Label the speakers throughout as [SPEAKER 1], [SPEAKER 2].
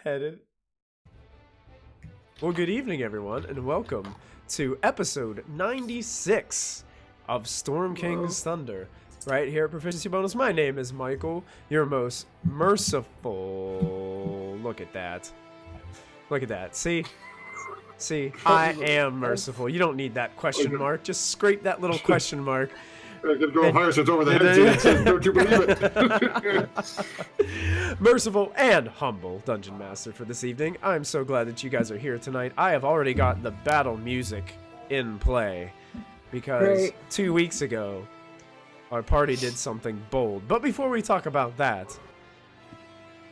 [SPEAKER 1] headed. Well, good evening, everyone, and welcome to episode 96 of Storm King's Thunder, right here at Proficiency Bonus. My name is Michael, your most merciful. Look at that. Look at that. See, I am merciful. You don't need that question mark. Just scrape that little question mark.
[SPEAKER 2] I could go higher, so it's over the head. It says, don't you believe it?
[SPEAKER 1] Merciful and humble Dungeon Master for this evening. I'm so glad that you guys are here tonight. I have already got the battle music in play because 2 weeks ago our party did something bold. But before we talk about that,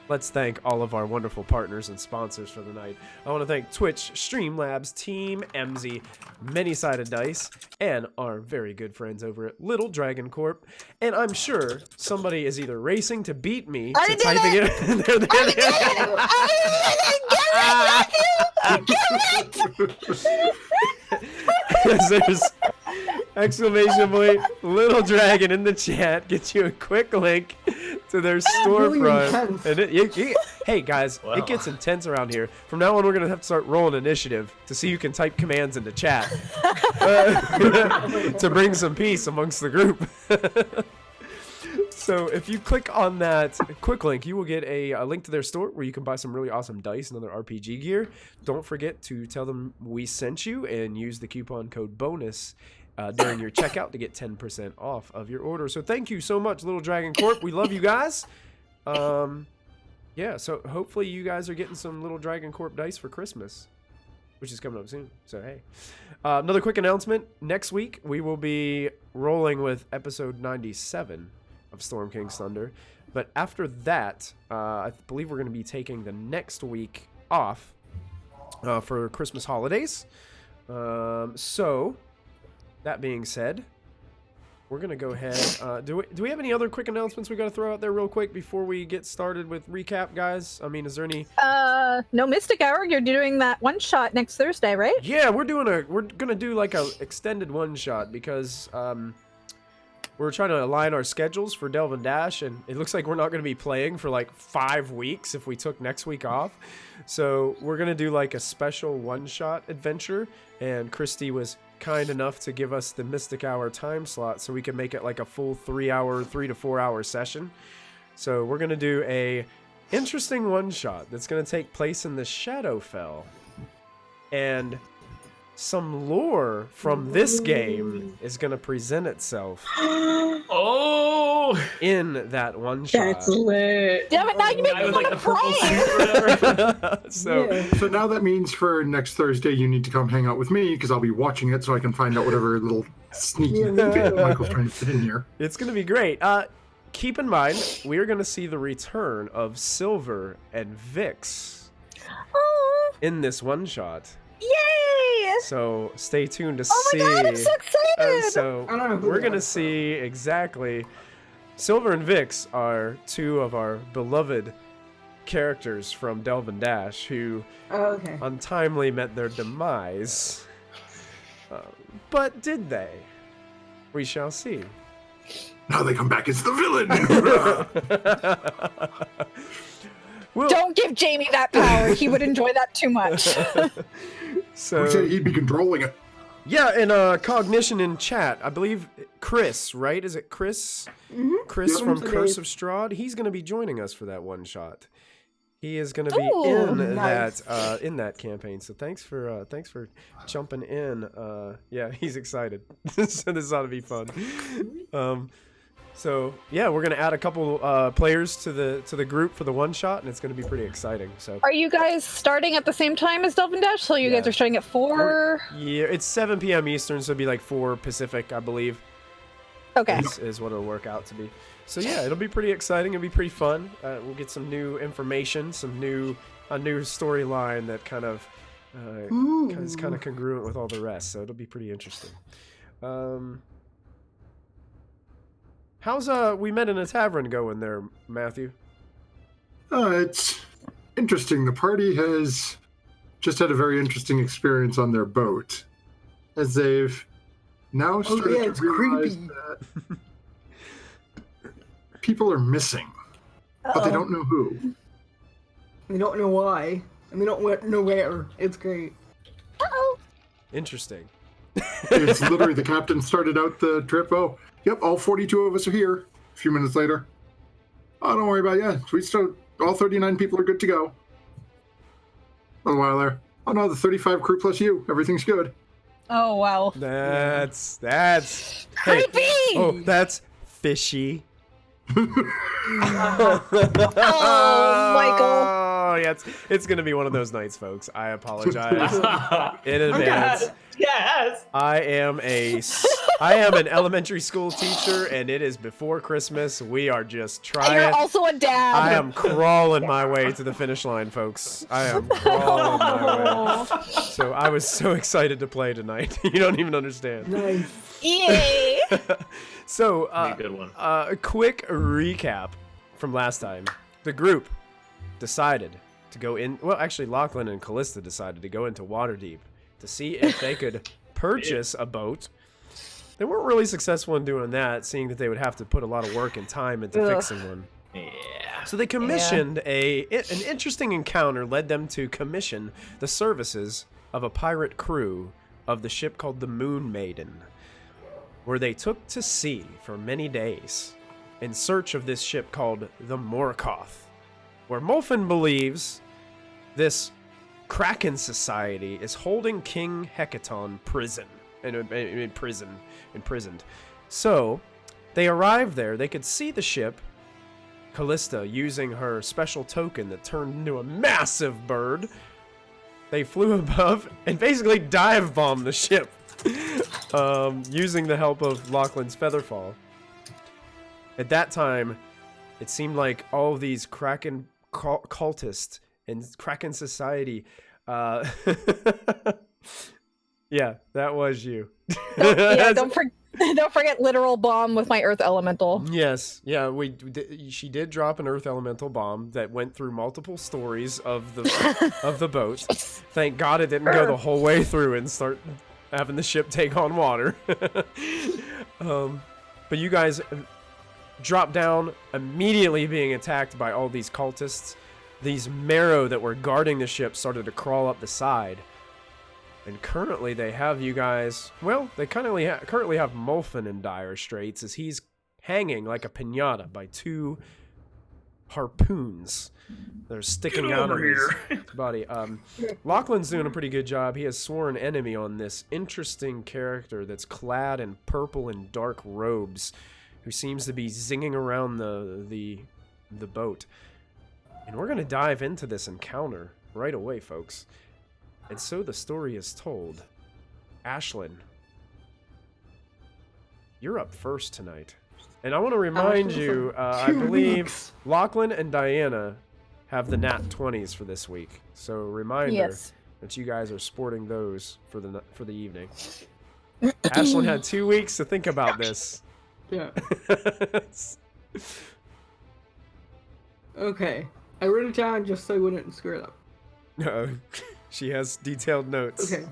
[SPEAKER 1] let's thank all of our wonderful partners and sponsors for the night. I want to thank Twitch, Streamlabs, Team MZ, Many-Sided Dice, and our very good friends over at Little Dragon Corp. And I'm sure somebody is either racing to beat me to typing it. There's exclamation point Little Dragon in the chat. Get you a quick link to their storefront. And hey guys, it gets intense around here. From now on, we're gonna have to start rolling initiative to see who can type commands into chat to bring some peace amongst the group. So if you click on that quick link, you will get a link to their store where you can buy some really awesome dice and other RPG gear. Don't forget to tell them we sent you and use the coupon code BONUS during your checkout to get 10% off of your order. So thank you so much, Little Dragon Corp. We love you guys. Yeah, so hopefully you guys are getting some Little Dragon Corp dice for Christmas, which is coming up soon. So hey, another quick announcement. Next week we will be rolling with episode 97 of Storm King's Thunder. But after that, I believe we're going to be taking the next week off for Christmas holidays. So that being said, we're going to go ahead. Do we have any other quick announcements we got to throw out there real quick before we get started with recap, guys? I mean, is there any...
[SPEAKER 3] No Mystic Hour. You're doing that one shot next Thursday, right?
[SPEAKER 1] Yeah, we're going to do like a extended one shot because we're trying to align our schedules for Delve and Dash, and it looks like we're not going to be playing for like 5 weeks if we took next week off. So we're going to do like a special one-shot adventure, and Christy was kind enough to give us the Mystic Hour time slot so we can make it like a full 3 to 4 hour session. So we're going to do a interesting one-shot that's going to take place in the Shadowfell. And some lore from this game is going to present itself in that one shot.
[SPEAKER 4] That's lit.
[SPEAKER 3] Damn it, now you make me want to play!
[SPEAKER 2] So now that means for next Thursday you need to come hang out with me because I'll be watching it so I can find out whatever little sneaky bit Michael's trying to fit in here.
[SPEAKER 1] It's going to be great. Keep in mind, we are going to see the return of Silver and Vix in this one shot.
[SPEAKER 3] Yay!
[SPEAKER 1] So stay tuned to see.
[SPEAKER 3] Oh my god, I'm so excited!
[SPEAKER 1] So we're going to see exactly. Silver and Vix are two of our beloved characters from Delve and Dash who untimely met their demise. But did they? We shall see.
[SPEAKER 2] Now they come back as the villain!
[SPEAKER 3] Don't give Jamie that power. He would enjoy that too much.
[SPEAKER 1] So
[SPEAKER 2] Who said he'd be controlling it?
[SPEAKER 1] yeah, and Cognition in chat, I believe Chris, right? Is it Chris?
[SPEAKER 4] Mm-hmm.
[SPEAKER 1] Chris from Curse of Strahd. He's going to be joining us for that one shot. He is going to be in that campaign. So thanks for jumping in. Yeah, he's excited. So this ought to be fun. So yeah, we're gonna add a couple players to the group for the one shot, and it's gonna be pretty exciting. So
[SPEAKER 3] Are you guys starting at the same time as Delve and Dash? So you guys are starting at 4?
[SPEAKER 1] Yeah, it's 7 p.m. Eastern, so it'll be like 4 Pacific, I believe.
[SPEAKER 3] Okay.
[SPEAKER 1] Is what it'll work out to be. So yeah, it'll be pretty exciting. It'll be pretty fun. We'll get some new information, a new storyline that kind of is kind of congruent with all the rest. So it'll be pretty interesting. How's We Met in a Tavern going there, Matthew?
[SPEAKER 2] It's interesting. The party has just had a very interesting experience on their boat, as they've now started to realize that people are missing, but they don't know who.
[SPEAKER 4] We don't know why, and we don't know where. It's great.
[SPEAKER 3] Uh-oh.
[SPEAKER 1] Interesting.
[SPEAKER 2] It's literally the captain started out the trip. Oh, yep, all 42 of us are here. A few minutes later. Oh, don't worry about it. Yeah, we still, all 39 people are good to go. A little while there. Oh no, the 35 crew plus you. Everything's good.
[SPEAKER 3] Oh, wow.
[SPEAKER 1] That's
[SPEAKER 3] Creepy!
[SPEAKER 1] Hey, oh, that's fishy.
[SPEAKER 3] Oh, Michael.
[SPEAKER 1] Oh, yeah, it's gonna be one of those nights, folks. I apologize in advance.
[SPEAKER 5] Yes.
[SPEAKER 1] I am an elementary school teacher, and it is before Christmas. We are just trying.
[SPEAKER 3] You're also a dad.
[SPEAKER 1] I am crawling my way to the finish line, folks. I am crawling my way. So I was so excited to play tonight. You don't even understand.
[SPEAKER 4] Nice.
[SPEAKER 3] Yay!
[SPEAKER 1] So,
[SPEAKER 5] Be a good one.
[SPEAKER 1] a quick recap from last time. The group decided to go in. Well, actually, Lachlan and Callista decided to go into Waterdeep to see if they could purchase a boat. They weren't really successful in doing that, seeing that they would have to put a lot of work and time into fixing one.
[SPEAKER 5] Yeah.
[SPEAKER 1] So they commissioned an interesting encounter led them to commission the services of a pirate crew of the ship called the Moon Maiden, where they took to sea for many days in search of this ship called the Morkoth, where Molfin believes this Kraken Society is holding King Hekaton imprisoned. So they arrived there. They could see the ship. Callista, using her special token that turned into a massive bird, they flew above and basically dive bombed the ship. Using the help of Lachlan's Featherfall. At that time, it seemed like all of these Kraken cultists and Kraken Society. Yeah, that was you.
[SPEAKER 3] Don't forget literal bomb with my earth elemental.
[SPEAKER 1] Yes, yeah, she did drop an earth elemental bomb that went through multiple stories of the boat. Thank God it didn't go the whole way through and start having the ship take on water. But you guys dropped down, immediately being attacked by all these cultists. These marrow that were guarding the ship started to crawl up the side. And currently they have you guys, well, they currently have Molfin in dire straits as he's hanging like a piñata by two harpoons. They're sticking out of his body. Lachlan's doing a pretty good job. He has sworn enemy on this interesting character that's clad in purple and dark robes, who seems to be zinging around the boat. And we're gonna dive into this encounter right away, folks. And so the story is told. Ashlyn, you're up first tonight. And I want to remind you, I believe Lachlan and Diana have the nat 20s for this week. So reminder that you guys are sporting those for the evening. Ashlyn had 2 weeks to think about this.
[SPEAKER 4] Yeah. Okay. I wrote it down just so I wouldn't screw it up.
[SPEAKER 1] No, she has detailed notes.
[SPEAKER 4] Okay.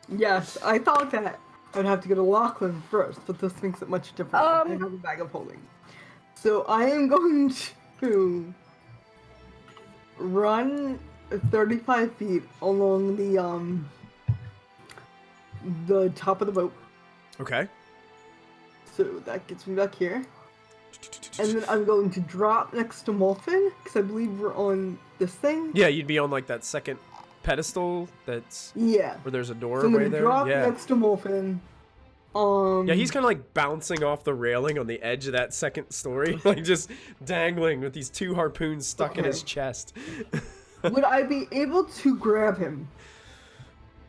[SPEAKER 4] Yes, I thought that I'd have to go to Lachlan first, but this makes it much different. I have a bag of holding. So I am going to run 35 feet along the top of the boat.
[SPEAKER 1] Okay.
[SPEAKER 4] So that gets me back here. And then I'm going to drop next to Molfin, because I believe we're on this thing.
[SPEAKER 1] Yeah, you'd be on like that second pedestal that's where there's a doorway
[SPEAKER 4] so I'm gonna
[SPEAKER 1] there.
[SPEAKER 4] Drop next to Molfin.
[SPEAKER 1] Yeah, he's kind of like bouncing off the railing on the edge of that second story, like just dangling with these two harpoons stuck in his chest.
[SPEAKER 4] Would I be able to grab him?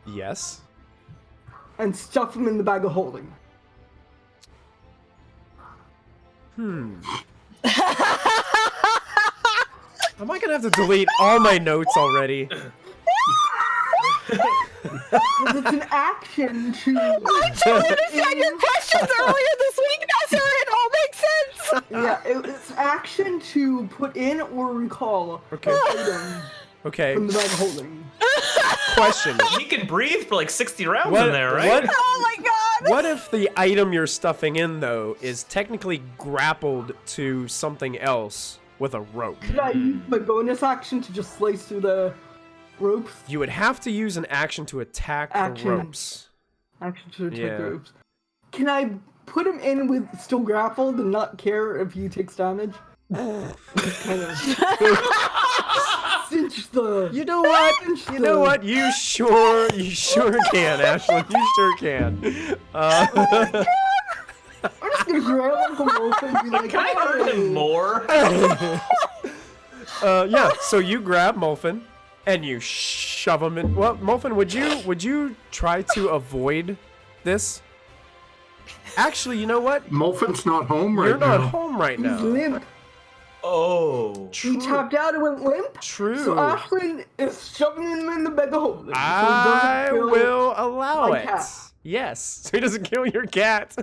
[SPEAKER 1] Yes.
[SPEAKER 4] And stuff him in the bag of holding?
[SPEAKER 1] Am I gonna have to delete all my notes already?
[SPEAKER 4] It's an action to...
[SPEAKER 3] I don't understand your questions earlier this week, Nasser. It all makes sense.
[SPEAKER 4] Yeah, it's action to put in or recall
[SPEAKER 1] Okay.
[SPEAKER 4] item
[SPEAKER 1] Okay.
[SPEAKER 4] from the bag of holding.
[SPEAKER 1] Question.
[SPEAKER 5] He can breathe for like 60 rounds in there, right?
[SPEAKER 3] Oh my god.
[SPEAKER 1] What if the item you're stuffing in, though, is technically grappled to something else with a rope.
[SPEAKER 4] Could I use my bonus action to just slice through the ropes?
[SPEAKER 1] You would have to use an action to attack the ropes.
[SPEAKER 4] Action to attack the ropes. Can I put him in with still grappled and not care if he takes damage? Just kind of cinch the.
[SPEAKER 1] You know what? You know what? You sure can, Ashlyn. You sure can.
[SPEAKER 4] I'm just gonna grab Uncle Wolf and be like,
[SPEAKER 5] Can I hurt him more?
[SPEAKER 1] Yeah. So you grab Molfin and you shove him in. Well, Molfin, would you try to avoid this? Actually, you know what?
[SPEAKER 2] Molfin's not home right now.
[SPEAKER 1] You're not home right
[SPEAKER 4] he's
[SPEAKER 1] now.
[SPEAKER 4] limp.
[SPEAKER 5] Oh.
[SPEAKER 4] He tapped out and went limp.
[SPEAKER 1] True.
[SPEAKER 4] So Ashlyn is shoving him in the bag of holding.
[SPEAKER 1] I will allow
[SPEAKER 4] my
[SPEAKER 1] it.
[SPEAKER 4] cat.
[SPEAKER 1] Yes. So he doesn't kill your cat.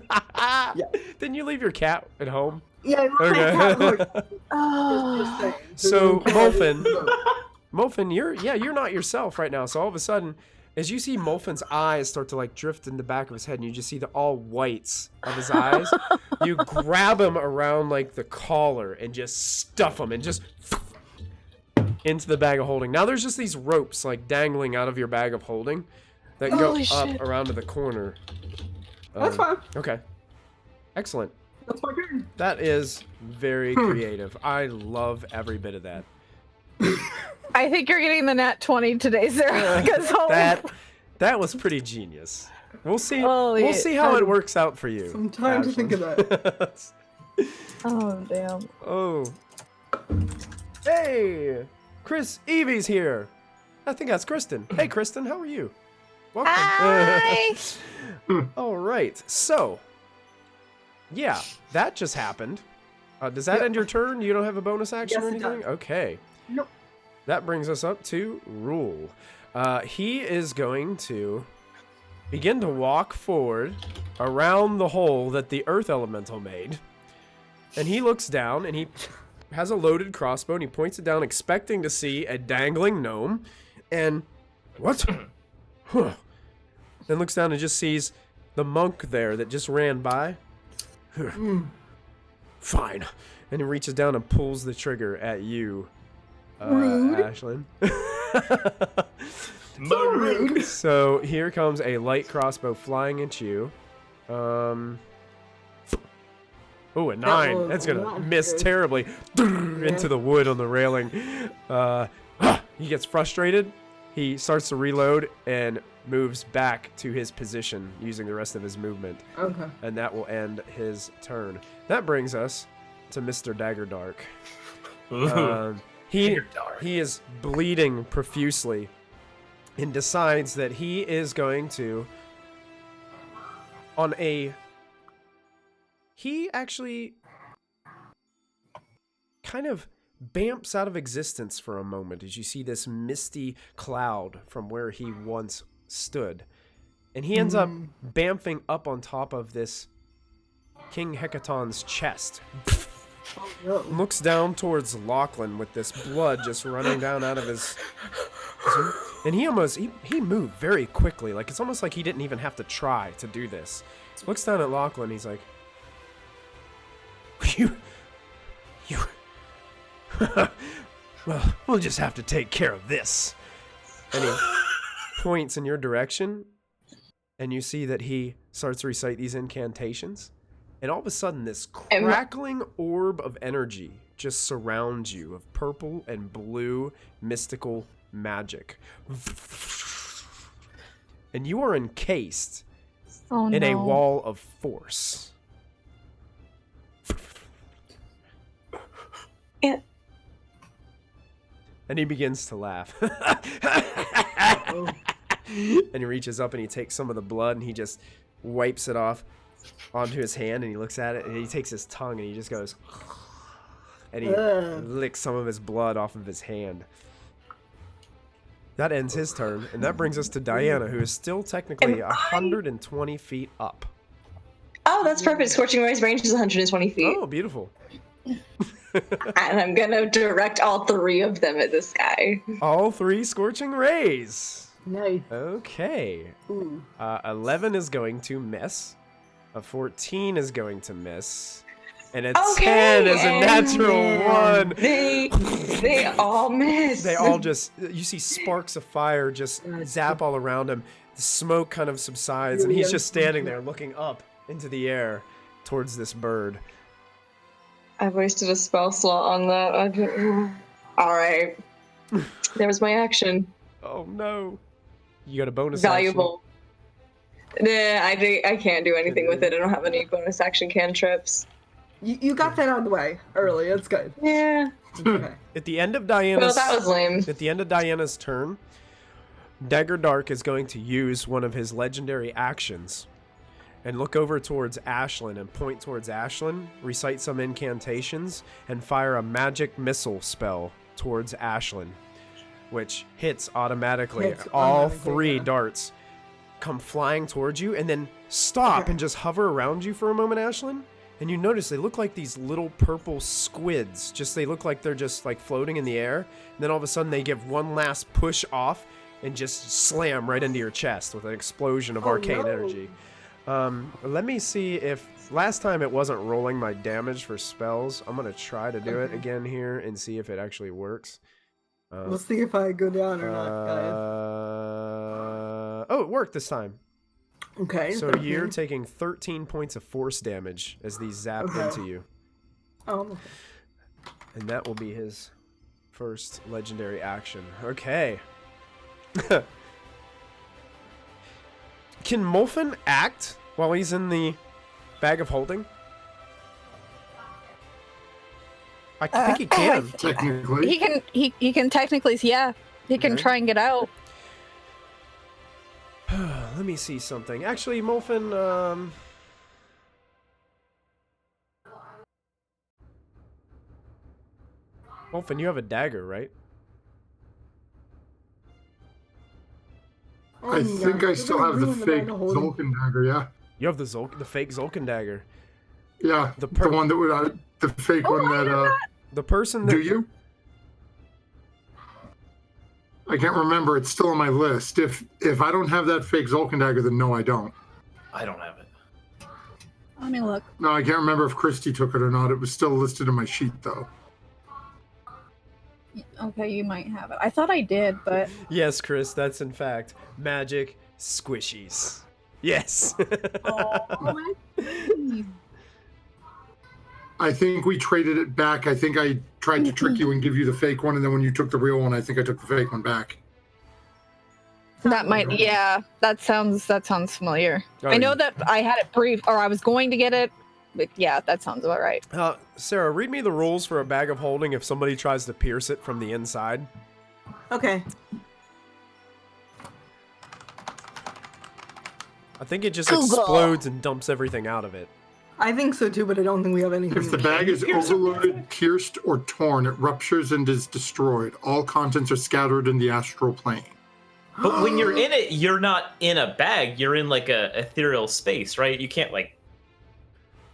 [SPEAKER 4] Yeah.
[SPEAKER 1] Didn't you leave your cat at home?
[SPEAKER 4] Yeah, I love
[SPEAKER 1] Okay.
[SPEAKER 4] my cat. Look,
[SPEAKER 3] Oh.
[SPEAKER 4] just saying.
[SPEAKER 1] So,
[SPEAKER 4] Molfin.
[SPEAKER 1] Molfin, you're not yourself right now. So all of a sudden, as you see Molfin's eyes start to like drift in the back of his head, and you just see the all whites of his eyes, you grab him around like the collar and just stuff him and just into the bag of holding. Now there's just these ropes like dangling out of your bag of holding that go
[SPEAKER 3] Holy
[SPEAKER 1] up
[SPEAKER 3] shit.
[SPEAKER 1] around to the corner.
[SPEAKER 4] That's fine.
[SPEAKER 1] Okay. Excellent.
[SPEAKER 4] That's my turn.
[SPEAKER 1] That is very creative. I love every bit of that.
[SPEAKER 3] I think you're getting the nat 20 today, Sarah. Because
[SPEAKER 1] That was pretty genius. We'll see.
[SPEAKER 3] Holy-
[SPEAKER 1] We'll see how it works out for you.
[SPEAKER 4] Some time to think of that.
[SPEAKER 3] Oh, damn.
[SPEAKER 1] Oh. Hey, Chris Evie's here. I think that's Kristen. Hey, Kristen, how are you? Welcome.
[SPEAKER 3] Hi.
[SPEAKER 1] All right. So, yeah, that just happened. Does that end your turn? You don't have a bonus action or
[SPEAKER 4] Yes, it
[SPEAKER 1] anything?
[SPEAKER 4] does.
[SPEAKER 1] Okay.
[SPEAKER 4] Nope.
[SPEAKER 1] That brings us up to Rule. He is going to begin to walk forward around the hole that the Earth Elemental made. And he looks down and he has a loaded crossbow and he points it down expecting to see a dangling gnome. And what? Huh. Then looks down and just sees the monk there that just ran by. Fine. And he reaches down and pulls the trigger at you,
[SPEAKER 4] Rude.
[SPEAKER 1] Ashlyn.
[SPEAKER 4] So rude.
[SPEAKER 1] So here comes a light crossbow flying at you. Oh, a 9.
[SPEAKER 4] was
[SPEAKER 1] That's gonna
[SPEAKER 4] not
[SPEAKER 1] miss
[SPEAKER 4] good.
[SPEAKER 1] terribly into the wood on the railing. He gets frustrated. He starts to reload and moves back to his position using the rest of his movement.
[SPEAKER 4] Okay.
[SPEAKER 1] And that will end his turn. That brings us to Mr. Dagger Dark. He is bleeding profusely and decides that he is going to he actually kind of bamps out of existence for a moment as you see this misty cloud from where he once stood. And he ends up bamfing up on top of this King Hecaton's chest.
[SPEAKER 4] Oh, no.
[SPEAKER 1] Looks down towards Lachlan with this blood just running down out of his... And he moved very quickly. Like, it's almost like he didn't even have to try to do this. Looks down at Lachlan, he's like... You... Well, we'll just have to take care of this. And he points in your direction, and you see that he starts to recite these incantations. And all of a sudden, this crackling orb of energy just surrounds you of purple and blue mystical magic. And you are encased in a wall of force.
[SPEAKER 3] Yeah.
[SPEAKER 1] And he begins to laugh.
[SPEAKER 4] Oh.
[SPEAKER 1] And he reaches up and he takes some of the blood and he just wipes it off onto his hand and he looks at it and he takes his tongue and he just goes and he licks some of his blood off of his hand. That ends his turn, and that brings us to Diana, who is still technically 120 feet up.
[SPEAKER 6] Oh, that's perfect. Scorching Ray's range is 120 feet.
[SPEAKER 1] Oh, beautiful.
[SPEAKER 6] And I'm going to direct all 3 of them at this guy.
[SPEAKER 1] All 3 scorching rays.
[SPEAKER 4] Nice.
[SPEAKER 1] Okay.
[SPEAKER 4] Ooh.
[SPEAKER 1] 11 is going to miss. A 14 is going to miss. And a 10 is a natural 1.
[SPEAKER 6] They all miss.
[SPEAKER 1] They all just, you see sparks of fire just zap all around him. The smoke kind of subsides, and he's just standing there looking up into the air towards this bird.
[SPEAKER 6] I wasted a spell slot on that. All right. There was my action.
[SPEAKER 1] Oh no. You got a bonus
[SPEAKER 6] Valuable. Nah, I can't do anything with it. I don't have any bonus action cantrips.
[SPEAKER 4] You got that out of the way early. It's good.
[SPEAKER 6] Yeah.
[SPEAKER 4] Okay.
[SPEAKER 1] At the end of Diana's,
[SPEAKER 6] Well, that was lame.
[SPEAKER 1] At the end of Diana's turn, Dagger Dark is going to use one of his legendary actions and look over towards Ashlyn and point towards Ashlyn, recite some incantations, and fire a magic missile spell towards Ashlyn, which hits automatically. All 3 darts come flying towards you and then stop and just hover around you for a moment, Ashlyn. And you notice they look like these little purple squids. They look like they're just like floating in the air. And then all of a sudden they give one last push off and just slam right into your chest with an explosion of arcane energy. Let me see if last time it wasn't rolling my damage for spells. I'm going to try to do it again here and see if it actually works.
[SPEAKER 4] We'll see if I go down or not, guys.
[SPEAKER 1] Oh, it worked this time.
[SPEAKER 4] Okay.
[SPEAKER 1] So you're taking 13 points of force damage as these zap into you.
[SPEAKER 4] Okay.
[SPEAKER 1] And that will be his first legendary action. Okay. Can Molfen act while he's in the bag of holding? I think he can.
[SPEAKER 2] Technically.
[SPEAKER 3] He can technically, yeah. He can try and get out.
[SPEAKER 1] Let me see something. Actually, Molfen, Molfen, you have a dagger, right?
[SPEAKER 2] I think I still have the fake Zolkin dagger, yeah.
[SPEAKER 1] You have the fake Zolkin dagger.
[SPEAKER 2] Yeah, the one that would, the fake one that,
[SPEAKER 1] The person that...
[SPEAKER 2] Do you? I can't remember. It's still on my list. If I don't have that fake Zolkin dagger, then no, I don't.
[SPEAKER 5] I don't have it.
[SPEAKER 3] Let me look.
[SPEAKER 2] No, I can't remember if Christy took it or not. It was still listed in my sheet, though.
[SPEAKER 3] Okay, you might have it. I thought I did, but...
[SPEAKER 1] Yes, Chris, that's in fact magic squishies. Yes.
[SPEAKER 3] Oh,
[SPEAKER 2] I think we traded it back. I think I tried to trick you and give you the fake one, and then when you took the real one, I think I took the fake one back.
[SPEAKER 3] that might, yeah. That sounds familiar.
[SPEAKER 1] Oh,
[SPEAKER 3] I know that I had it brief, or I was going to get it, but yeah, that sounds about right.
[SPEAKER 1] Sarah, read me the rules for a bag of holding if somebody tries to pierce it from the inside.
[SPEAKER 4] Okay.
[SPEAKER 1] I think it just explodes and dumps everything out of it.
[SPEAKER 4] I think so too, but I don't think we have anything.
[SPEAKER 2] If the bag is overloaded, pierced, or torn, it ruptures and is destroyed. All contents are scattered in the astral plane.
[SPEAKER 5] But when you're in it, you're not in a bag. You're in like a ethereal space, right? You can't like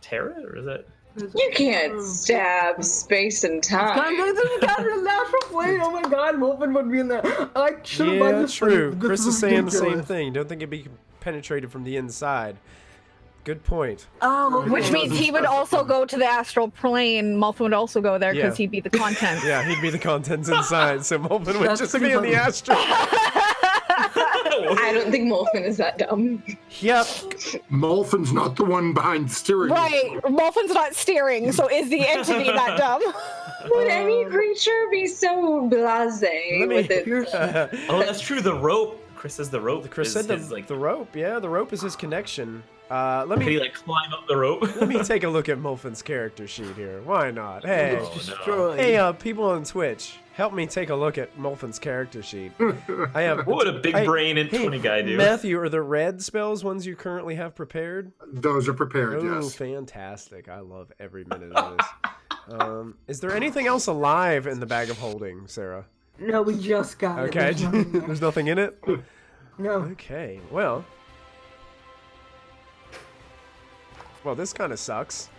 [SPEAKER 5] tear it, or is it?
[SPEAKER 6] You can't stab space and time.
[SPEAKER 4] Oh my god, Wolfen would be in there. I should have
[SPEAKER 1] Yeah, true. Chris is saying the same thing. Don't think it'd be penetrated from the inside. Good point.
[SPEAKER 4] Oh, okay.
[SPEAKER 3] Which means he would also go to the astral plane. Molfen would also go there because he'd be the content.
[SPEAKER 1] Yeah, he'd be the contents inside, so Molfen would just be in the astral.
[SPEAKER 6] I don't think Molfen is that dumb.
[SPEAKER 1] Yep.
[SPEAKER 2] Molfin's not the one behind steering.
[SPEAKER 3] Right, Molfen's not steering, so is the entity that dumb?
[SPEAKER 6] Would any creature be so blasé with it?
[SPEAKER 5] Oh, that's true. The rope. Chris says the rope.
[SPEAKER 1] Chris said the rope. Yeah, the rope is his connection. Let
[SPEAKER 5] Can
[SPEAKER 1] me
[SPEAKER 5] he like climb up the rope?
[SPEAKER 1] let me take a look at Molfin's character sheet here. Why not? Hey,
[SPEAKER 5] no.
[SPEAKER 1] hey, people on Twitch, help me take a look at Molfin's character sheet. I have.
[SPEAKER 5] What would a big brain and 20 guy do?
[SPEAKER 1] Matthew, are the red spells ones you currently have prepared?
[SPEAKER 2] Those are prepared,
[SPEAKER 1] Oh,
[SPEAKER 2] yes.
[SPEAKER 1] fantastic! I love every minute of this. Is there anything else alive in the bag of holding, Sarah?
[SPEAKER 4] No, we just got it.
[SPEAKER 1] Okay,
[SPEAKER 4] There's nothing there.
[SPEAKER 1] there's nothing in it.
[SPEAKER 4] No.
[SPEAKER 1] Okay, well, this kind of sucks.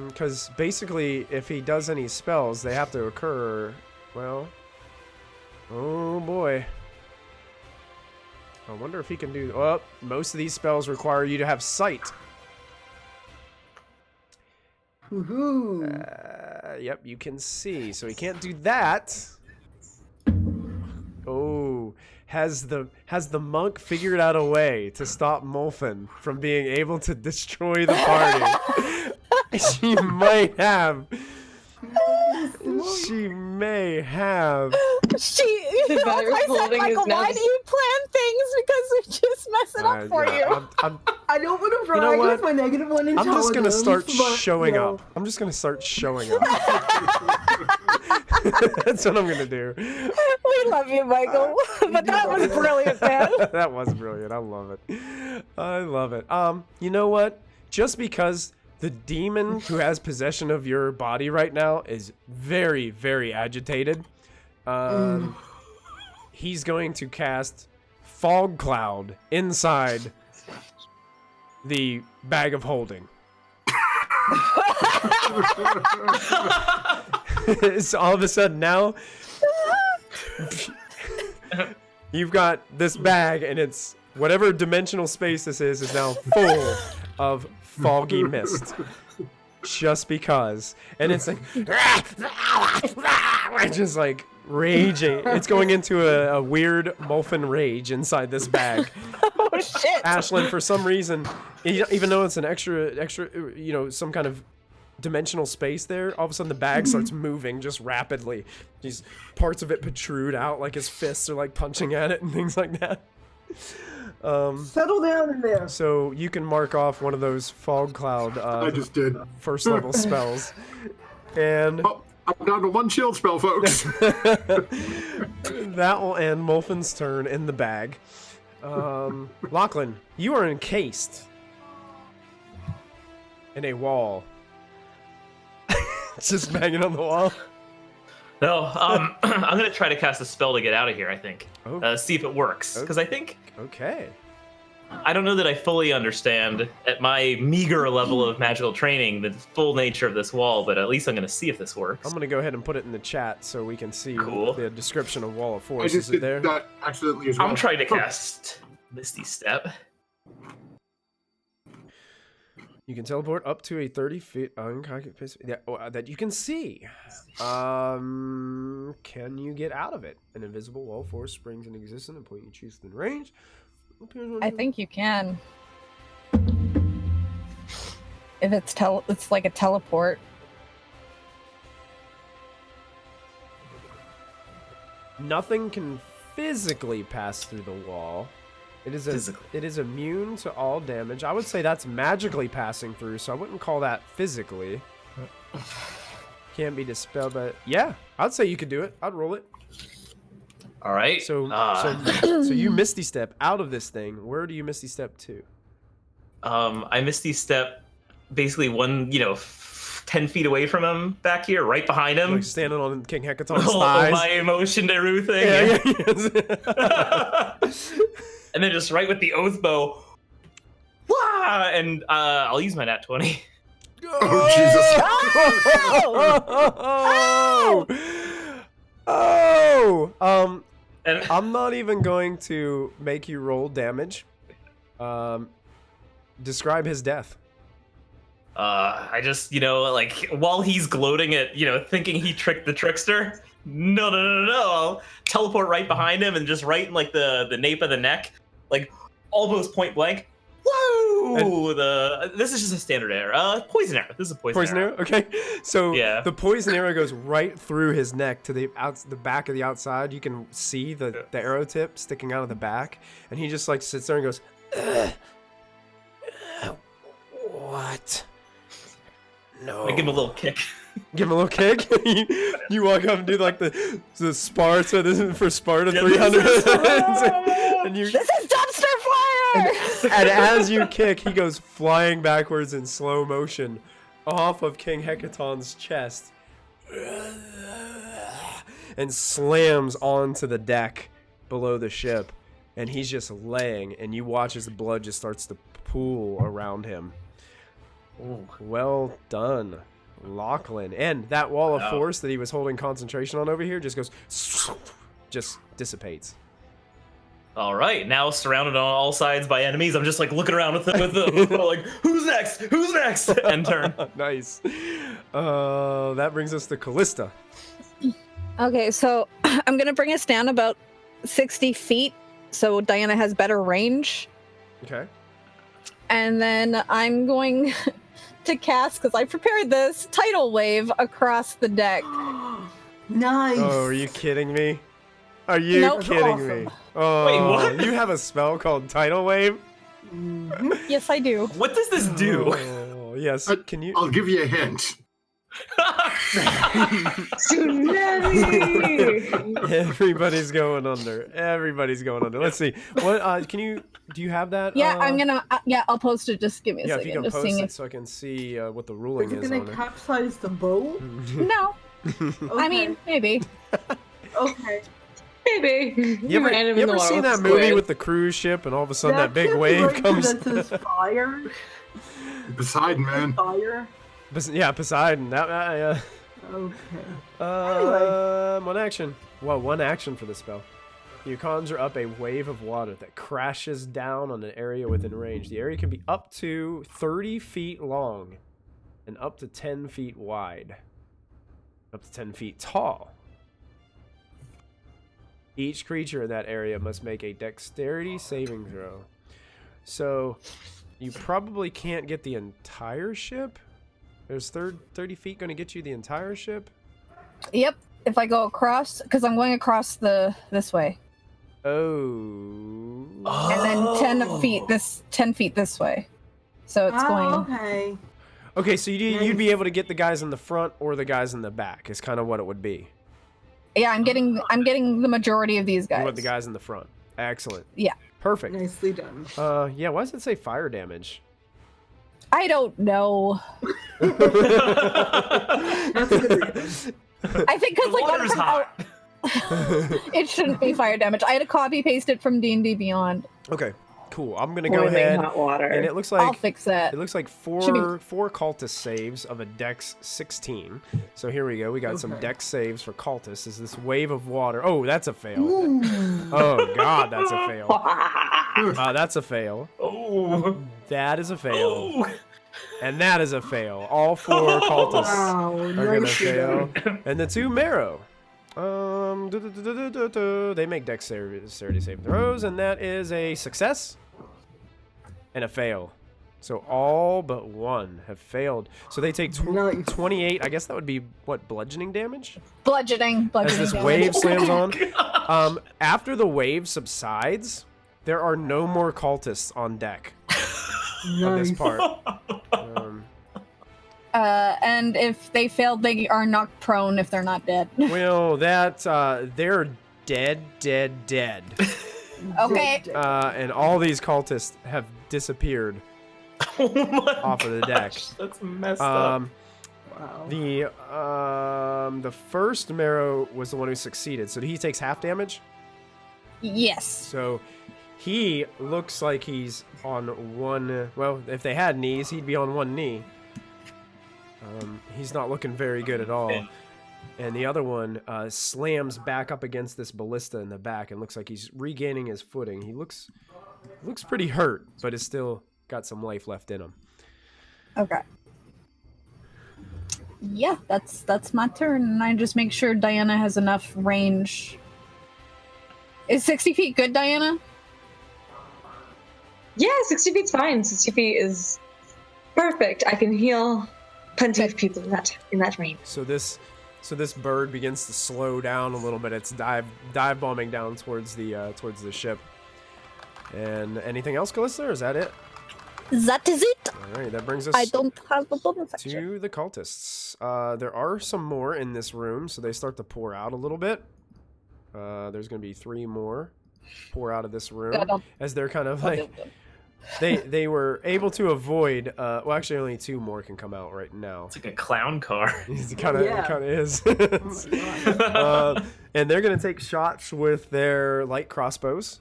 [SPEAKER 1] Because basically, if he does any spells, they have to occur. Well, oh boy. I wonder if he can do... Oh, most of these spells require you to have sight.
[SPEAKER 4] Woohoo!
[SPEAKER 1] Yep, you can see. So he can't do that. Oh, has the monk figured out a way to stop Molfen from being able to destroy the party? She might have. She may have.
[SPEAKER 3] The
[SPEAKER 6] bag
[SPEAKER 3] I said,
[SPEAKER 6] holding is
[SPEAKER 3] Michael,
[SPEAKER 6] now
[SPEAKER 3] why do you plan things? Because we just mess it up for you.
[SPEAKER 4] I don't want to
[SPEAKER 1] You know
[SPEAKER 4] brag
[SPEAKER 1] what?
[SPEAKER 4] with my negative one intelligence.
[SPEAKER 1] I'm just gonna start
[SPEAKER 4] but,
[SPEAKER 1] showing
[SPEAKER 4] you know.
[SPEAKER 1] up. I'm just gonna start showing up. That's what I'm gonna do.
[SPEAKER 3] We love you, Michael. But that was brilliant, man.
[SPEAKER 1] That was brilliant. I love it. I love it. You know what? Just because the demon who has possession of your body right now is very, very agitated, he's going to cast Fog Cloud inside the bag of holding. So all of a sudden now, you've got this bag, and it's whatever dimensional space this is now full of foggy mist. Just because. And it's like, just like raging. It's going into a weird Molfen rage inside this bag.
[SPEAKER 3] Oh, shit.
[SPEAKER 1] Ashlyn, for some reason, even though it's an extra, you know, some kind of dimensional space there, all of a sudden the bag starts moving just rapidly. These parts of it protrude out like his fists are like punching at it and things like that.
[SPEAKER 4] Settle down in there.
[SPEAKER 1] So you can mark off one of those fog cloud
[SPEAKER 2] I just did.
[SPEAKER 1] first level spells. And
[SPEAKER 2] Oh, I'm down to one shield spell, folks.
[SPEAKER 1] that will end Molfin's turn in the bag. Lachlan, you are encased in a wall. Just banging on the wall.
[SPEAKER 5] No, I'm gonna try to cast a spell to get out of here. I think.
[SPEAKER 1] Oh.
[SPEAKER 5] See if it works, because I think
[SPEAKER 1] Okay.
[SPEAKER 5] I don't know that I fully understand at my meager level of magical training the full nature of this wall, but at least I'm gonna see if this works.
[SPEAKER 1] I'm gonna go ahead and put it in the chat so we can see
[SPEAKER 5] Cool.
[SPEAKER 1] the description of Wall of
[SPEAKER 2] I
[SPEAKER 1] Force.
[SPEAKER 2] just
[SPEAKER 1] Is it
[SPEAKER 2] did
[SPEAKER 1] there?
[SPEAKER 2] that accidentally as well.
[SPEAKER 5] I'm trying to cast Misty Step.
[SPEAKER 1] You can teleport up to a 30 feet that you can see. Can you get out of it? An invisible wall of force springs into existence and point you choose within range.
[SPEAKER 3] I think you can. If it's like a teleport.
[SPEAKER 1] Nothing can physically pass through the wall. It is immune to all damage. I would say that's magically passing through, so I wouldn't call that physically. Can't be dispelled, but yeah, I'd say you could do it. I'd roll it.
[SPEAKER 5] All right.
[SPEAKER 1] So you Misty Step out of this thing. Where do you Misty Step to?
[SPEAKER 5] I Misty Step basically 10 feet away from him back here, right behind him.
[SPEAKER 1] Like standing on King Hecaton's
[SPEAKER 5] Oh,
[SPEAKER 1] thighs.
[SPEAKER 5] my emotion Daru thing.
[SPEAKER 1] Yeah.
[SPEAKER 5] And then just right with the oath bow. Wah! And I'll use my nat 20.
[SPEAKER 2] Oh, Jesus.
[SPEAKER 5] And
[SPEAKER 1] I'm not even going to make you roll damage. Describe his death.
[SPEAKER 5] I just, like, while he's gloating at, thinking he tricked the trickster, no, I'll teleport right behind him and just right in, like, the nape of the neck, like, almost point blank. Whoa! This is just a standard arrow. Poison arrow. This is a poison arrow.
[SPEAKER 1] Okay. So
[SPEAKER 5] Yeah.
[SPEAKER 1] the poison arrow goes right through his neck to the back of the outside. You can see the arrow tip sticking out of the back, and he just like sits there and goes, "Ugh. What? No."
[SPEAKER 5] I give him a little kick.
[SPEAKER 1] Give him a little kick. You walk up and do like the Sparta. This is for Sparta
[SPEAKER 5] Yeah,
[SPEAKER 1] 300. And you.
[SPEAKER 3] This is dumpster fire!
[SPEAKER 1] And as you kick, he goes flying backwards in slow motion off of King Hecaton's chest and slams onto the deck below the ship. And he's just laying, and you watch as the blood just starts to pool around him.
[SPEAKER 5] Ooh.
[SPEAKER 1] Well done, Lachlan. And that wall of force that he was holding concentration on over here just goes, just dissipates.
[SPEAKER 5] All right, now surrounded on all sides by enemies, I'm just like looking around with the like, who's next? Who's next? And turn.
[SPEAKER 1] Nice. That brings us to Callista.
[SPEAKER 3] Okay, so I'm gonna bring us down about 60 feet, so Diana has better range,
[SPEAKER 1] Okay.
[SPEAKER 3] and then I'm going to cast, because I prepared this, tidal wave across the deck.
[SPEAKER 4] Nice.
[SPEAKER 1] Oh, are you kidding me? Are you
[SPEAKER 3] Nope.
[SPEAKER 1] kidding me? Oh,
[SPEAKER 5] Wait, what?
[SPEAKER 1] You have a spell called Tidal Wave?
[SPEAKER 3] Yes, I do.
[SPEAKER 5] What does this do?
[SPEAKER 1] Oh, yes. Can you?
[SPEAKER 2] I'll give you a hint.
[SPEAKER 6] Tsunami!
[SPEAKER 1] Everybody's going under. Everybody's going under. Let's see. What? Can you? Do you have that?
[SPEAKER 3] Yeah, I'm gonna. Yeah, I'll post it. Just give me a
[SPEAKER 1] Yeah,
[SPEAKER 3] second.
[SPEAKER 1] if you can
[SPEAKER 3] just
[SPEAKER 1] post
[SPEAKER 3] seeing
[SPEAKER 1] it
[SPEAKER 3] if.
[SPEAKER 1] so I can see what the
[SPEAKER 4] Is
[SPEAKER 1] ruling
[SPEAKER 4] it
[SPEAKER 1] is
[SPEAKER 4] gonna
[SPEAKER 1] on it.
[SPEAKER 4] capsize the boat?
[SPEAKER 3] No,
[SPEAKER 4] Okay.
[SPEAKER 3] I mean maybe.
[SPEAKER 4] Okay.
[SPEAKER 6] Maybe.
[SPEAKER 1] You ever seen that movie with the cruise ship and all of a sudden that big
[SPEAKER 4] can't be
[SPEAKER 1] wave
[SPEAKER 4] right
[SPEAKER 1] comes?
[SPEAKER 4] That says fire.
[SPEAKER 2] Poseidon, man.
[SPEAKER 4] Fire.
[SPEAKER 1] Yeah, Poseidon. That.
[SPEAKER 4] Okay.
[SPEAKER 1] One action. Well, one action for the spell. You conjure up a wave of water that crashes down on an area within range. The area can be up to 30 feet long and up to 10 feet wide. Up to 10 feet tall. Each creature in that area must make a dexterity saving throw. So, you probably can't get the entire ship? There's 30 feet going to get you the entire ship?
[SPEAKER 3] Yep. If I go across, because I'm going across this way,
[SPEAKER 1] Oh.
[SPEAKER 3] and then 10 feet this way. So it's going.
[SPEAKER 4] Okay.
[SPEAKER 1] Okay, so you'd be able to get the guys in the front or the guys in the back. Is kind of what it would be.
[SPEAKER 3] Yeah, I'm getting the majority of these guys.
[SPEAKER 1] You want the guys in the front. Excellent.
[SPEAKER 3] Yeah.
[SPEAKER 1] Perfect.
[SPEAKER 4] Nicely done.
[SPEAKER 1] Yeah. Why does it say fire damage?
[SPEAKER 3] I don't know.
[SPEAKER 4] That's a good reason.
[SPEAKER 3] I think because
[SPEAKER 5] The water's hot.
[SPEAKER 3] it shouldn't be fire damage. I had to copy paste it from D&D Beyond.
[SPEAKER 1] Okay. Cool. I'm gonna go
[SPEAKER 6] Boiling
[SPEAKER 1] ahead.
[SPEAKER 6] hot water.
[SPEAKER 1] And it looks
[SPEAKER 3] I'll
[SPEAKER 1] like
[SPEAKER 3] fix that.
[SPEAKER 1] it looks like
[SPEAKER 3] Should be-
[SPEAKER 1] four cultist saves of a Dex 16. So here we go. We got some
[SPEAKER 4] Okay.
[SPEAKER 1] Dex saves for cultists. Is this wave of water? Oh, that's a fail. Oh God, that's a fail. That's a fail.
[SPEAKER 5] Oh.
[SPEAKER 1] That is a fail.
[SPEAKER 5] Oh.
[SPEAKER 1] And that is a fail. All four cultists
[SPEAKER 4] Wow.
[SPEAKER 1] are gonna
[SPEAKER 4] Nicely
[SPEAKER 1] fail.
[SPEAKER 4] done.
[SPEAKER 1] And the two marrow. They make dexterity saving throws, and that is a success and a fail. So all but one have failed. So they take
[SPEAKER 4] Nice.
[SPEAKER 1] 28. I guess that would be what, bludgeoning damage?
[SPEAKER 3] Bludgeoning
[SPEAKER 1] As this
[SPEAKER 3] damage.
[SPEAKER 1] wave slams on. After the wave subsides, there are no more cultists on deck of this
[SPEAKER 4] Nice.
[SPEAKER 1] part.
[SPEAKER 3] And if they failed, they are knocked prone if they're not dead.
[SPEAKER 1] Well, they're dead.
[SPEAKER 3] Okay.
[SPEAKER 1] And all these cultists have disappeared
[SPEAKER 5] Oh my
[SPEAKER 1] off of the deck.
[SPEAKER 5] gosh, that's messed up.
[SPEAKER 4] Wow.
[SPEAKER 1] The first marrow was the one who succeeded, so he takes half damage.
[SPEAKER 3] Yes.
[SPEAKER 1] So he looks like he's on one. Well, if they had knees, he'd be on one knee. He's not looking very good at all. And the other one slams back up against this ballista in the back and looks like he's regaining his footing. He looks pretty hurt, but is still got some life left in him.
[SPEAKER 3] Okay. Yeah, that's my turn, and I just make sure Diana has enough range. Is 60 feet good, Diana?
[SPEAKER 6] Yeah, 60 feet's fine. 60 feet is perfect. I can heal plenty of people in that range.
[SPEAKER 1] So this bird begins to slow down a little bit. It's dive bombing down towards the ship. And anything else, Callista, or is that it?
[SPEAKER 3] That is it.
[SPEAKER 1] All right, that brings us
[SPEAKER 3] I don't have a bonus action.
[SPEAKER 1] to the cultists. There are some more in this room, so they start to pour out a little bit. There's going to be 3 more pour out of this room as they're kind of like they were able to avoid. Well, actually, only 2 more can come out right now.
[SPEAKER 5] It's like a clown car.
[SPEAKER 1] It kind of is.
[SPEAKER 4] Oh my God.
[SPEAKER 1] And they're going to take shots with their light crossbows.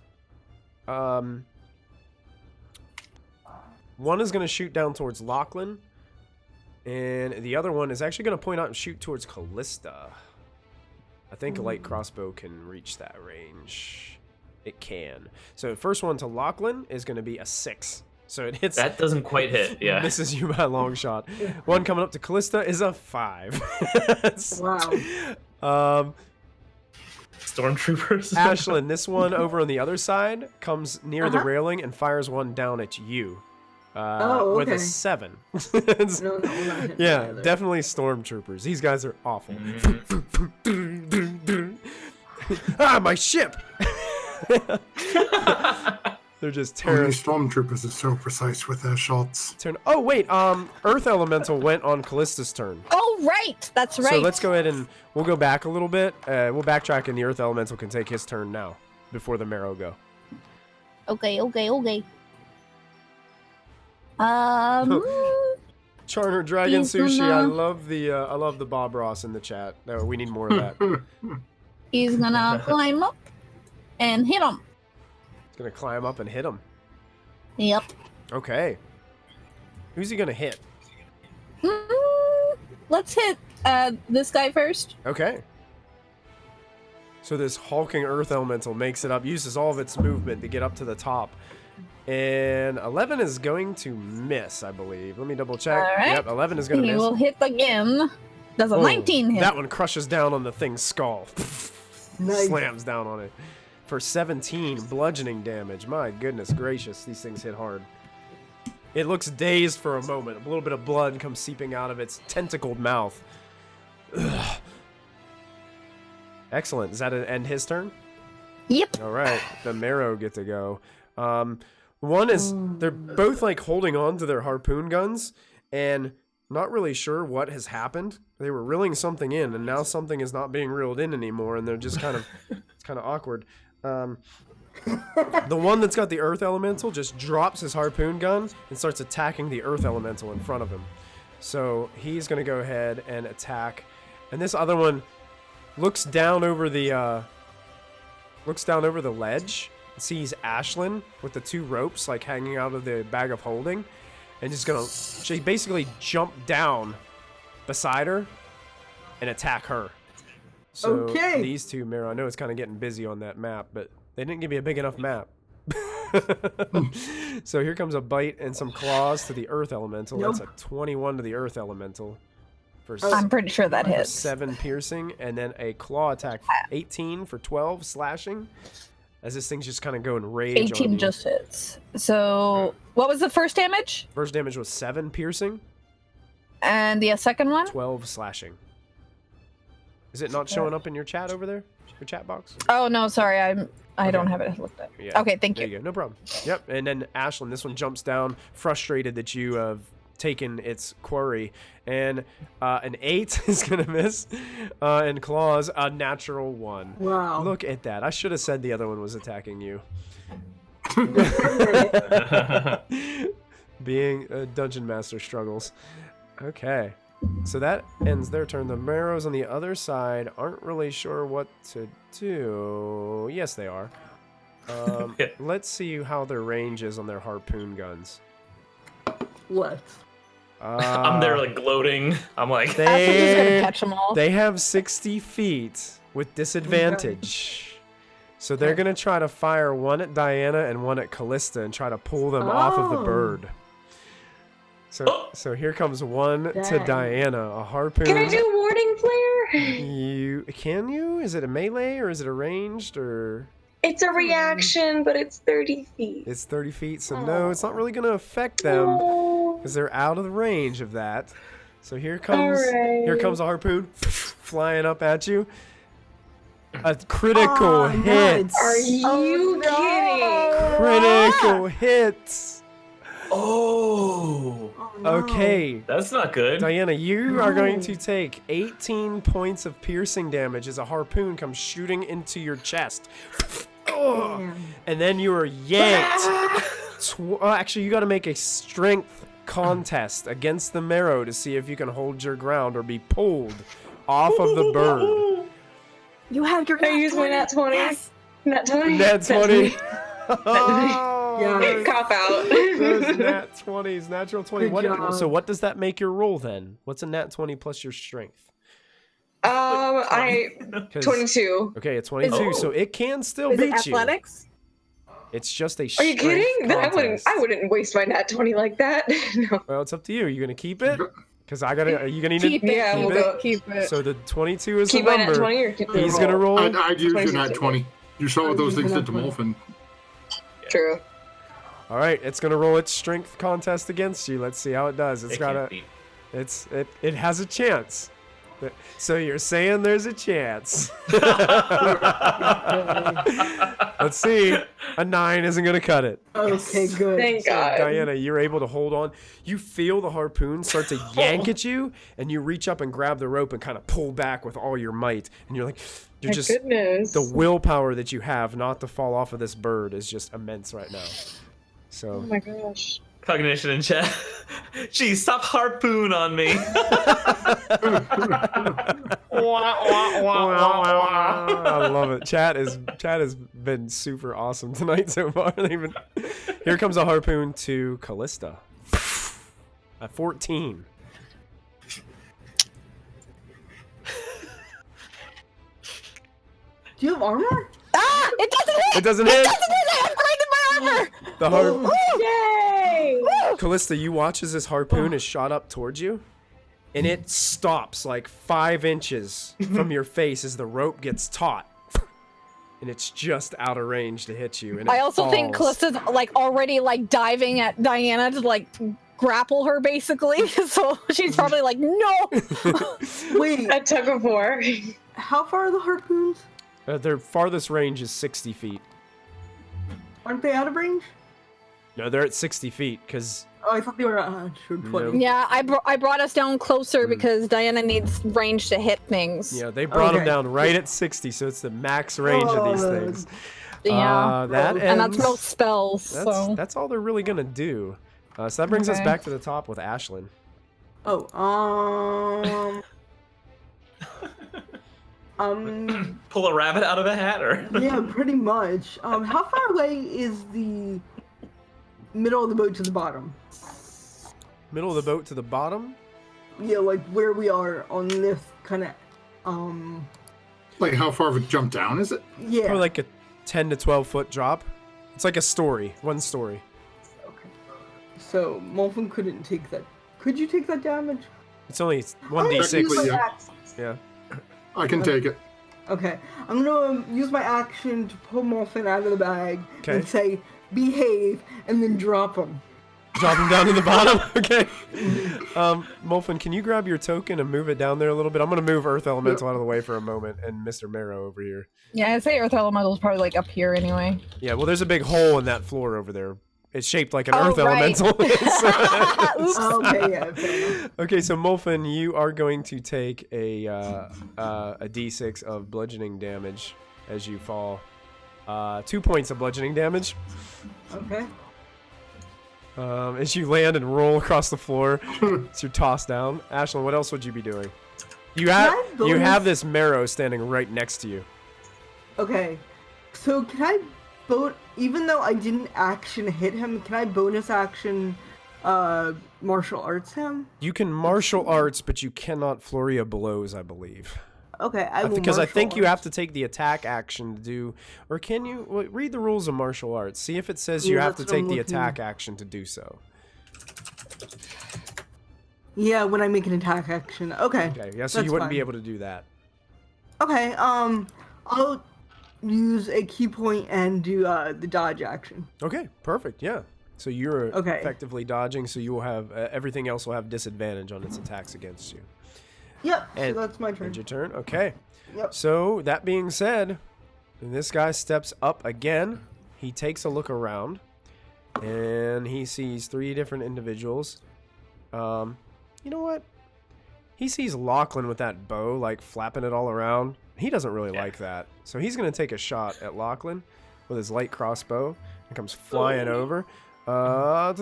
[SPEAKER 1] One is going to shoot down towards Lachlan, and the other one is actually going to point out and shoot towards Callista. I think a light crossbow can reach that range. It can. So the first one to Lachlan is going to be a 6. So it hits.
[SPEAKER 5] That doesn't quite hit. Yeah.
[SPEAKER 1] Misses you by a long shot. One coming up to Callista is a 5.
[SPEAKER 4] Wow.
[SPEAKER 5] Stormtroopers.
[SPEAKER 1] Ashlyn, this one over on the other side comes near the railing and fires one down at you. With a 7.
[SPEAKER 4] No, we're not hitting
[SPEAKER 1] Yeah,
[SPEAKER 4] either.
[SPEAKER 1] definitely stormtroopers. These guys are awful. Ah, my ship! They're just
[SPEAKER 2] Only
[SPEAKER 1] tearing.
[SPEAKER 2] stormtroopers are so precise with their shots.
[SPEAKER 1] Oh wait, Earth Elemental went on Callista's turn.
[SPEAKER 3] Oh, right. That's right.
[SPEAKER 1] So let's go ahead and we'll go back a little bit. We'll backtrack, and the Earth Elemental can take his turn now before the marrow go.
[SPEAKER 3] Okay.
[SPEAKER 1] Charner Dragon
[SPEAKER 3] He's
[SPEAKER 1] Sushi.
[SPEAKER 3] gonna-
[SPEAKER 1] I love the Bob Ross in the chat. No, we need more of that.
[SPEAKER 3] He's gonna climb up and hit him.
[SPEAKER 1] It's gonna climb up and hit him.
[SPEAKER 3] Yep.
[SPEAKER 1] Okay. Who's he gonna hit?
[SPEAKER 3] Let's hit this guy first.
[SPEAKER 1] Okay. So this hulking Earth Elemental makes it up, uses all of its movement to get up to the top. And 11 is going to miss, I believe. Let me double check.
[SPEAKER 3] All right.
[SPEAKER 1] Yep, 11 is going to
[SPEAKER 3] He
[SPEAKER 1] miss.
[SPEAKER 3] will hit again. Does a
[SPEAKER 1] Oh,
[SPEAKER 3] 19 hit?
[SPEAKER 1] That one crushes down on the thing's skull.
[SPEAKER 4] Nice.
[SPEAKER 1] Slams down on it. For 17 bludgeoning damage. My goodness gracious, these things hit hard. It looks dazed for a moment. A little bit of blood comes seeping out of its tentacled mouth. Ugh. Excellent. Does that end his turn?
[SPEAKER 3] Yep.
[SPEAKER 1] All right, the marrow get to go. One is they're both like holding on to their harpoon guns and not really sure what has happened. They were reeling something in, and now something is not being reeled in anymore, and they're just kind of it's kind of awkward. The one that's got the Earth Elemental just drops his harpoon gun and starts attacking the Earth Elemental in front of him. So he's gonna go ahead and attack, and this other one looks down over the ledge, sees Ashlyn with the 2 ropes like hanging out of the bag of holding, and just gonna she basically jump down beside her and attack her. So
[SPEAKER 4] Okay.
[SPEAKER 1] these two marrow, I know it's kind of getting busy on that map, but they didn't give me a big enough map. So here comes a bite and some claws to the Earth Elemental.
[SPEAKER 4] Nope.
[SPEAKER 1] That's a 21 to the Earth Elemental. For
[SPEAKER 3] I'm pretty sure that
[SPEAKER 1] for
[SPEAKER 3] hits.
[SPEAKER 1] 7 piercing, and then a claw attack 18 for 12 slashing. As this thing's just kind of going rage on
[SPEAKER 3] 18
[SPEAKER 1] you.
[SPEAKER 3] just hits. So, what was the first damage?
[SPEAKER 1] First damage was 7 piercing,
[SPEAKER 3] And the second one?
[SPEAKER 1] 12 slashing. Is it not showing up in your chat over there? Your chat box?
[SPEAKER 3] Oh, no, sorry. I don't
[SPEAKER 1] Okay.
[SPEAKER 3] have it looked at.
[SPEAKER 1] Yeah.
[SPEAKER 3] Okay, thank
[SPEAKER 1] There
[SPEAKER 3] you.
[SPEAKER 1] you go. No problem. Yep. And then Ashlyn, this one jumps down, frustrated that you have taken its quarry. And an 8 is going to miss. And claws, a natural 1.
[SPEAKER 4] Wow.
[SPEAKER 1] Look at that. I should have said the other one was attacking you. Being a dungeon master struggles. Okay. So that ends their turn. The marrows on the other side aren't really sure what to do. Yes, they are. Let's see how their range is on their harpoon guns.
[SPEAKER 4] Let's.
[SPEAKER 5] I'm there like gloating. I'm like,
[SPEAKER 3] Ashley's just gonna
[SPEAKER 1] They,
[SPEAKER 3] catch them all.
[SPEAKER 1] they have 60 feet with disadvantage. So they're going to try to fire one at Diana and one at Callista and try to pull them off of the
[SPEAKER 4] Oh.
[SPEAKER 1] bird. So here comes one to
[SPEAKER 4] Dang.
[SPEAKER 1] Diana, a harpoon.
[SPEAKER 6] Can I do Warding Flare?
[SPEAKER 1] Can you? Is it a melee or is it a ranged or?
[SPEAKER 6] It's a reaction, but it's 30 feet.
[SPEAKER 1] It's 30 feet, so no, it's not really going to affect them
[SPEAKER 6] Oh.
[SPEAKER 1] because they're out of the range of that. So here comes
[SPEAKER 6] Alright.
[SPEAKER 1] a harpoon flying up at you. A critical
[SPEAKER 4] Oh,
[SPEAKER 1] hit.
[SPEAKER 4] nice.
[SPEAKER 6] Are you
[SPEAKER 3] Oh, no.
[SPEAKER 1] Critical hit.
[SPEAKER 5] oh,
[SPEAKER 4] Oh, no.
[SPEAKER 1] Okay.
[SPEAKER 5] that's not good.
[SPEAKER 1] Diana, you are going to take 18 points of piercing damage as a harpoon comes shooting into your chest. Ugh.
[SPEAKER 4] Damn.
[SPEAKER 1] And then you are yanked. Actually, you got to make a strength contest against the marrow to see if you can hold your ground or be pulled off of the bird.
[SPEAKER 4] You have your.
[SPEAKER 6] Can I use my nat 20?
[SPEAKER 4] Yes.
[SPEAKER 6] Nat 20?
[SPEAKER 1] Nat 20.
[SPEAKER 4] Yeah.
[SPEAKER 6] Cop out.
[SPEAKER 1] Those nat 20s, natural 20.
[SPEAKER 4] Good job.
[SPEAKER 1] So what does that make your roll then? What's a nat 20 plus your strength?
[SPEAKER 6] I
[SPEAKER 1] 'Cause-
[SPEAKER 6] 22.
[SPEAKER 1] Okay, a 22,
[SPEAKER 5] Oh.
[SPEAKER 1] so it can still
[SPEAKER 3] Is it
[SPEAKER 1] beat you.
[SPEAKER 3] athletics?
[SPEAKER 1] It's just a
[SPEAKER 6] Are you
[SPEAKER 1] strength
[SPEAKER 6] kidding? No,
[SPEAKER 1] contest.
[SPEAKER 6] I wouldn't waste my nat 20 like that. No.
[SPEAKER 1] Well, it's up to you. You gonna keep it? Because are you gonna need
[SPEAKER 3] Keep
[SPEAKER 1] to
[SPEAKER 3] it.
[SPEAKER 6] Yeah,
[SPEAKER 3] keep
[SPEAKER 6] we'll
[SPEAKER 3] it.
[SPEAKER 6] go.
[SPEAKER 3] Keep it.
[SPEAKER 1] So the 22 is
[SPEAKER 6] Keep
[SPEAKER 1] the
[SPEAKER 6] my nat
[SPEAKER 1] number.
[SPEAKER 6] 20 or keep the
[SPEAKER 1] He's gonna roll.
[SPEAKER 2] I'd use your
[SPEAKER 6] 26
[SPEAKER 2] nat
[SPEAKER 6] to
[SPEAKER 2] 20. You saw what those things did to Molfin.
[SPEAKER 6] True.
[SPEAKER 1] All right, it's gonna roll its strength contest against you. Let's see how it does. It's
[SPEAKER 5] It
[SPEAKER 1] got
[SPEAKER 5] can't
[SPEAKER 1] a.
[SPEAKER 5] beat.
[SPEAKER 1] It has a chance. So you're saying there's a chance. Let's see. A 9 isn't gonna cut it.
[SPEAKER 4] Okay, good.
[SPEAKER 6] Thank
[SPEAKER 1] So,
[SPEAKER 6] God.
[SPEAKER 1] Diana, you're able to hold on. You feel the harpoon start to yank at you, and you reach up and grab the rope and kind of pull back with all your might. And you're like, you're
[SPEAKER 6] My
[SPEAKER 1] just
[SPEAKER 6] goodness.
[SPEAKER 1] the willpower that you have not to fall off of this bird is just immense right now.
[SPEAKER 6] Oh
[SPEAKER 1] So
[SPEAKER 6] my gosh.
[SPEAKER 5] Cognition in chat. Geez, stop harpoon on me.
[SPEAKER 1] I love it. Chat has been super awesome tonight so far. Here comes a harpoon to Callista. At 14.
[SPEAKER 4] Do you have armor?
[SPEAKER 3] Ah! It doesn't hit!
[SPEAKER 1] It doesn't hit.
[SPEAKER 3] I upgraded my armor!
[SPEAKER 1] The harpoon.
[SPEAKER 6] Yay!
[SPEAKER 1] Callista, you watch as this harpoon is shot up towards you, and it stops like 5 inches from your face as the rope gets taut, and it's just out of range to hit you. And
[SPEAKER 3] I
[SPEAKER 1] it
[SPEAKER 3] also think
[SPEAKER 1] falls.
[SPEAKER 3] Callista's like already like diving at Diana to like grapple her basically. So she's probably like, no!
[SPEAKER 4] Wait,
[SPEAKER 6] A tug of war.
[SPEAKER 4] how far are the harpoons?
[SPEAKER 1] Their farthest range is 60 feet.
[SPEAKER 4] Aren't they out of range?
[SPEAKER 1] No, they're at 60 feet because
[SPEAKER 4] Oh, I thought they were at 120.
[SPEAKER 1] Nope.
[SPEAKER 3] Yeah, I brought us down closer because Diana needs range to hit things.
[SPEAKER 1] yeah, they brought them
[SPEAKER 4] Okay.
[SPEAKER 1] down right at 60, so it's the max range of these
[SPEAKER 4] Oh.
[SPEAKER 1] things.
[SPEAKER 3] Yeah.
[SPEAKER 1] That
[SPEAKER 3] And that's
[SPEAKER 1] ends.
[SPEAKER 3] most spells, so.
[SPEAKER 1] That's all they're really gonna do. So that brings us
[SPEAKER 3] Okay.
[SPEAKER 1] back to the top with Ashlyn.
[SPEAKER 4] Oh,
[SPEAKER 5] Pull a rabbit out of a hat, or
[SPEAKER 4] yeah, pretty much. How far away is the middle of the boat to the bottom?
[SPEAKER 1] Middle of the boat to the bottom.
[SPEAKER 4] Yeah, like where we are on this kind of,
[SPEAKER 2] Like, how far of a jump down is it?
[SPEAKER 4] yeah.
[SPEAKER 1] Probably like a 10 to 12 foot drop. It's like a story, one story.
[SPEAKER 4] Okay. So Molfin couldn't take that. Could you take that damage?
[SPEAKER 1] It's only
[SPEAKER 4] I'm gonna
[SPEAKER 1] 1d6.
[SPEAKER 4] use my
[SPEAKER 2] yeah.
[SPEAKER 4] ax-
[SPEAKER 1] Yeah.
[SPEAKER 2] I can take it.
[SPEAKER 4] Okay, I'm gonna use my action to pull Molfin out of the bag
[SPEAKER 1] Okay.
[SPEAKER 4] and say, behave, and then drop him.
[SPEAKER 1] Drop him down to the bottom. Okay. Molfin, can you grab your token and move it down there a little bit? I'm gonna move Earth Elemental out of the way for a moment, and Mr. Marrow over here.
[SPEAKER 3] Yeah, I'd say Earth Elemental's probably like up here anyway.
[SPEAKER 1] Yeah. Well, there's a big hole in that floor over there. It's shaped like an
[SPEAKER 3] Oh,
[SPEAKER 1] Earth
[SPEAKER 3] right.
[SPEAKER 1] Elemental.
[SPEAKER 3] Oops.
[SPEAKER 4] Okay, yeah. fair enough.
[SPEAKER 1] Okay, so Molfin, you are going to take a d6 of bludgeoning damage as you fall. 2 points of bludgeoning damage
[SPEAKER 4] Okay.
[SPEAKER 1] as you land and roll across the floor. As you're tossed down. Ashlyn, what else would you be doing? You have
[SPEAKER 4] I
[SPEAKER 1] you
[SPEAKER 4] bonus-
[SPEAKER 1] have this marrow standing right next to you.
[SPEAKER 4] Okay. So can I even though I didn't action hit him, can I bonus action martial arts him?
[SPEAKER 1] You can martial arts, but you cannot flurry of blows, I believe.
[SPEAKER 4] Okay, I will
[SPEAKER 1] Because I
[SPEAKER 4] martial
[SPEAKER 1] think you have
[SPEAKER 4] arts.
[SPEAKER 1] to take the attack action to do, or can you read the rules of martial arts? See if it says you
[SPEAKER 4] Yeah,
[SPEAKER 1] have to
[SPEAKER 4] that's what I'm
[SPEAKER 1] take the
[SPEAKER 4] looking.
[SPEAKER 1] attack action to do so.
[SPEAKER 4] Yeah, when I make an attack action. Okay.
[SPEAKER 1] Okay, yeah, so
[SPEAKER 4] that's
[SPEAKER 1] you wouldn't be
[SPEAKER 4] fine.
[SPEAKER 1] able to do that.
[SPEAKER 4] Okay, I'll use a key point and do the dodge action.
[SPEAKER 1] Okay, perfect. Yeah. So you're
[SPEAKER 4] Okay.
[SPEAKER 1] effectively dodging, so you will have everything else will have disadvantage on its attacks against you.
[SPEAKER 4] Yep,
[SPEAKER 1] And-
[SPEAKER 4] so that's my turn.
[SPEAKER 1] End your turn. Okay.
[SPEAKER 4] Yep.
[SPEAKER 1] So that being said, this guy steps up again. He takes a look around, and he sees 3 different individuals. You know what? He sees Lachlan with that bow, like flapping it all around. He doesn't really like that, so he's gonna take a shot at Lachlan with his light crossbow. It comes flying over. I'm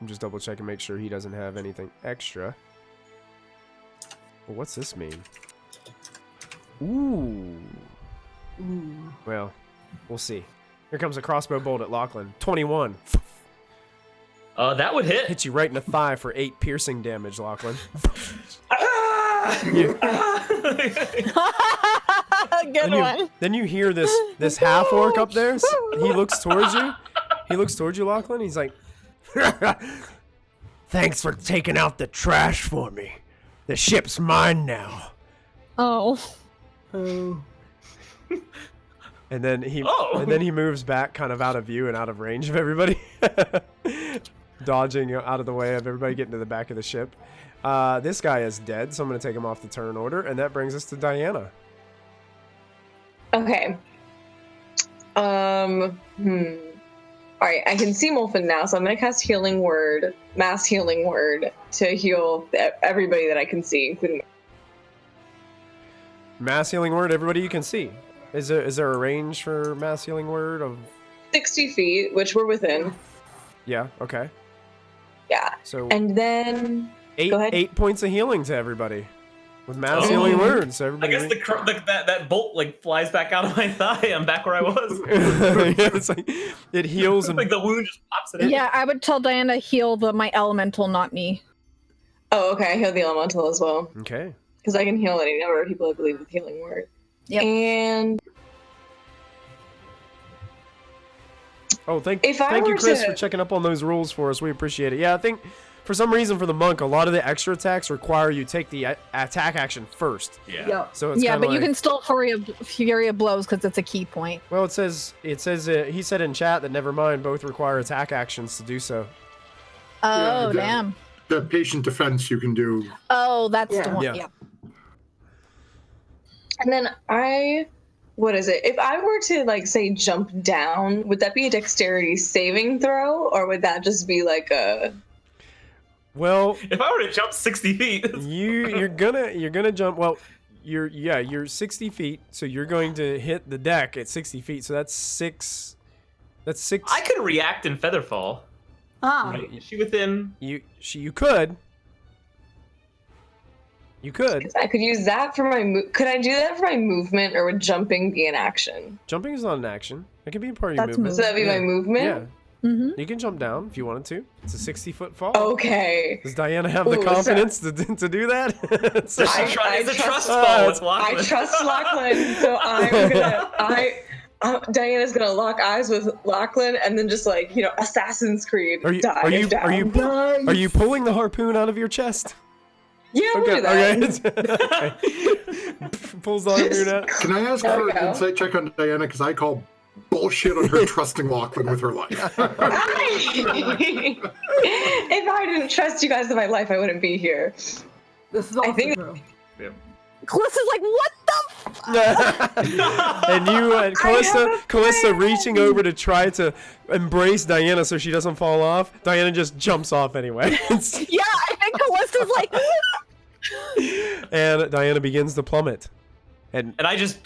[SPEAKER 1] just double checking, make sure he doesn't have anything extra. Well, what's this mean? Ooh.
[SPEAKER 4] Ooh.
[SPEAKER 1] Well, we'll see. Here comes a crossbow bolt at Lachlan. 21.
[SPEAKER 5] that would hit.
[SPEAKER 1] Hits you right in the thigh for 8 piercing damage, Lachlan.
[SPEAKER 5] Ah!
[SPEAKER 1] You-
[SPEAKER 3] A good one.
[SPEAKER 1] Then you hear this half orc up there. He looks towards you. He looks towards you, Lachlan. He's like, "Thanks for taking out the trash for me. The ship's mine now."
[SPEAKER 3] Oh.
[SPEAKER 4] Oh.
[SPEAKER 1] And then he moves back, kind of out of view and out of range of everybody, dodging out of the way of everybody getting to the back of the ship. This guy is dead, so I'm going to take him off the turn order, and that brings us to Diana.
[SPEAKER 6] Okay. All right, I can see Molfin now, so I'm gonna cast Healing Word, Mass Healing Word, to heal everybody that I can see, including.
[SPEAKER 1] Mass Healing Word, everybody you can see. Is there a range for Mass Healing Word of
[SPEAKER 6] 60 feet, which we're within.
[SPEAKER 1] Yeah, okay.
[SPEAKER 6] Yeah.
[SPEAKER 1] So
[SPEAKER 6] and then
[SPEAKER 1] Go ahead. 8 points of healing to everybody with Mass Healing Word. So everybody.
[SPEAKER 5] I guess that bolt like flies back out of my thigh. I'm back where I was.
[SPEAKER 1] Yeah, it's like it heals and
[SPEAKER 5] like the wound just pops it in.
[SPEAKER 3] Yeah, I would tell Diana to heal my elemental, not me.
[SPEAKER 6] Oh, okay. I heal the elemental as well.
[SPEAKER 1] Okay.
[SPEAKER 6] Because I can heal any number of people, I believe, with Healing Word.
[SPEAKER 3] Yep.
[SPEAKER 6] And
[SPEAKER 1] thank you, Chris, for checking up on those rules for us. We appreciate it. Yeah, I think for some reason for the monk, a lot of the extra attacks require you take the attack action first.
[SPEAKER 5] Yeah.
[SPEAKER 1] So it's
[SPEAKER 3] but you
[SPEAKER 1] like,
[SPEAKER 3] can still Fury of Blows because it's a key point.
[SPEAKER 1] Well, it says he said in chat that never mind, both require attack actions to do so.
[SPEAKER 3] Oh, damn.
[SPEAKER 2] The patient defense you can do.
[SPEAKER 3] Oh, that's the one.
[SPEAKER 1] Yeah.
[SPEAKER 3] Yeah.
[SPEAKER 6] And then what is it? If I were to, like, say, jump down, would that be a dexterity saving throw, or would that just be like a?
[SPEAKER 1] Well,
[SPEAKER 5] if I were to jump 60 feet,
[SPEAKER 1] you're gonna jump. Well, you're 60 feet, so you're going to hit the deck at 60 feet. So that's six.
[SPEAKER 5] I could react in Featherfall. Right? Is she within?
[SPEAKER 1] You could. You could.
[SPEAKER 6] I could use that for my Could I do that for my movement, or would jumping be an action?
[SPEAKER 1] Jumping is not an action. It can be a part of your movement.
[SPEAKER 6] So that'd be my movement?
[SPEAKER 1] Yeah.
[SPEAKER 3] Mm-hmm.
[SPEAKER 1] You can jump down if you wanted to. It's a 60-foot fall.
[SPEAKER 6] Okay.
[SPEAKER 1] Does Diana have the confidence to do that?
[SPEAKER 5] It's a trust fall with Lachlan.
[SPEAKER 6] I trust Lachlan, so Diana's gonna lock eyes with Lachlan and then just like, Assassin's Creed.
[SPEAKER 1] Are you pulling the harpoon out of your chest?
[SPEAKER 6] Yeah, we'll do
[SPEAKER 1] Okay.
[SPEAKER 6] that.
[SPEAKER 1] Pulls the harpoon out.
[SPEAKER 2] Can I ask for an insight check on Diana? Because I call bullshit on her trusting Lachlan with her life.
[SPEAKER 6] If I didn't trust you guys in my life, I wouldn't be here.
[SPEAKER 4] This is also true.
[SPEAKER 3] Callista's like, what the
[SPEAKER 1] And you and Callista reaching over to try to embrace Diana so she doesn't fall off. Diana just jumps off anyway.
[SPEAKER 3] Yeah, I think Callista's like
[SPEAKER 1] and Diana begins to plummet. And
[SPEAKER 5] I just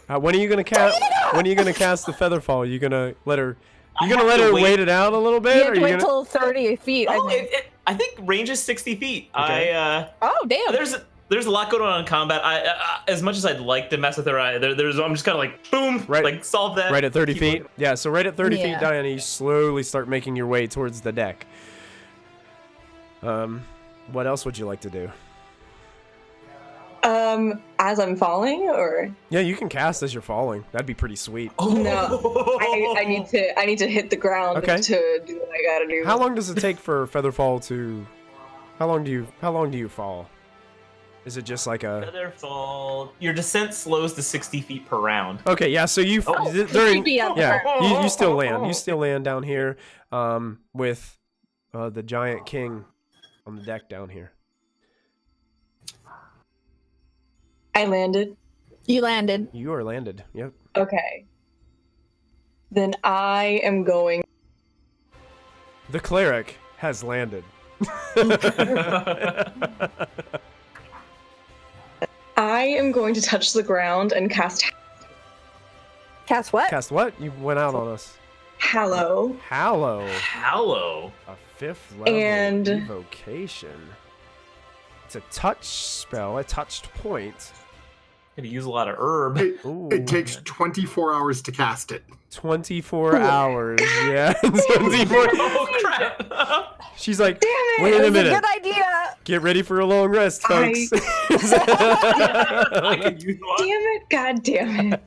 [SPEAKER 1] when are you gonna cast the Featherfall? You gonna let her wait it out a little bit?
[SPEAKER 3] You have to wait till 30 feet.
[SPEAKER 5] I think range is 60 feet.
[SPEAKER 1] Okay.
[SPEAKER 3] Oh, damn.
[SPEAKER 5] There's a lot going on in combat. As much as I'd like to mess with her, I'm just kind of like, boom, like solve that.
[SPEAKER 1] Right at 30 feet? Yeah, so right at 30 feet, Diana, you slowly start making your way towards the deck. What else would you like to do?
[SPEAKER 6] As I'm falling, or?
[SPEAKER 1] Yeah, you can cast as you're falling. That'd be pretty sweet.
[SPEAKER 6] No, I need to hit the ground to do what I gotta do.
[SPEAKER 1] How long does it take for Featherfall to? How long do you fall? Is it just like a
[SPEAKER 5] Featherfall? Your descent slows to 60 feet per round.
[SPEAKER 1] Okay, yeah. So you you still land. You still land down here, with the Giant King on the deck down here.
[SPEAKER 6] I landed.
[SPEAKER 3] You landed.
[SPEAKER 1] You are landed. Yep.
[SPEAKER 6] Okay. Then I am going.
[SPEAKER 1] The cleric has landed.
[SPEAKER 6] I am going to touch the ground and cast.
[SPEAKER 3] Cast what?
[SPEAKER 1] Cast what? You went out on us.
[SPEAKER 6] Hallow.
[SPEAKER 1] Hallow.
[SPEAKER 5] Hallow.
[SPEAKER 1] A 5th level
[SPEAKER 6] And
[SPEAKER 1] evocation. It's a touch spell, a touched point.
[SPEAKER 5] Gonna use a lot of herb.
[SPEAKER 2] It takes 24 hours to cast it.
[SPEAKER 1] 24 hours, yeah. 24.
[SPEAKER 5] Oh crap!
[SPEAKER 1] She's like,
[SPEAKER 6] Damn it!
[SPEAKER 1] wait a
[SPEAKER 3] That's a
[SPEAKER 1] minute.
[SPEAKER 3] good idea.
[SPEAKER 1] Get ready for a long rest, folks.
[SPEAKER 5] I could use one.
[SPEAKER 6] Damn it! God damn it!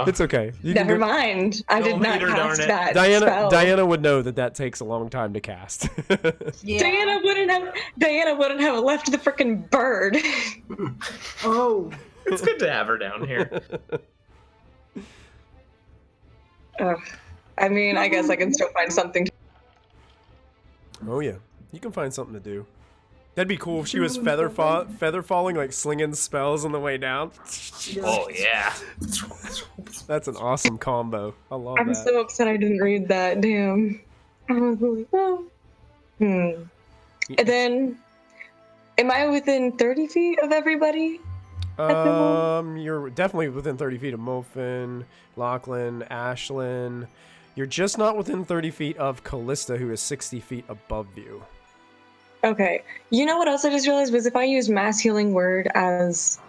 [SPEAKER 1] It's okay. You can
[SPEAKER 6] Never
[SPEAKER 1] go-
[SPEAKER 6] mind. I did
[SPEAKER 5] Don't
[SPEAKER 6] not
[SPEAKER 5] meter, darn
[SPEAKER 6] cast
[SPEAKER 5] it.
[SPEAKER 6] that
[SPEAKER 1] Diana,
[SPEAKER 6] spell.
[SPEAKER 1] Diana would know that takes a long time to cast.
[SPEAKER 3] Yeah.
[SPEAKER 6] Diana wouldn't have left the freaking bird.
[SPEAKER 4] Oh,
[SPEAKER 5] It's good to have her down here.
[SPEAKER 6] Ugh. I mean, I guess I can still find something.
[SPEAKER 1] Oh yeah, you can find something to do. That'd be cool if she was feather falling, like slinging spells on the way down.
[SPEAKER 5] Oh yeah.
[SPEAKER 1] That's an awesome combo. I love
[SPEAKER 6] I'm
[SPEAKER 1] that.
[SPEAKER 6] so upset I didn't read that. Damn. I was like, oh. And then, am I within 30 feet of everybody?
[SPEAKER 1] You're definitely within 30 feet of Mofin, Lachlan, Ashlyn. You're just not within 30 feet of Callista, who is 60 feet above you.
[SPEAKER 6] Okay. You know what else I just realized was if I use Mass Healing Word as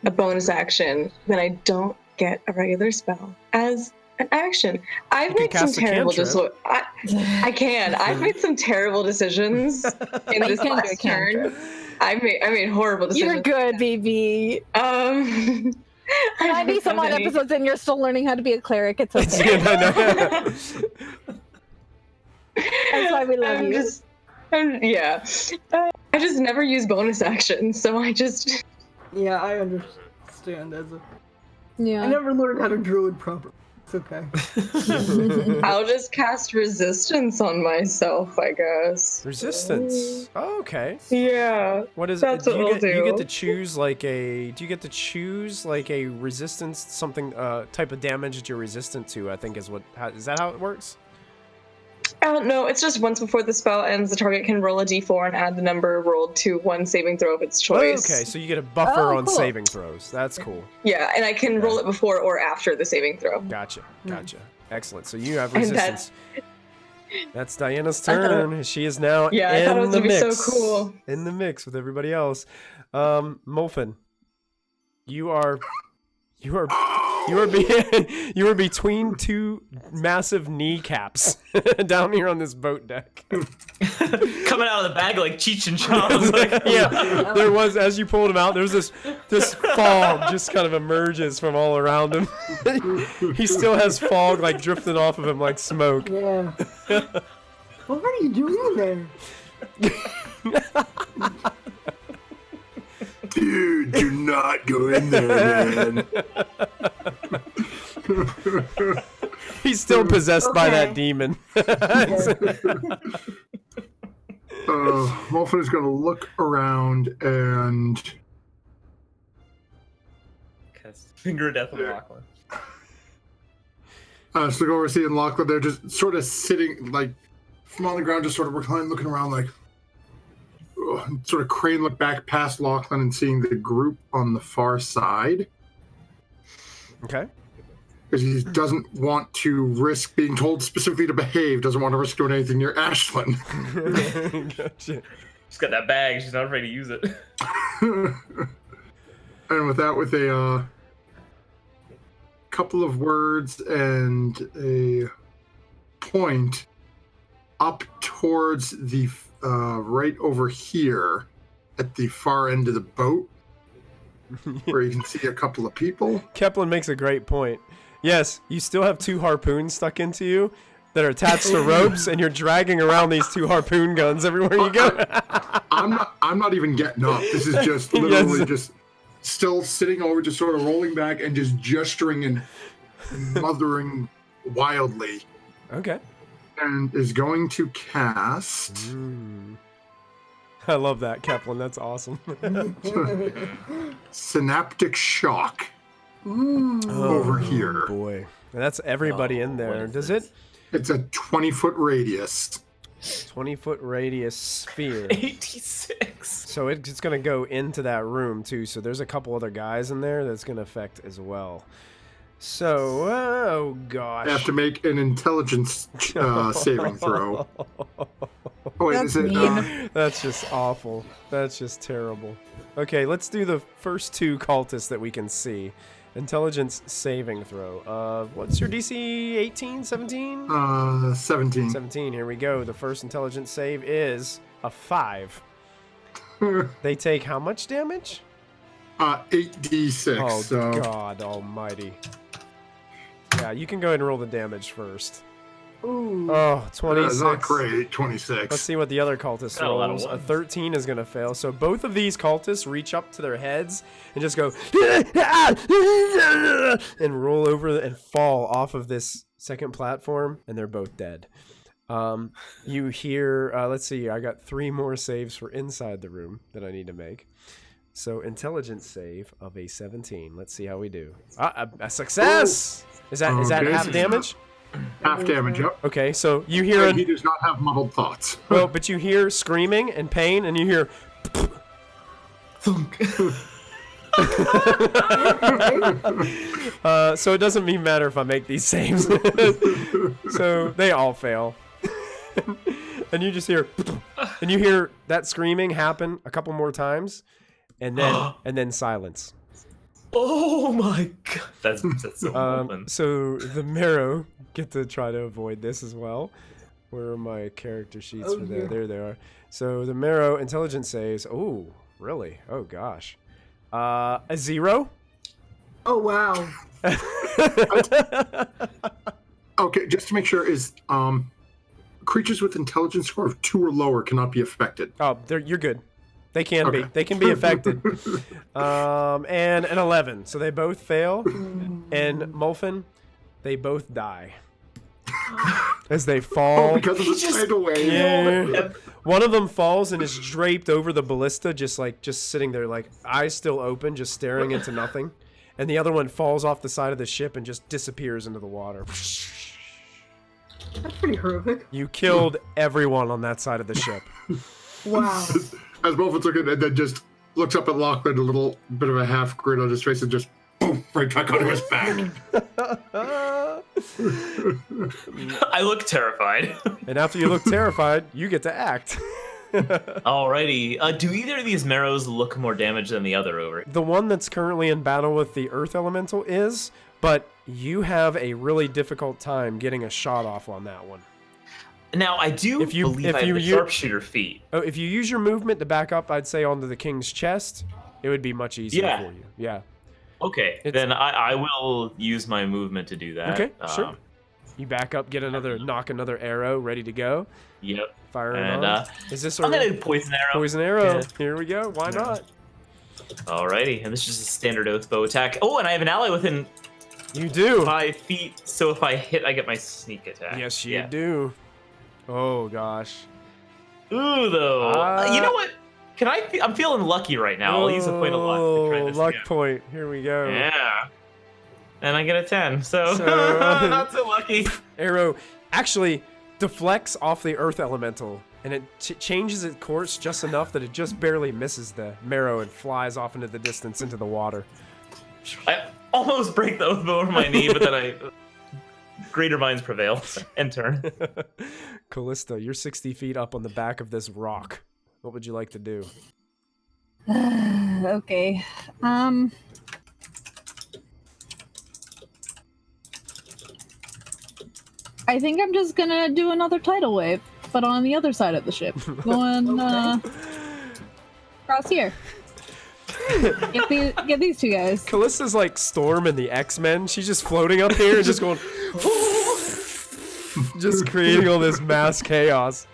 [SPEAKER 6] a bonus action, then I don't get a regular spell as an action. I've
[SPEAKER 1] You can
[SPEAKER 6] made some
[SPEAKER 1] cast a
[SPEAKER 6] terrible
[SPEAKER 1] cantrip.
[SPEAKER 6] I can. I've made some terrible decisions in
[SPEAKER 3] But you
[SPEAKER 6] this
[SPEAKER 3] can do a
[SPEAKER 6] last turn.
[SPEAKER 3] cantrip.
[SPEAKER 6] I made horrible decisions.
[SPEAKER 3] You're good, BB.
[SPEAKER 6] I
[SPEAKER 3] 90 some odd episodes and you're still learning how to be a cleric. It's okay. That's why we love you.
[SPEAKER 6] Yeah. I just never use bonus actions, so I just.
[SPEAKER 4] yeah, I understand. I
[SPEAKER 3] Yeah.
[SPEAKER 4] never learned how to druid properly. It's okay.
[SPEAKER 6] I'll just cast resistance on myself, I guess.
[SPEAKER 1] Resistance. Oh, okay.
[SPEAKER 6] Yeah.
[SPEAKER 1] What is
[SPEAKER 6] That's
[SPEAKER 1] it?
[SPEAKER 6] what
[SPEAKER 1] You
[SPEAKER 6] we'll
[SPEAKER 1] get
[SPEAKER 6] do.
[SPEAKER 1] to choose like a. Do you get to choose like a resistance something type of damage that you're resistant to? I think is what. Is that how it works?
[SPEAKER 6] No, it's just once before the spell ends, the target can roll a d4 and add the number rolled to one saving throw of its choice.
[SPEAKER 1] Okay, so you get a buffer
[SPEAKER 3] Oh,
[SPEAKER 1] on
[SPEAKER 3] cool.
[SPEAKER 1] saving throws. That's cool.
[SPEAKER 6] Yeah, and I can roll it before or after the saving throw.
[SPEAKER 1] Gotcha. Excellent. So you have
[SPEAKER 6] And
[SPEAKER 1] resistance. That's Diana's turn. She is now
[SPEAKER 6] Yeah, I
[SPEAKER 1] in
[SPEAKER 6] thought it was
[SPEAKER 1] the
[SPEAKER 6] gonna be so
[SPEAKER 1] mix.
[SPEAKER 6] cool.
[SPEAKER 1] In the mix with everybody else. Molfin, you are between two massive kneecaps down here on this boat deck.
[SPEAKER 5] Coming out of the bag like Cheech and Chong's. Like,
[SPEAKER 1] Yeah, there was, as you pulled him out, there's this fog just kind of emerges from all around him. He still has fog like drifting off of him like smoke.
[SPEAKER 4] Yeah. What are you doing there?
[SPEAKER 2] Dude, do not go in there, man.
[SPEAKER 1] He's still possessed by that
[SPEAKER 4] Okay.
[SPEAKER 1] demon.
[SPEAKER 2] Molfin is going to look around and
[SPEAKER 5] cast Finger of Death on Lachlan.
[SPEAKER 2] so go over seeing Lachlan. They're just sort of sitting like from on the ground, just sort of reclining, looking around like sort of crane look back past Lachlan and seeing the group on the far side.
[SPEAKER 1] Okay.
[SPEAKER 2] Because he doesn't want to risk being told specifically to behave, doesn't want to risk doing anything near Ashlyn.
[SPEAKER 1] Gotcha.
[SPEAKER 5] She's got that bag. She's not afraid to use it.
[SPEAKER 2] And with that, with a couple of words and a point up towards the right over here at the far end of the boat, where you can see a couple of people.
[SPEAKER 1] Kepler makes a great point. Yes, you still have two harpoons stuck into you that are attached to ropes, and you're dragging around these two harpoon guns everywhere you go.
[SPEAKER 2] I'm not even getting up. This is just literally just still sitting over, just sort of rolling back and just gesturing and mothering wildly.
[SPEAKER 1] Okay.
[SPEAKER 2] And is going to cast
[SPEAKER 1] I love that, Kepler. That's awesome.
[SPEAKER 2] Synaptic Shock over here.
[SPEAKER 1] Boy, that's everybody in there. Does it?
[SPEAKER 2] It's a 20-foot radius.
[SPEAKER 1] 20-foot radius sphere.
[SPEAKER 5] 86.
[SPEAKER 1] So it's going to go into that room, too. So there's a couple other guys in there that's going to affect as well. So, oh, gosh.
[SPEAKER 2] I have to make an intelligence saving throw. Oh, wait,
[SPEAKER 3] That's
[SPEAKER 2] is it?
[SPEAKER 3] mean.
[SPEAKER 1] That's just awful. That's just terrible. Okay, let's do the first two cultists that we can see. Intelligence saving throw. What's your DC? 18? 17?
[SPEAKER 2] 17.
[SPEAKER 1] 17. Here we go. The first intelligence save is a 5. They take how much damage?
[SPEAKER 2] 8d6.
[SPEAKER 1] Oh,
[SPEAKER 2] so.
[SPEAKER 1] God almighty. Yeah, you can go ahead and roll the damage first.
[SPEAKER 4] Ooh.
[SPEAKER 1] Oh, 26.
[SPEAKER 2] Not great. 26.
[SPEAKER 1] Let's see what the other cultist
[SPEAKER 5] Got a lot of
[SPEAKER 1] rolls. A
[SPEAKER 5] ones.
[SPEAKER 1] 13 is going to fail. So both of these cultists reach up to their heads and just go and roll over and fall off of this second platform, and they're both dead. You hear, let's see, I got 3 more saves for inside the room that I need to make. So intelligence save of a 17. Let's see how we do. A success! Is that
[SPEAKER 2] Okay,
[SPEAKER 1] half
[SPEAKER 2] so-
[SPEAKER 1] damage?
[SPEAKER 2] Half damage, yep.
[SPEAKER 1] Okay, so you hear
[SPEAKER 2] He does not have muddled thoughts.
[SPEAKER 1] well, but you hear screaming and pain, and you hear
[SPEAKER 5] Thunk.
[SPEAKER 1] so it doesn't even matter if I make these saves. So they all fail. And you just hear and you hear that screaming happen a couple more times, and then silence.
[SPEAKER 5] Oh my god. That's so open.
[SPEAKER 1] So the marrow get to try to avoid this as well. Where are my character sheets for there?
[SPEAKER 4] dear.
[SPEAKER 1] There they are. So the marrow intelligence saves. Oh, really? Oh gosh. A 0.
[SPEAKER 4] Oh wow.
[SPEAKER 2] Okay, just to make sure, is creatures with intelligence score of 2 or lower cannot be affected.
[SPEAKER 1] Oh, you're good. They can be.
[SPEAKER 2] Okay.
[SPEAKER 1] They can be affected. And an 11. So they both fail. And Molfin, they both die. As they fall.
[SPEAKER 2] Oh, because of the tidal wave.
[SPEAKER 1] Yeah. One of them falls and is draped over the ballista, just sitting there, like eyes still open, just staring into nothing. And the other one falls off the side of the ship and just disappears into the water.
[SPEAKER 4] That's pretty horrific.
[SPEAKER 1] You killed everyone on that side of the ship.
[SPEAKER 4] Wow.
[SPEAKER 2] As Wolfen's looking, and then just looks up at Lachlan, a little bit of a half grin on his face, and just boom, right back onto his back.
[SPEAKER 5] I look terrified.
[SPEAKER 1] And after you look terrified, you get to act.
[SPEAKER 5] Alrighty. Do either of these marrows look more damaged than the other over?
[SPEAKER 1] The one that's currently in battle with the Earth Elemental is, but you have a really difficult time getting a shot off on that one.
[SPEAKER 5] Now, I do believe I have the sharpshooter feat.
[SPEAKER 1] Oh, if you use your movement to back up, I'd say onto the king's chest, it would be much easier for you. Yeah.
[SPEAKER 5] Okay, then I will use my movement to do that.
[SPEAKER 1] Okay, sure. You back up, knock another arrow, ready to go.
[SPEAKER 5] Yep.
[SPEAKER 1] Fire it
[SPEAKER 5] And
[SPEAKER 1] on. Is this
[SPEAKER 5] I'm gonna poison arrow.
[SPEAKER 1] Poison arrow?
[SPEAKER 5] Yeah.
[SPEAKER 1] Here we go. Why not?
[SPEAKER 5] Alrighty, and this is just a standard oath bow attack. Oh, and I have an ally within
[SPEAKER 1] You do.
[SPEAKER 5] 5 feet, so if I hit, I get my sneak attack.
[SPEAKER 1] Yes, you do. Oh gosh.
[SPEAKER 5] Ooh, though. You know what? I'm feeling lucky right now. I'll use a point of luck to try this
[SPEAKER 1] luck
[SPEAKER 5] again.
[SPEAKER 1] point. Here we go.
[SPEAKER 5] Yeah. And I get a 10, so not so lucky.
[SPEAKER 1] Arrow actually deflects off the Earth Elemental, and it changes its course just enough that it just barely misses the marrow and flies off into the distance into the water.
[SPEAKER 5] I almost break the oath bow over my knee, but then greater minds prevail. End turn.
[SPEAKER 1] Callista, you're 60 feet up on the back of this rock. What would you like to do?
[SPEAKER 3] Okay. I think I'm just gonna do another tidal wave, but on the other side of the ship. Going across here. Get these two guys.
[SPEAKER 1] Callista's like Storm in the X-Men. She's just floating up here and just going... just creating all this mass chaos.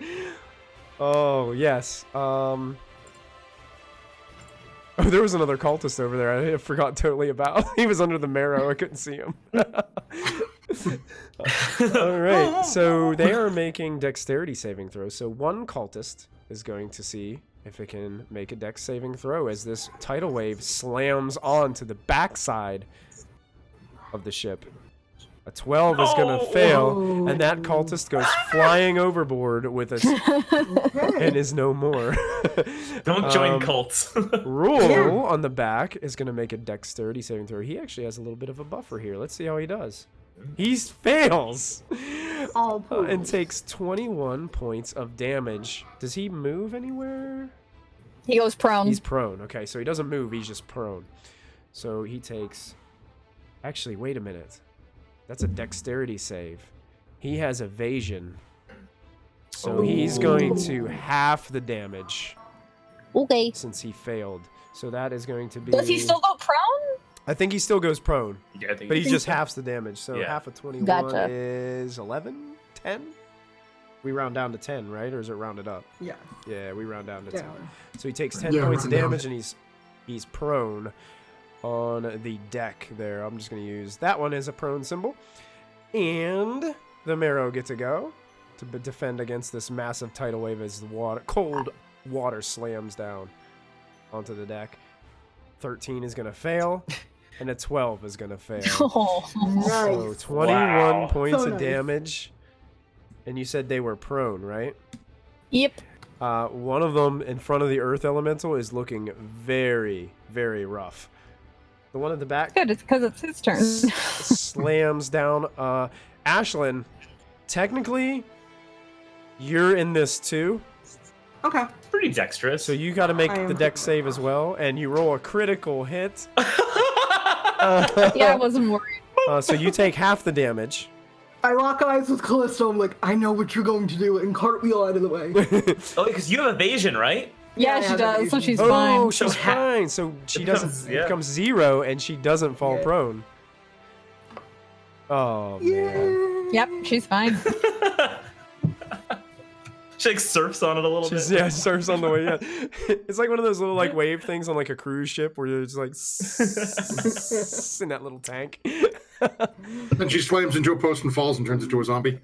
[SPEAKER 1] Oh, yes. Oh, there was another cultist over there I forgot totally about. He was under the marrow. I couldn't see him. All right. So they are making dexterity saving throws. So one cultist is going to see if it can make a dex saving throw as this tidal wave slams onto the backside of the ship. A 12 is going to fail, and that cultist goes flying overboard with us and is no more.
[SPEAKER 5] Don't join cults.
[SPEAKER 1] Rule on the back is going to make a dexterity saving throw. He actually has a little bit of a buffer here. Let's see how he does. He fails and takes 21 points of damage. Does he move anywhere?
[SPEAKER 3] He goes prone.
[SPEAKER 1] He's prone. Okay, so he doesn't move. He's just prone. So he takes Actually, wait a minute. That's a dexterity save. He has evasion. So he's going to half the damage.
[SPEAKER 3] Okay.
[SPEAKER 1] Since he failed. So that is going to be...
[SPEAKER 3] Does he still go prone?
[SPEAKER 1] I think he still goes prone.
[SPEAKER 5] Yeah, I think
[SPEAKER 1] But he
[SPEAKER 5] so.
[SPEAKER 1] just halves the damage. So
[SPEAKER 5] Yeah.
[SPEAKER 1] half of 21
[SPEAKER 3] Gotcha.
[SPEAKER 1] is 11? 10? We round down to 10, right? Or is it rounded up?
[SPEAKER 4] Yeah.
[SPEAKER 1] Yeah, we round down to 10.
[SPEAKER 4] Down.
[SPEAKER 1] So he takes 10
[SPEAKER 2] Yeah,
[SPEAKER 1] points of
[SPEAKER 2] round down.
[SPEAKER 1] damage and he's prone on the deck there. I'm just going to use that one as a prone symbol. And the marrow get to go to defend against this massive tidal wave as the cold water slams down onto the deck. 13 is going to fail, and a 12 is going to fail.
[SPEAKER 3] Oh.
[SPEAKER 1] So
[SPEAKER 4] Nice.
[SPEAKER 1] 21
[SPEAKER 5] Wow.
[SPEAKER 1] points
[SPEAKER 4] So
[SPEAKER 1] of
[SPEAKER 4] nice.
[SPEAKER 1] damage. And you said they were prone, right?
[SPEAKER 3] Yep.
[SPEAKER 1] One of them in front of the earth elemental is looking very, very rough. The one at the back
[SPEAKER 3] Good, it's because it's his turn.
[SPEAKER 1] slams down. Ashlyn, technically, you're in this too.
[SPEAKER 4] Okay.
[SPEAKER 5] Pretty dexterous.
[SPEAKER 1] So you got to make
[SPEAKER 4] I am
[SPEAKER 1] the dex save as well, and you roll a critical hit.
[SPEAKER 3] Yeah, I wasn't worried.
[SPEAKER 1] So you take half the damage.
[SPEAKER 4] I lock eyes with Callisto. I'm like, I know what you're going to do, and cartwheel out of the way.
[SPEAKER 5] Oh, because you have evasion, right?
[SPEAKER 3] Yeah,
[SPEAKER 4] I
[SPEAKER 3] she
[SPEAKER 4] have
[SPEAKER 3] does, so
[SPEAKER 4] evasion.
[SPEAKER 3] she's
[SPEAKER 1] Oh,
[SPEAKER 3] fine.
[SPEAKER 1] she's
[SPEAKER 5] So
[SPEAKER 1] fine. So she
[SPEAKER 5] it
[SPEAKER 1] doesn't.
[SPEAKER 5] becomes-
[SPEAKER 1] It
[SPEAKER 5] yeah.
[SPEAKER 1] becomes 0, and she doesn't fall
[SPEAKER 4] Yeah.
[SPEAKER 1] prone. Oh man.
[SPEAKER 3] Yep, she's fine.
[SPEAKER 5] She like surfs on it a little
[SPEAKER 1] She's,
[SPEAKER 5] bit.
[SPEAKER 1] yeah, surfs on the way. Yeah, it's like one of those little like wave things on like a cruise ship where you're just like in that little tank.
[SPEAKER 2] Then she slams into a post and falls and turns into a zombie.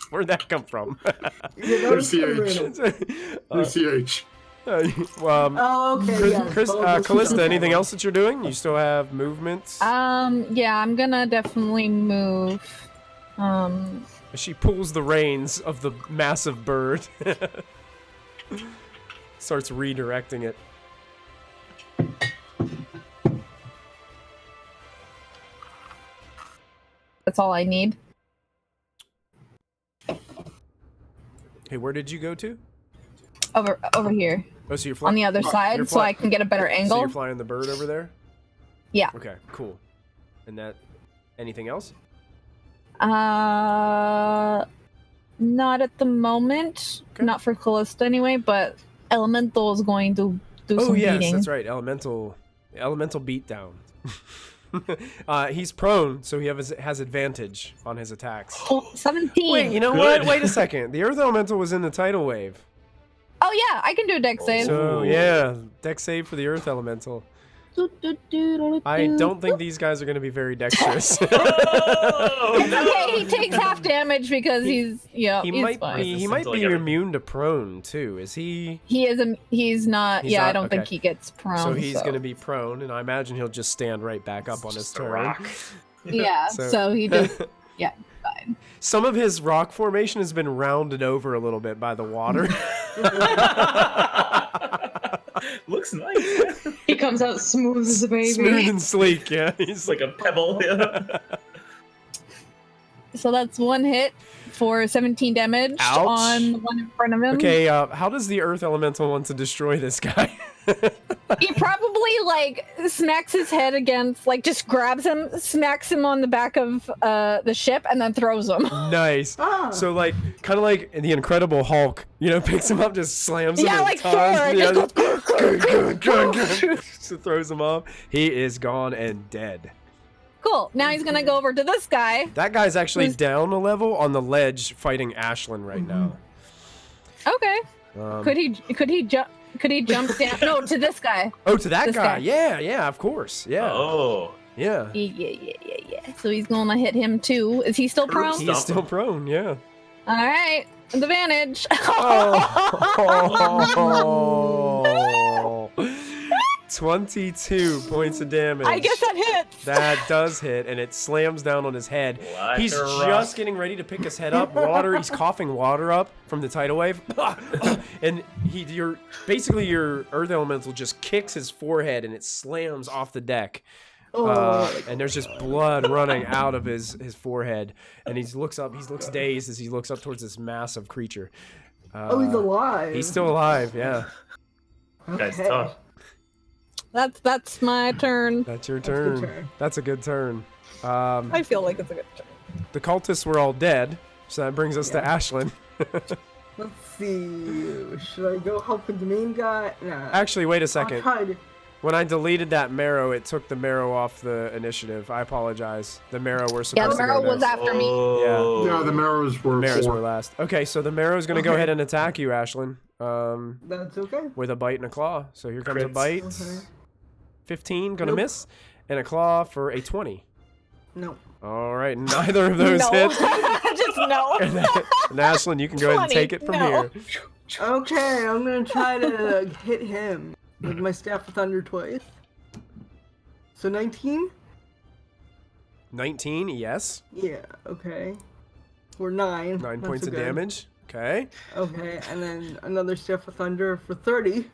[SPEAKER 1] Where'd that come from?
[SPEAKER 4] Yeah, that was so
[SPEAKER 2] CH.
[SPEAKER 4] random.
[SPEAKER 2] CH.
[SPEAKER 4] Oh, okay.
[SPEAKER 1] Chris,
[SPEAKER 4] yeah.
[SPEAKER 1] Callista, anything else that you're doing? You still have movement?
[SPEAKER 3] Yeah, I'm gonna definitely move.
[SPEAKER 1] She pulls the reins of the massive bird. Starts redirecting it.
[SPEAKER 3] That's all I need.
[SPEAKER 1] Hey, where did you go to?
[SPEAKER 3] Over here.
[SPEAKER 1] Oh, so you're flying
[SPEAKER 3] On the other side, so I can get a better
[SPEAKER 1] So
[SPEAKER 3] angle.
[SPEAKER 1] you're flying the bird over there?
[SPEAKER 3] Yeah.
[SPEAKER 1] Okay, cool. And that, anything else?
[SPEAKER 3] Not at the moment.
[SPEAKER 1] Okay.
[SPEAKER 3] Not for Callista anyway, but Elemental is going to do
[SPEAKER 1] Oh
[SPEAKER 3] some
[SPEAKER 1] yes,
[SPEAKER 3] beating.
[SPEAKER 1] that's right. Elemental beatdown. He's prone, so he has advantage on his attacks.
[SPEAKER 3] Oh, 17.
[SPEAKER 1] Wait, you know
[SPEAKER 5] Good.
[SPEAKER 1] what? Wait a second. The Earth Elemental was in the tidal wave.
[SPEAKER 3] Oh yeah, I can do a dex save.
[SPEAKER 1] So yeah, dex save for the Earth Elemental. I don't think these guys are going to be very dexterous.
[SPEAKER 5] Oh,
[SPEAKER 3] It's
[SPEAKER 5] no.
[SPEAKER 3] okay. He takes half damage because he's
[SPEAKER 1] he
[SPEAKER 3] he's fine.
[SPEAKER 1] might be. He might be immune to prone too. Is he?
[SPEAKER 3] He's not.
[SPEAKER 1] He's
[SPEAKER 3] yeah, I
[SPEAKER 1] not?
[SPEAKER 3] don't think
[SPEAKER 1] Okay.
[SPEAKER 3] he gets prone.
[SPEAKER 1] So he's going to be prone, and I imagine he'll just stand right back up on his
[SPEAKER 5] Just a
[SPEAKER 1] turn.
[SPEAKER 5] rock.
[SPEAKER 3] Yeah.
[SPEAKER 1] So-
[SPEAKER 3] So he just. Yeah. Fine.
[SPEAKER 1] Some of his rock formation has been rounded over a little bit by the water.
[SPEAKER 5] Looks nice.
[SPEAKER 6] He comes out smooth as a baby.
[SPEAKER 1] Smooth and sleek, yeah. He's
[SPEAKER 5] It's like a pebble. Yeah.
[SPEAKER 3] So that's one hit for 17 damage
[SPEAKER 1] Ouch.
[SPEAKER 3] on the one in front of him.
[SPEAKER 1] okay. How does the Earth Elemental want to destroy this guy?
[SPEAKER 3] He probably like smacks his head against, like just grabs him, smacks him on the back of the ship, and then throws him.
[SPEAKER 1] Nice.
[SPEAKER 4] Ah.
[SPEAKER 1] So like, kind of like the Incredible Hulk, picks him up, just slams him.
[SPEAKER 3] Yeah,
[SPEAKER 1] and
[SPEAKER 3] like
[SPEAKER 1] tosses-
[SPEAKER 3] Thor, it
[SPEAKER 1] yeah,
[SPEAKER 3] just
[SPEAKER 1] just throws him off. He is gone and dead.
[SPEAKER 3] Cool. Now he's gonna go over to this guy.
[SPEAKER 1] That guy's actually
[SPEAKER 3] Who's-
[SPEAKER 1] down a level on the ledge fighting Ashlyn right now.
[SPEAKER 3] Okay.
[SPEAKER 1] Um,
[SPEAKER 3] Could he jump? Could he jump down? No, to this guy.
[SPEAKER 1] Oh, to that
[SPEAKER 3] This
[SPEAKER 1] guy.
[SPEAKER 3] guy.
[SPEAKER 1] Yeah, of course. Yeah.
[SPEAKER 5] Oh.
[SPEAKER 1] Yeah.
[SPEAKER 3] Yeah. So he's gonna hit him too. Is he still prone?
[SPEAKER 1] He's still prone, yeah.
[SPEAKER 3] All right. Advantage.
[SPEAKER 1] Oh. 22 points of damage.
[SPEAKER 3] I guess that hits.
[SPEAKER 1] That does hit, and it slams down on his head.
[SPEAKER 5] Like
[SPEAKER 1] He's
[SPEAKER 5] a rock.
[SPEAKER 1] just getting ready to pick his head up. He's coughing water up from the tidal wave. And your Earth Elemental just kicks his forehead, and it slams off the deck. And there's just blood running out of his forehead. And he looks dazed as he looks up towards this massive creature.
[SPEAKER 4] Oh, he's alive.
[SPEAKER 1] He's still alive, yeah.
[SPEAKER 5] Guy's
[SPEAKER 4] Okay.
[SPEAKER 5] tough.
[SPEAKER 3] That's my turn.
[SPEAKER 1] That's your
[SPEAKER 4] That's a good
[SPEAKER 1] turn.
[SPEAKER 4] turn.
[SPEAKER 1] That's a good turn.
[SPEAKER 3] I feel like it's a good turn.
[SPEAKER 1] The cultists were all dead, so that brings us to
[SPEAKER 4] Yeah.
[SPEAKER 1] Ashlyn.
[SPEAKER 4] Let's see. Should I go help with the main guy? Nah.
[SPEAKER 1] Actually, wait a
[SPEAKER 4] I'll
[SPEAKER 1] second.
[SPEAKER 4] try to.
[SPEAKER 1] When I deleted that marrow, it took the marrow off the initiative. I apologize. The marrow were
[SPEAKER 3] Yeah,
[SPEAKER 1] supposed
[SPEAKER 3] the
[SPEAKER 1] to go
[SPEAKER 3] marrow was
[SPEAKER 1] next.
[SPEAKER 3] after me.
[SPEAKER 2] Yeah, the marrows were
[SPEAKER 1] Marrows
[SPEAKER 2] four.
[SPEAKER 1] were last. Okay, so the marrow's gonna go
[SPEAKER 4] Okay.
[SPEAKER 1] ahead and attack you, Ashlyn.
[SPEAKER 4] That's okay.
[SPEAKER 1] With a bite and a claw. So here comes a
[SPEAKER 5] Crits.
[SPEAKER 1] bite.
[SPEAKER 4] Okay.
[SPEAKER 1] 15, gonna
[SPEAKER 4] Nope.
[SPEAKER 1] miss. And a claw for a 20.
[SPEAKER 4] No.
[SPEAKER 1] All right, neither of those
[SPEAKER 3] No.
[SPEAKER 1] hits.
[SPEAKER 3] Just no.
[SPEAKER 1] And Ashlyn, you can go ahead and
[SPEAKER 3] 20,
[SPEAKER 1] take it from
[SPEAKER 3] no.
[SPEAKER 1] here.
[SPEAKER 4] Okay, I'm gonna try to hit him with my staff of thunder twice. So 19?
[SPEAKER 1] 19, yes.
[SPEAKER 4] Yeah. Okay. For 9.
[SPEAKER 1] 9
[SPEAKER 4] Not
[SPEAKER 1] points
[SPEAKER 4] so
[SPEAKER 1] of
[SPEAKER 4] good.
[SPEAKER 1] damage. Okay.
[SPEAKER 4] Okay, and then another staff of thunder for 30.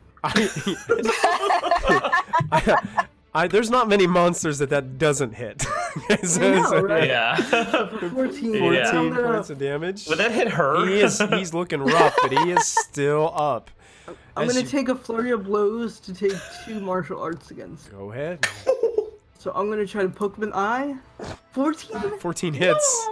[SPEAKER 1] There's not many monsters that doesn't hit.
[SPEAKER 4] know, right?
[SPEAKER 5] Yeah.
[SPEAKER 4] 14.
[SPEAKER 5] Yeah.
[SPEAKER 1] 14
[SPEAKER 4] I'm gonna-
[SPEAKER 1] points of damage.
[SPEAKER 5] Would that hit her?
[SPEAKER 1] He's looking rough, but he is still up.
[SPEAKER 4] I'm
[SPEAKER 1] As
[SPEAKER 4] gonna
[SPEAKER 1] you-
[SPEAKER 4] take a flurry of blows to take 2 martial arts against.
[SPEAKER 1] Go ahead.
[SPEAKER 4] So I'm gonna try to poke him in the eye. 14?
[SPEAKER 1] 14 hits.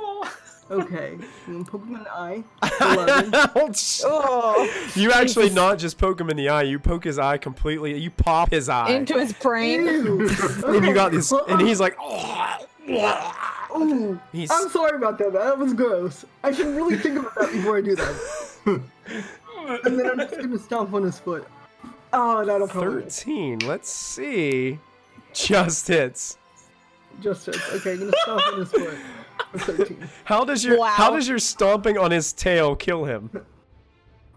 [SPEAKER 4] Okay. I'm gonna poke him in the eye. 11.
[SPEAKER 1] Ouch.
[SPEAKER 3] Oh,
[SPEAKER 1] You actually not just poke him in the eye, you poke his eye completely. You pop his eye.
[SPEAKER 3] into his brain.
[SPEAKER 4] Ew.
[SPEAKER 1] And you got this,
[SPEAKER 4] Okay.
[SPEAKER 1] and he's like,
[SPEAKER 4] Ooh,
[SPEAKER 1] he's
[SPEAKER 4] I'm sorry about that. That was gross. I should really think about that before I do that. And then I'm just gonna stomp on his foot. Oh, that'll probably
[SPEAKER 1] 13. Let's see. Just hits.
[SPEAKER 4] just hit. Okay, I'm gonna stomp on his foot. For 13.
[SPEAKER 1] How does your
[SPEAKER 3] Wow.
[SPEAKER 1] stomping on his tail kill him?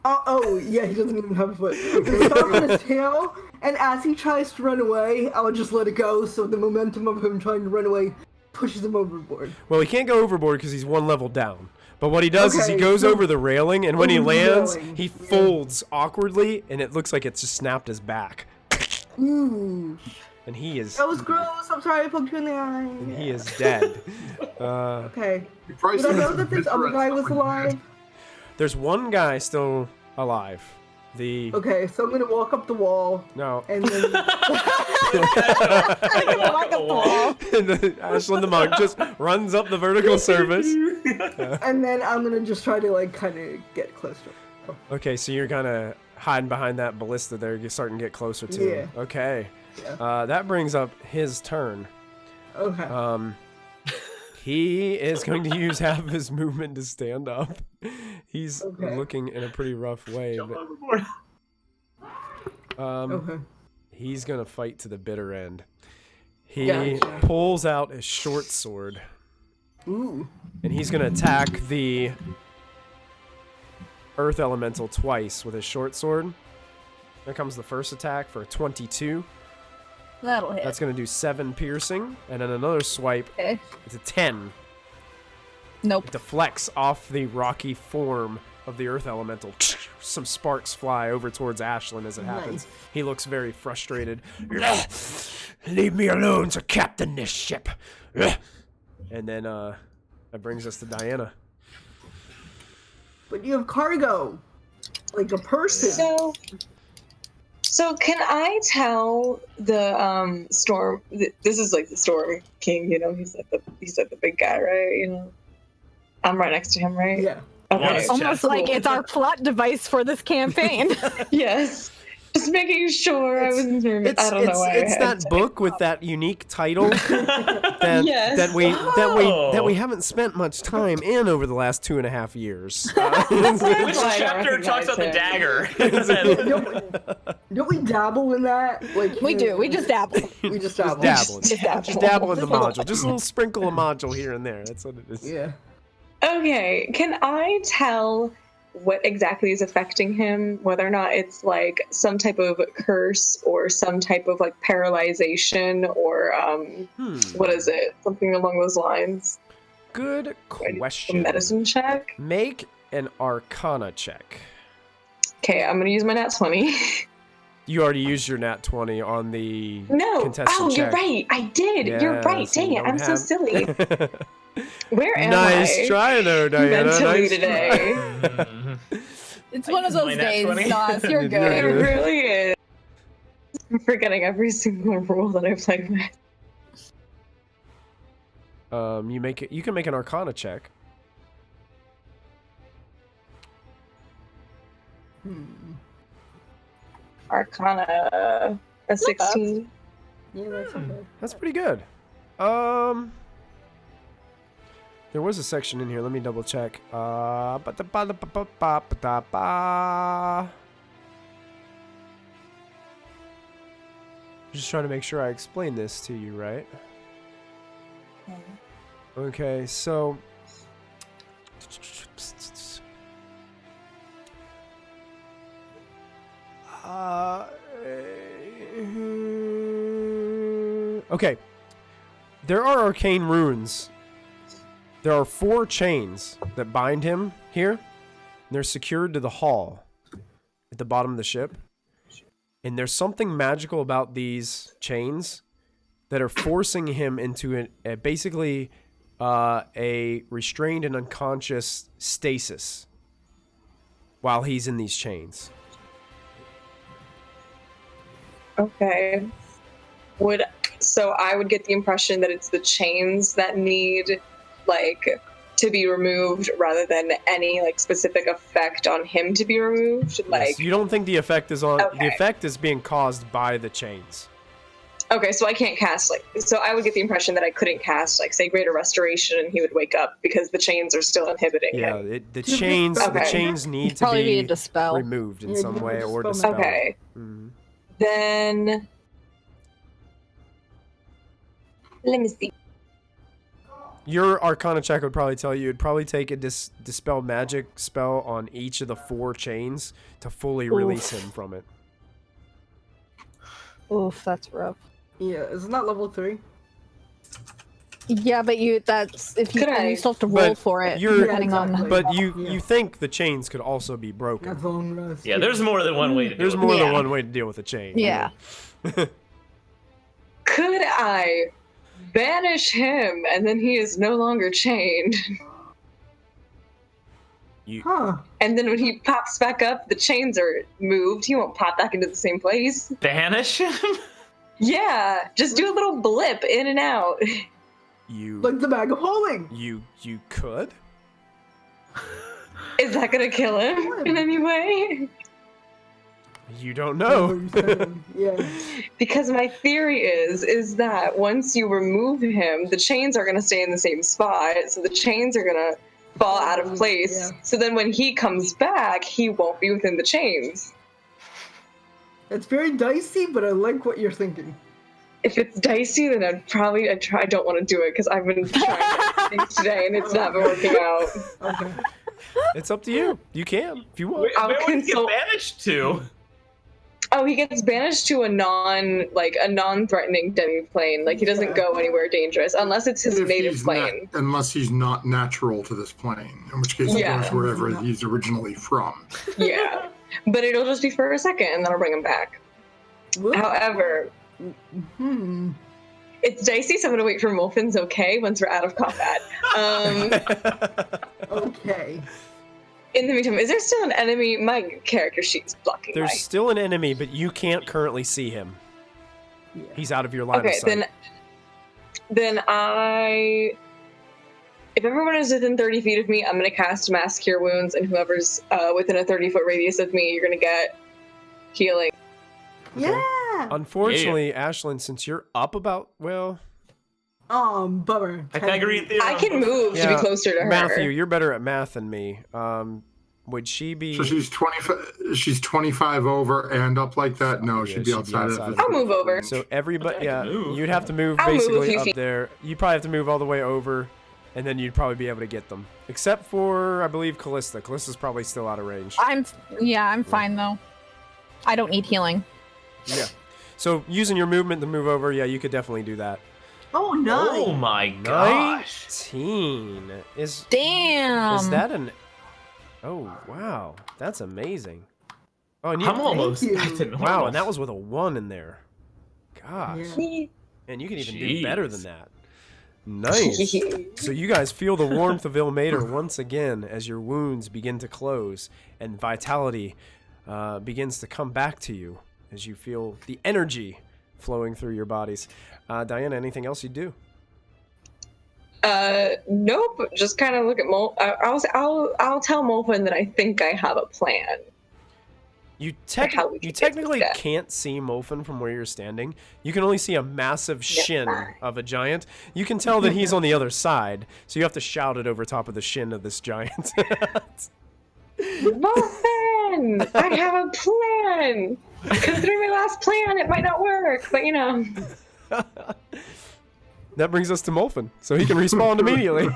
[SPEAKER 4] Oh, yeah, he doesn't even have a foot. I'm gonna stomp on his tail, and as he tries to run away, I'll just let it go. So the momentum of him trying to run away pushes him overboard.
[SPEAKER 1] Well, he can't go overboard because he's one level down. But what he does is he
[SPEAKER 4] Okay,
[SPEAKER 1] goes
[SPEAKER 4] so-
[SPEAKER 1] over the railing, and when he
[SPEAKER 4] Over the
[SPEAKER 1] lands,
[SPEAKER 4] railing,
[SPEAKER 1] he
[SPEAKER 4] yeah.
[SPEAKER 1] folds awkwardly, and it looks like it's just snapped his back.
[SPEAKER 4] Ooh,
[SPEAKER 1] And he is
[SPEAKER 4] that was gross. I'm sorry I poked you in the eye.
[SPEAKER 1] and he is dead.
[SPEAKER 4] Okay.
[SPEAKER 2] You probably
[SPEAKER 4] Did I
[SPEAKER 2] seen
[SPEAKER 4] know
[SPEAKER 2] some
[SPEAKER 4] that this other
[SPEAKER 2] picture
[SPEAKER 4] guy
[SPEAKER 2] of
[SPEAKER 4] was
[SPEAKER 2] someone
[SPEAKER 4] alive?
[SPEAKER 2] dead.
[SPEAKER 1] There's one guy still alive. The
[SPEAKER 4] Okay, so I'm gonna walk up the wall,
[SPEAKER 1] no,
[SPEAKER 4] and then
[SPEAKER 3] Walk up the wall.
[SPEAKER 1] and the Ashlyn the monk just runs up the vertical surface.
[SPEAKER 4] and then I'm gonna just try to like kind of get close to him.
[SPEAKER 1] Okay, so you're kind of hiding behind that ballista there. You're starting to get closer to him.
[SPEAKER 4] Yeah.
[SPEAKER 1] Okay.
[SPEAKER 4] Yeah.
[SPEAKER 1] That brings up his turn.
[SPEAKER 4] Okay.
[SPEAKER 1] He is going to use half of his movement to stand up. He's
[SPEAKER 4] Okay.
[SPEAKER 1] looking in a pretty rough way.
[SPEAKER 5] Jump
[SPEAKER 1] But,
[SPEAKER 5] overboard.
[SPEAKER 4] Okay.
[SPEAKER 1] he's going to fight to the bitter end. He
[SPEAKER 4] Gotcha.
[SPEAKER 1] pulls out his short sword,
[SPEAKER 4] Ooh.
[SPEAKER 1] and he's going to attack the earth elemental twice with his short sword. There comes the first attack for a 22.
[SPEAKER 3] That'll hit.
[SPEAKER 1] That's going to do 7 piercing, and then another swipe.
[SPEAKER 3] Okay.
[SPEAKER 1] It's a 10.
[SPEAKER 3] Nope.
[SPEAKER 1] It deflects off the rocky form of the earth elemental. Some sparks fly over towards Ashlyn as it happens.
[SPEAKER 4] Nice.
[SPEAKER 1] He looks very frustrated. Leave me alone to captain this ship. And then that brings us to Diana.
[SPEAKER 4] But you have cargo, like a person.
[SPEAKER 6] So can I tell the Storm? This is like the Storm King, you know. He's like the big guy, right? You know, I'm right next to him, right?
[SPEAKER 4] Yeah.
[SPEAKER 6] Okay.
[SPEAKER 5] Honest.
[SPEAKER 3] Almost
[SPEAKER 5] Cool.
[SPEAKER 3] like it's our plot device for this campaign.
[SPEAKER 6] Yes. Just making sure I wasn't hearing it. I don't know why.
[SPEAKER 1] It's that book with that unique title that,
[SPEAKER 6] Yes.
[SPEAKER 1] that we haven't spent much time in over the last 2.5 years.
[SPEAKER 5] Which
[SPEAKER 6] Why I
[SPEAKER 5] chapter talks about the
[SPEAKER 6] recognize
[SPEAKER 5] dagger?
[SPEAKER 4] Don't we dabble in that? Like
[SPEAKER 3] we do. We just dabble.
[SPEAKER 4] We just dabble.
[SPEAKER 1] Dabbling.
[SPEAKER 3] Just dabble.
[SPEAKER 1] Just dabble in the module. Just a little sprinkle of module here and there. That's what it is.
[SPEAKER 4] Yeah.
[SPEAKER 6] Okay, can I tell what exactly is affecting him? Whether or not it's like some type of curse or some type of like paralyzation or what is it? Something along those lines.
[SPEAKER 1] Good
[SPEAKER 6] A
[SPEAKER 1] question.
[SPEAKER 6] medicine check.
[SPEAKER 1] Make an Arcana check.
[SPEAKER 6] Okay, I'm gonna use my nat 20.
[SPEAKER 1] You already used your nat 20 on the
[SPEAKER 6] No.
[SPEAKER 1] contested
[SPEAKER 6] Oh, you're
[SPEAKER 1] check.
[SPEAKER 6] right. I did. You're
[SPEAKER 1] Yeah,
[SPEAKER 6] right.
[SPEAKER 1] so
[SPEAKER 6] Dang
[SPEAKER 1] you
[SPEAKER 6] it. I'm
[SPEAKER 1] don't
[SPEAKER 6] so
[SPEAKER 1] have-
[SPEAKER 6] silly. Where am
[SPEAKER 1] Nice
[SPEAKER 6] I?
[SPEAKER 1] try though, Diana.
[SPEAKER 6] mentally
[SPEAKER 1] Nice
[SPEAKER 6] today.
[SPEAKER 5] Mhm.
[SPEAKER 3] It's one of
[SPEAKER 5] used
[SPEAKER 3] those
[SPEAKER 5] my nat
[SPEAKER 3] days,
[SPEAKER 5] 20.
[SPEAKER 3] Nos. You're
[SPEAKER 1] You're
[SPEAKER 6] It
[SPEAKER 3] good.
[SPEAKER 1] good.
[SPEAKER 6] really is. I'm forgetting every single rule that I played with.
[SPEAKER 1] You can make an Arcana check.
[SPEAKER 6] Arcana, a 16.
[SPEAKER 4] Yeah, that's okay.
[SPEAKER 1] That's pretty good. There was a section in here. Let me double check. Just trying to make sure I explain this to you, right? Okay, so okay. There are arcane runes. There are 4 chains that bind him here. And they're secured to the hull at the bottom of the ship. And there's something magical about these chains that are forcing him into basically a restrained and unconscious stasis while he's in these chains.
[SPEAKER 6] Okay. So I would get the impression that it's the chains that need, like, to be removed rather than any, like, specific effect on him to be removed. Like,
[SPEAKER 1] Yes, you don't think the effect is on...
[SPEAKER 6] Okay.
[SPEAKER 1] The effect is being caused by the chains.
[SPEAKER 6] okay, so I can't cast, like, so I would get the impression that I couldn't cast, like, say, Greater Restoration, and he would wake up because the chains are still inhibiting
[SPEAKER 1] Yeah,
[SPEAKER 6] him.
[SPEAKER 1] the chains
[SPEAKER 6] Okay.
[SPEAKER 1] need to
[SPEAKER 3] Probably be a
[SPEAKER 1] be
[SPEAKER 3] dispel.
[SPEAKER 1] removed in
[SPEAKER 4] Yeah,
[SPEAKER 1] some
[SPEAKER 4] you
[SPEAKER 1] way
[SPEAKER 4] have
[SPEAKER 1] or
[SPEAKER 4] to
[SPEAKER 1] dispelled.
[SPEAKER 4] dispel
[SPEAKER 6] Okay.
[SPEAKER 1] Mhm.
[SPEAKER 6] Then, let me see.
[SPEAKER 1] Your Arcana check would probably tell you it'd probably take a dispel magic spell on each of the 4 chains to fully release him from it.
[SPEAKER 3] Oof, that's rough.
[SPEAKER 4] Yeah, isn't that level 3?
[SPEAKER 3] Yeah, but that's if you,
[SPEAKER 6] Could I-
[SPEAKER 3] you still have to roll
[SPEAKER 1] But
[SPEAKER 3] for it,
[SPEAKER 1] you're-
[SPEAKER 3] depending
[SPEAKER 4] Yeah,
[SPEAKER 3] on.
[SPEAKER 4] exactly.
[SPEAKER 1] But
[SPEAKER 4] Yeah.
[SPEAKER 1] you think the chains could also be broken.
[SPEAKER 4] That's long rest.
[SPEAKER 5] Yeah, there's more than one way to do
[SPEAKER 1] There's
[SPEAKER 5] it.
[SPEAKER 1] more than
[SPEAKER 3] Yeah.
[SPEAKER 1] one way to deal with a chain.
[SPEAKER 3] Yeah.
[SPEAKER 6] Could I banish him and then he is no longer chained?
[SPEAKER 4] Huh.
[SPEAKER 6] And then when he pops back up, the chains are moved. He won't pop back into the same place.
[SPEAKER 5] Banish him?
[SPEAKER 6] Yeah, just do a little blip in and out.
[SPEAKER 1] You
[SPEAKER 4] Like the bag of holding.
[SPEAKER 1] you could?
[SPEAKER 6] Is that gonna kill him in any way?
[SPEAKER 1] You don't
[SPEAKER 4] That's what
[SPEAKER 1] know.
[SPEAKER 4] you're saying. Yeah.
[SPEAKER 6] Because my theory is that once you remove him, the chains are gonna stay in the same spot, so the chains are gonna fall out of place.
[SPEAKER 4] Yeah.
[SPEAKER 6] So then when he comes back, he won't be within the chains.
[SPEAKER 4] It's very dicey, but I like what you're thinking.
[SPEAKER 6] If it's dicey, then I don't want to do it because I've been trying things today and it's not been working out.
[SPEAKER 4] Okay.
[SPEAKER 1] It's up to you. You can if you want.
[SPEAKER 5] Where
[SPEAKER 6] I'll
[SPEAKER 5] would he get
[SPEAKER 6] consult-
[SPEAKER 5] banished to?
[SPEAKER 6] Oh, he gets banished to a non-threatening demi-plane. Like, he doesn't
[SPEAKER 4] Yeah.
[SPEAKER 6] go anywhere dangerous unless it's his
[SPEAKER 2] If
[SPEAKER 6] native
[SPEAKER 2] he's
[SPEAKER 6] plane.
[SPEAKER 2] unless he's not natural to this plane, in which case
[SPEAKER 6] Yeah.
[SPEAKER 2] he goes wherever he's originally from.
[SPEAKER 6] Yeah. But it'll just be for a second and then I'll bring him back.
[SPEAKER 4] Whoop.
[SPEAKER 6] However,
[SPEAKER 4] Hmm.
[SPEAKER 6] it's dicey, so I'm gonna wait for Molfin's okay once we're out of combat.
[SPEAKER 4] Okay.
[SPEAKER 6] In the meantime, is there still an enemy? My character sheet's blocking
[SPEAKER 1] There's
[SPEAKER 6] my...
[SPEAKER 1] still an enemy, but you can't currently see him.
[SPEAKER 4] Yeah.
[SPEAKER 1] He's out of your line
[SPEAKER 6] Okay,
[SPEAKER 1] of sight.
[SPEAKER 6] then if everyone is within 30 feet of me, I'm gonna cast Mass Cure Wounds, and whoever's within a 30-foot radius of me, you're gonna get healing.
[SPEAKER 4] Yeah.
[SPEAKER 1] Unfortunately, Ashlyn, since you're up about, well,
[SPEAKER 4] Bummer.
[SPEAKER 5] Pythagorean theorem.
[SPEAKER 6] I can move to be
[SPEAKER 1] Yeah,
[SPEAKER 6] closer to her.
[SPEAKER 1] Matthew, you're better at math than me. Would she be?
[SPEAKER 2] So she's 25. She's 25 over and up like that. No,
[SPEAKER 1] Yeah,
[SPEAKER 2] she'd be outside of.
[SPEAKER 6] I'll move over.
[SPEAKER 1] So everybody,
[SPEAKER 5] I
[SPEAKER 1] yeah,
[SPEAKER 5] can move.
[SPEAKER 1] you'd have to move
[SPEAKER 6] I'll move a
[SPEAKER 1] basically
[SPEAKER 6] few
[SPEAKER 1] up
[SPEAKER 6] feet.
[SPEAKER 1] there. You'd probably have to move all the way over, and then you'd probably be able to get them. Except for, I believe, Callista. Callista's probably still out of range.
[SPEAKER 3] I'm fine though. I don't need healing.
[SPEAKER 1] Yeah. So using your movement to move over, yeah, you could definitely do that.
[SPEAKER 4] Oh, nice.
[SPEAKER 5] Oh my gosh.
[SPEAKER 1] 19 is
[SPEAKER 3] Damn.
[SPEAKER 1] that an? Oh wow, that's amazing. Oh, and you,
[SPEAKER 5] I'm almost
[SPEAKER 4] you.
[SPEAKER 5] back to normal.
[SPEAKER 1] wow, and that was with a 1 in there. Gosh,
[SPEAKER 4] Yeah.
[SPEAKER 1] and you can even do
[SPEAKER 5] Jeez.
[SPEAKER 1] better than that. Nice. So you guys feel the warmth of Ilmater once again as your wounds begin to close and vitality begins to come back to you. as you feel the energy flowing through your bodies. Diana, anything else you do?
[SPEAKER 6] Nope. Just kind of look at I'll tell Molfin that I think I have a plan.
[SPEAKER 1] You
[SPEAKER 6] how we can get
[SPEAKER 1] technically
[SPEAKER 6] this guy.
[SPEAKER 1] can't see Molfin from where you're standing. You can only see a massive shin of a giant. You can tell that he's on the other side, so you have to shout it over top of the shin of this giant.
[SPEAKER 6] Molfin, I have a plan. Considering my last plan, it might not work, but you know.
[SPEAKER 1] That brings us to Molfin, so he can respawn immediately.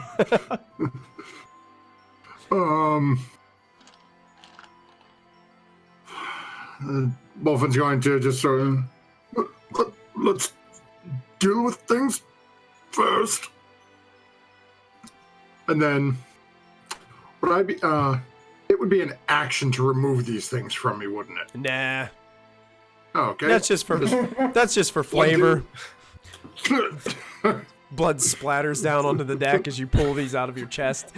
[SPEAKER 2] Molfin's going to just sort of let's deal with things first, and then would I be? It would be an action to remove these things from me, wouldn't it?
[SPEAKER 1] Nah,
[SPEAKER 2] Oh, okay.
[SPEAKER 1] that's just for flavor. Blood splatters down onto the deck as you pull these out of your chest.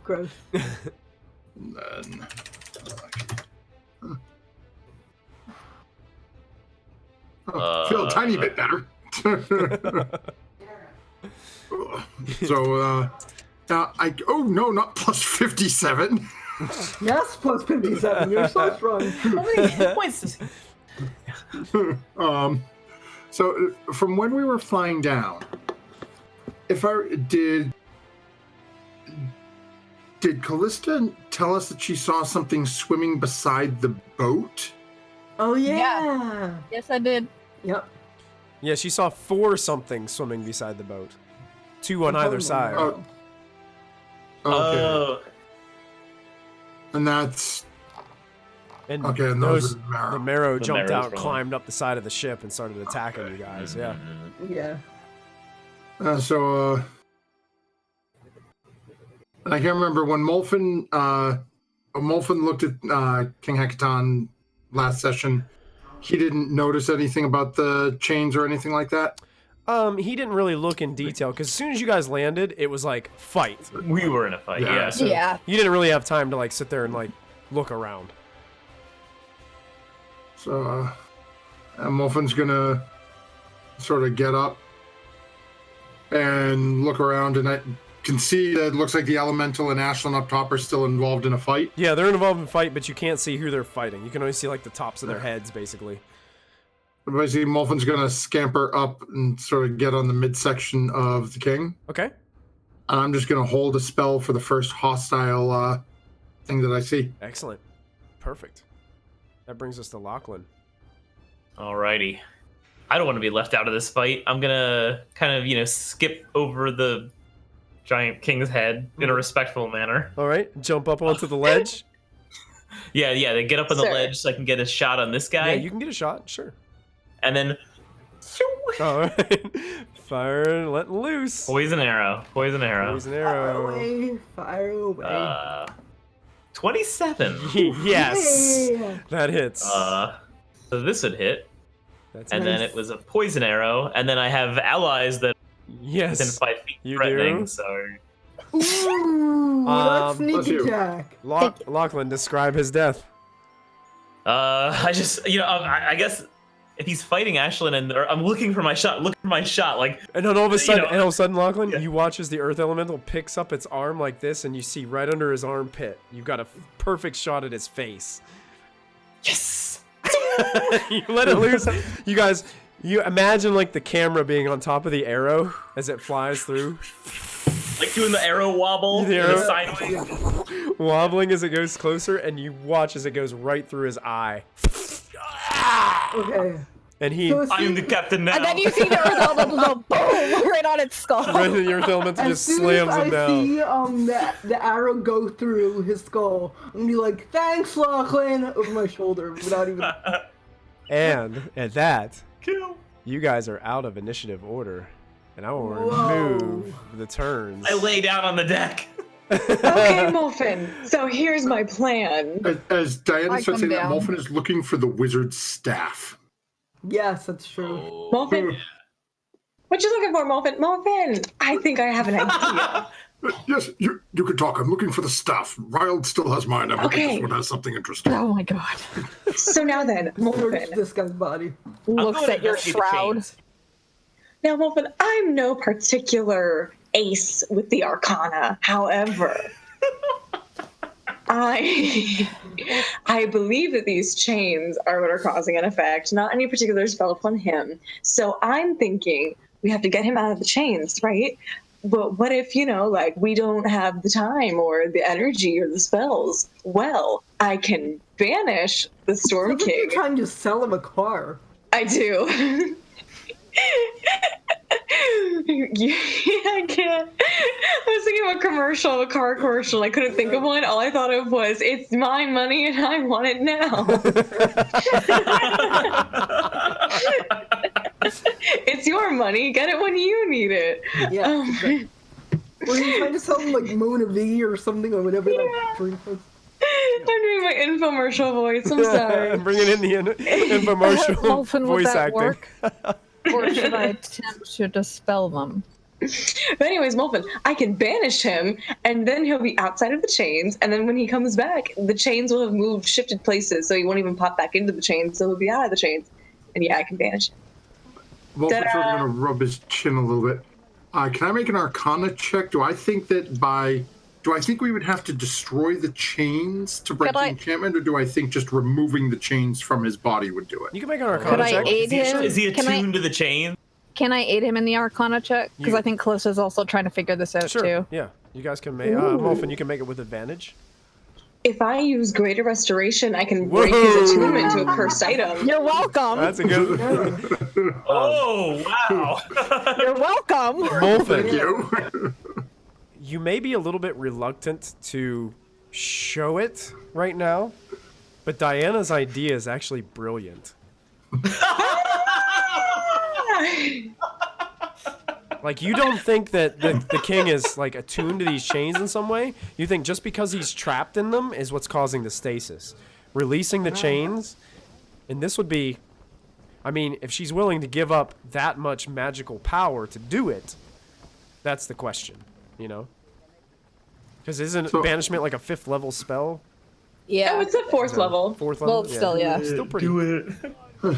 [SPEAKER 4] Gross.
[SPEAKER 2] And then, feel a tiny bit better. So, oh no, not plus 57.
[SPEAKER 4] Yes, plus 57. You're so strong.
[SPEAKER 5] How many hit points does he?
[SPEAKER 2] So from when we were flying down, if I did Callista tell us that she saw something swimming beside the boat?
[SPEAKER 4] Oh, yeah.
[SPEAKER 3] Yes, I did.
[SPEAKER 4] Yep.
[SPEAKER 1] Yeah, she saw 4 something swimming beside the boat. 2 on either side.
[SPEAKER 2] Oh. Okay. And that's...
[SPEAKER 1] And
[SPEAKER 2] Okay, and
[SPEAKER 1] those,
[SPEAKER 2] those are marrow.
[SPEAKER 1] the marrow
[SPEAKER 5] The
[SPEAKER 1] jumped
[SPEAKER 5] marrow's
[SPEAKER 1] out,
[SPEAKER 5] wrong.
[SPEAKER 1] climbed up the side of the ship, and started attacking you guys. Yeah.
[SPEAKER 4] Yeah.
[SPEAKER 2] And I can't remember when Molfin looked at King Hekaton last session. He didn't notice anything about the chains or anything like that.
[SPEAKER 1] He didn't really look in detail because as soon as you guys landed, it was like fight.
[SPEAKER 5] We were in a fight.
[SPEAKER 2] Yeah.
[SPEAKER 5] Yeah.
[SPEAKER 1] So
[SPEAKER 3] Yeah.
[SPEAKER 1] you didn't really have time to like sit there and like look around.
[SPEAKER 2] So Molfin's gonna sort of get up and look around, and I can see that it looks like the Elemental and Ashlyn up top are still involved in a fight.
[SPEAKER 1] Yeah, they're involved in fight, but you can't see who they're fighting. You can only see like the tops of their heads, basically.
[SPEAKER 2] Basically, Molfin's gonna scamper up and sort of get on the midsection of the king.
[SPEAKER 1] Okay.
[SPEAKER 2] And I'm just gonna hold a spell for the first hostile thing that I see.
[SPEAKER 1] Excellent. Perfect. That brings us to Lachlan.
[SPEAKER 5] Alrighty. I don't want to be left out of this fight. I'm gonna kind of, skip over the giant king's head in a respectful manner.
[SPEAKER 1] All right, jump up onto the ledge.
[SPEAKER 5] Yeah, they get up on the
[SPEAKER 6] Sir.
[SPEAKER 5] ledge so I can get a shot on this guy.
[SPEAKER 1] Yeah, you can get a shot, sure.
[SPEAKER 5] And then
[SPEAKER 1] All right, fire and let loose.
[SPEAKER 5] poison arrow.
[SPEAKER 1] Poison
[SPEAKER 4] Fire
[SPEAKER 1] arrow.
[SPEAKER 4] away. Fire away.
[SPEAKER 5] 27.
[SPEAKER 1] Yes,
[SPEAKER 4] Yeah.
[SPEAKER 1] that hits.
[SPEAKER 5] So this would hit.
[SPEAKER 1] That's
[SPEAKER 5] And then it was a poison arrow. And then I have allies that are within
[SPEAKER 1] yes.
[SPEAKER 5] 5 feet
[SPEAKER 1] You
[SPEAKER 5] threatening.
[SPEAKER 1] do?
[SPEAKER 5] So
[SPEAKER 4] Ooh, that's
[SPEAKER 2] let's
[SPEAKER 4] sneak
[SPEAKER 2] do.
[SPEAKER 4] attack.
[SPEAKER 1] Lachlan, describe his death.
[SPEAKER 5] I just, I guess if he's fighting Ashlyn or I'm looking for my shot, like
[SPEAKER 1] And then all of a sudden, Lachlan,
[SPEAKER 5] Yeah.
[SPEAKER 1] you watch as the Earth Elemental picks up its arm like this, and you see right under his armpit, you've got a perfect shot at his face.
[SPEAKER 5] yes.
[SPEAKER 1] You let it loose. You guys, you imagine like the camera being on top of the arrow as it flies through,
[SPEAKER 5] Like doing the arrow wobble,
[SPEAKER 1] The
[SPEAKER 5] in
[SPEAKER 1] arrow-
[SPEAKER 5] the sideways.
[SPEAKER 1] wobbling as it goes closer, and you watch as it goes right through his eye.
[SPEAKER 4] Okay.
[SPEAKER 1] And he,
[SPEAKER 4] So as
[SPEAKER 5] I am the
[SPEAKER 4] soon,
[SPEAKER 5] captain now.
[SPEAKER 3] And then you see the Earth Elemental go boom right on its skull.
[SPEAKER 1] right in the Earth Elemental
[SPEAKER 4] as
[SPEAKER 1] just
[SPEAKER 4] soon
[SPEAKER 1] slams
[SPEAKER 4] as
[SPEAKER 1] him
[SPEAKER 4] I
[SPEAKER 1] down.
[SPEAKER 4] see the arrow go through his skull, I'm gonna be like, "Thanks, Lachlan," over my shoulder without even.
[SPEAKER 1] And at that,
[SPEAKER 5] Kill.
[SPEAKER 1] you guys are out of initiative order, and I will
[SPEAKER 4] Whoa.
[SPEAKER 1] remove the turns.
[SPEAKER 5] I lay down on the deck.
[SPEAKER 6] Okay, Molfin. So here's my plan.
[SPEAKER 2] As Diana
[SPEAKER 3] I
[SPEAKER 2] starts
[SPEAKER 3] come
[SPEAKER 2] saying that,
[SPEAKER 3] down.
[SPEAKER 2] Molfin is looking for the wizard's staff.
[SPEAKER 4] Yes, that's true.
[SPEAKER 6] Molfin. What you looking for, Molfin? Molfin, I think I have an idea.
[SPEAKER 2] Yes, you can talk. I'm looking for the staff. Ryle still has mine. I'm hoping
[SPEAKER 6] Okay.
[SPEAKER 2] this one has something interesting.
[SPEAKER 3] Oh my god.
[SPEAKER 6] So now then,
[SPEAKER 4] Search
[SPEAKER 6] Molfin.
[SPEAKER 4] this guy's body.
[SPEAKER 3] Looks
[SPEAKER 5] going to
[SPEAKER 3] at your
[SPEAKER 5] investigate the
[SPEAKER 3] shroud.
[SPEAKER 5] chains.
[SPEAKER 6] Now, Molfin, I'm no particular ace with the Arcana. However, I believe that these chains are what are causing an effect, not any particular spell upon him. So I'm thinking we have to get him out of the chains, right? But what if, like we don't have the time or the energy or the spells? Well, I can banish the Storm
[SPEAKER 4] Sounds like
[SPEAKER 6] King.
[SPEAKER 4] you're trying to sell him a car.
[SPEAKER 6] I do. Yeah, I can't. I was thinking of a car commercial. I couldn't think of one. All I thought of was, it's my money and I want it now. It's your money. Get it when you need it.
[SPEAKER 4] Yeah. Were you trying to sell him like Mona V or something or whatever that drink was?
[SPEAKER 6] I'm doing my infomercial voice. I'm sorry.
[SPEAKER 1] Bringing in the infomercial
[SPEAKER 3] Molfin, would
[SPEAKER 1] voice
[SPEAKER 3] that
[SPEAKER 1] acting.
[SPEAKER 3] work? Or should I attempt to dispel them?
[SPEAKER 6] But anyways, Molfin, I can banish him, and then he'll be outside of the chains, and then when he comes back, the chains will have shifted places, so he won't even pop back into the chains, so he'll be out of the chains. And yeah, I can banish him.
[SPEAKER 2] Wolfen's sort of going to rub his chin a little bit. Can I make an Arcana check? Do I think we would have to destroy the chains to break the enchantment, or do I think just removing the chains from his body would do it?
[SPEAKER 1] You can make an Arcana
[SPEAKER 3] Could I
[SPEAKER 1] check.
[SPEAKER 3] aid him?
[SPEAKER 5] Is he attuned to the chain?
[SPEAKER 3] Can I aid him in the Arcana check? Because
[SPEAKER 1] You-
[SPEAKER 3] I think Callista's also trying to figure this out
[SPEAKER 1] Sure.
[SPEAKER 3] too.
[SPEAKER 1] Yeah. You guys can make. Molfin, you can make it with advantage.
[SPEAKER 6] If I use Greater Restoration, I can break his attunement to a cursed item.
[SPEAKER 3] You're welcome.
[SPEAKER 1] That's a good.
[SPEAKER 5] Oh, wow.
[SPEAKER 3] You're welcome.
[SPEAKER 2] Thank
[SPEAKER 1] Molfin,
[SPEAKER 2] you.
[SPEAKER 1] you may be a little bit reluctant to show it right now, but Diana's idea is actually brilliant. Like, you don't think that the king is, like, attuned to these chains in some way. You think just because he's trapped in them is what's causing the stasis. Releasing the chains, and this would be... I mean, if she's willing to give up that much magical power to do it, that's the question, you know? Because isn't banishment like a 5th level spell?
[SPEAKER 3] Yeah.
[SPEAKER 6] Oh, it's a 4th level.
[SPEAKER 1] 4th level?
[SPEAKER 3] Well, still, yeah.
[SPEAKER 1] Still pretty...
[SPEAKER 5] Do it.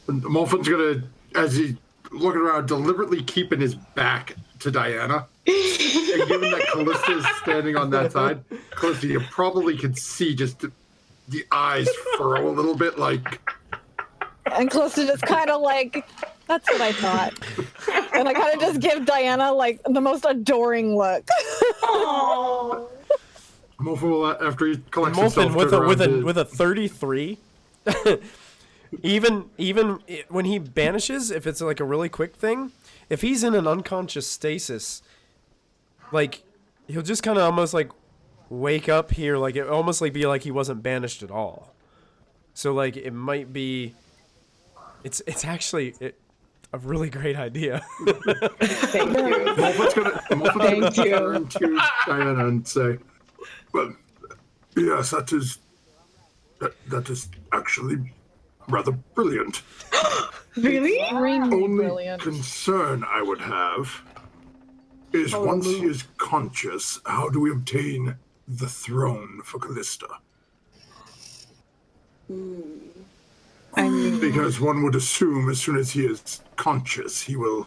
[SPEAKER 2] Molfin's going to, as he's looking around, deliberately keeping his back to Diana. And given that Callista is standing on that side, Callista, you probably can see just the eyes furrow a little bit, like...
[SPEAKER 3] And Callista just kind of like, that's what I thought. And I kind of just give Diana like the most adoring look.
[SPEAKER 6] Aww.
[SPEAKER 2] Molfin will, after he collects himself,
[SPEAKER 1] Molfin with
[SPEAKER 2] turn around to-
[SPEAKER 1] with a 33. even when he banishes, if it's like a really quick thing, if he's in an unconscious stasis, like he'll just kind of almost like wake up here, like it almost like be like he wasn't banished at all. So like it might be, it's actually a really great idea.
[SPEAKER 6] Thank you.
[SPEAKER 2] Molfin's gonna
[SPEAKER 6] Thank you.
[SPEAKER 2] turn to Diana and say, "Well, yes, that is actually rather brilliant.
[SPEAKER 6] Really?
[SPEAKER 3] Extremely
[SPEAKER 2] Only
[SPEAKER 3] brilliant.
[SPEAKER 2] concern I would have is once he is conscious, how do we obtain the throne for Callista?
[SPEAKER 6] I mean,
[SPEAKER 2] Because one would assume as soon as he is conscious, he will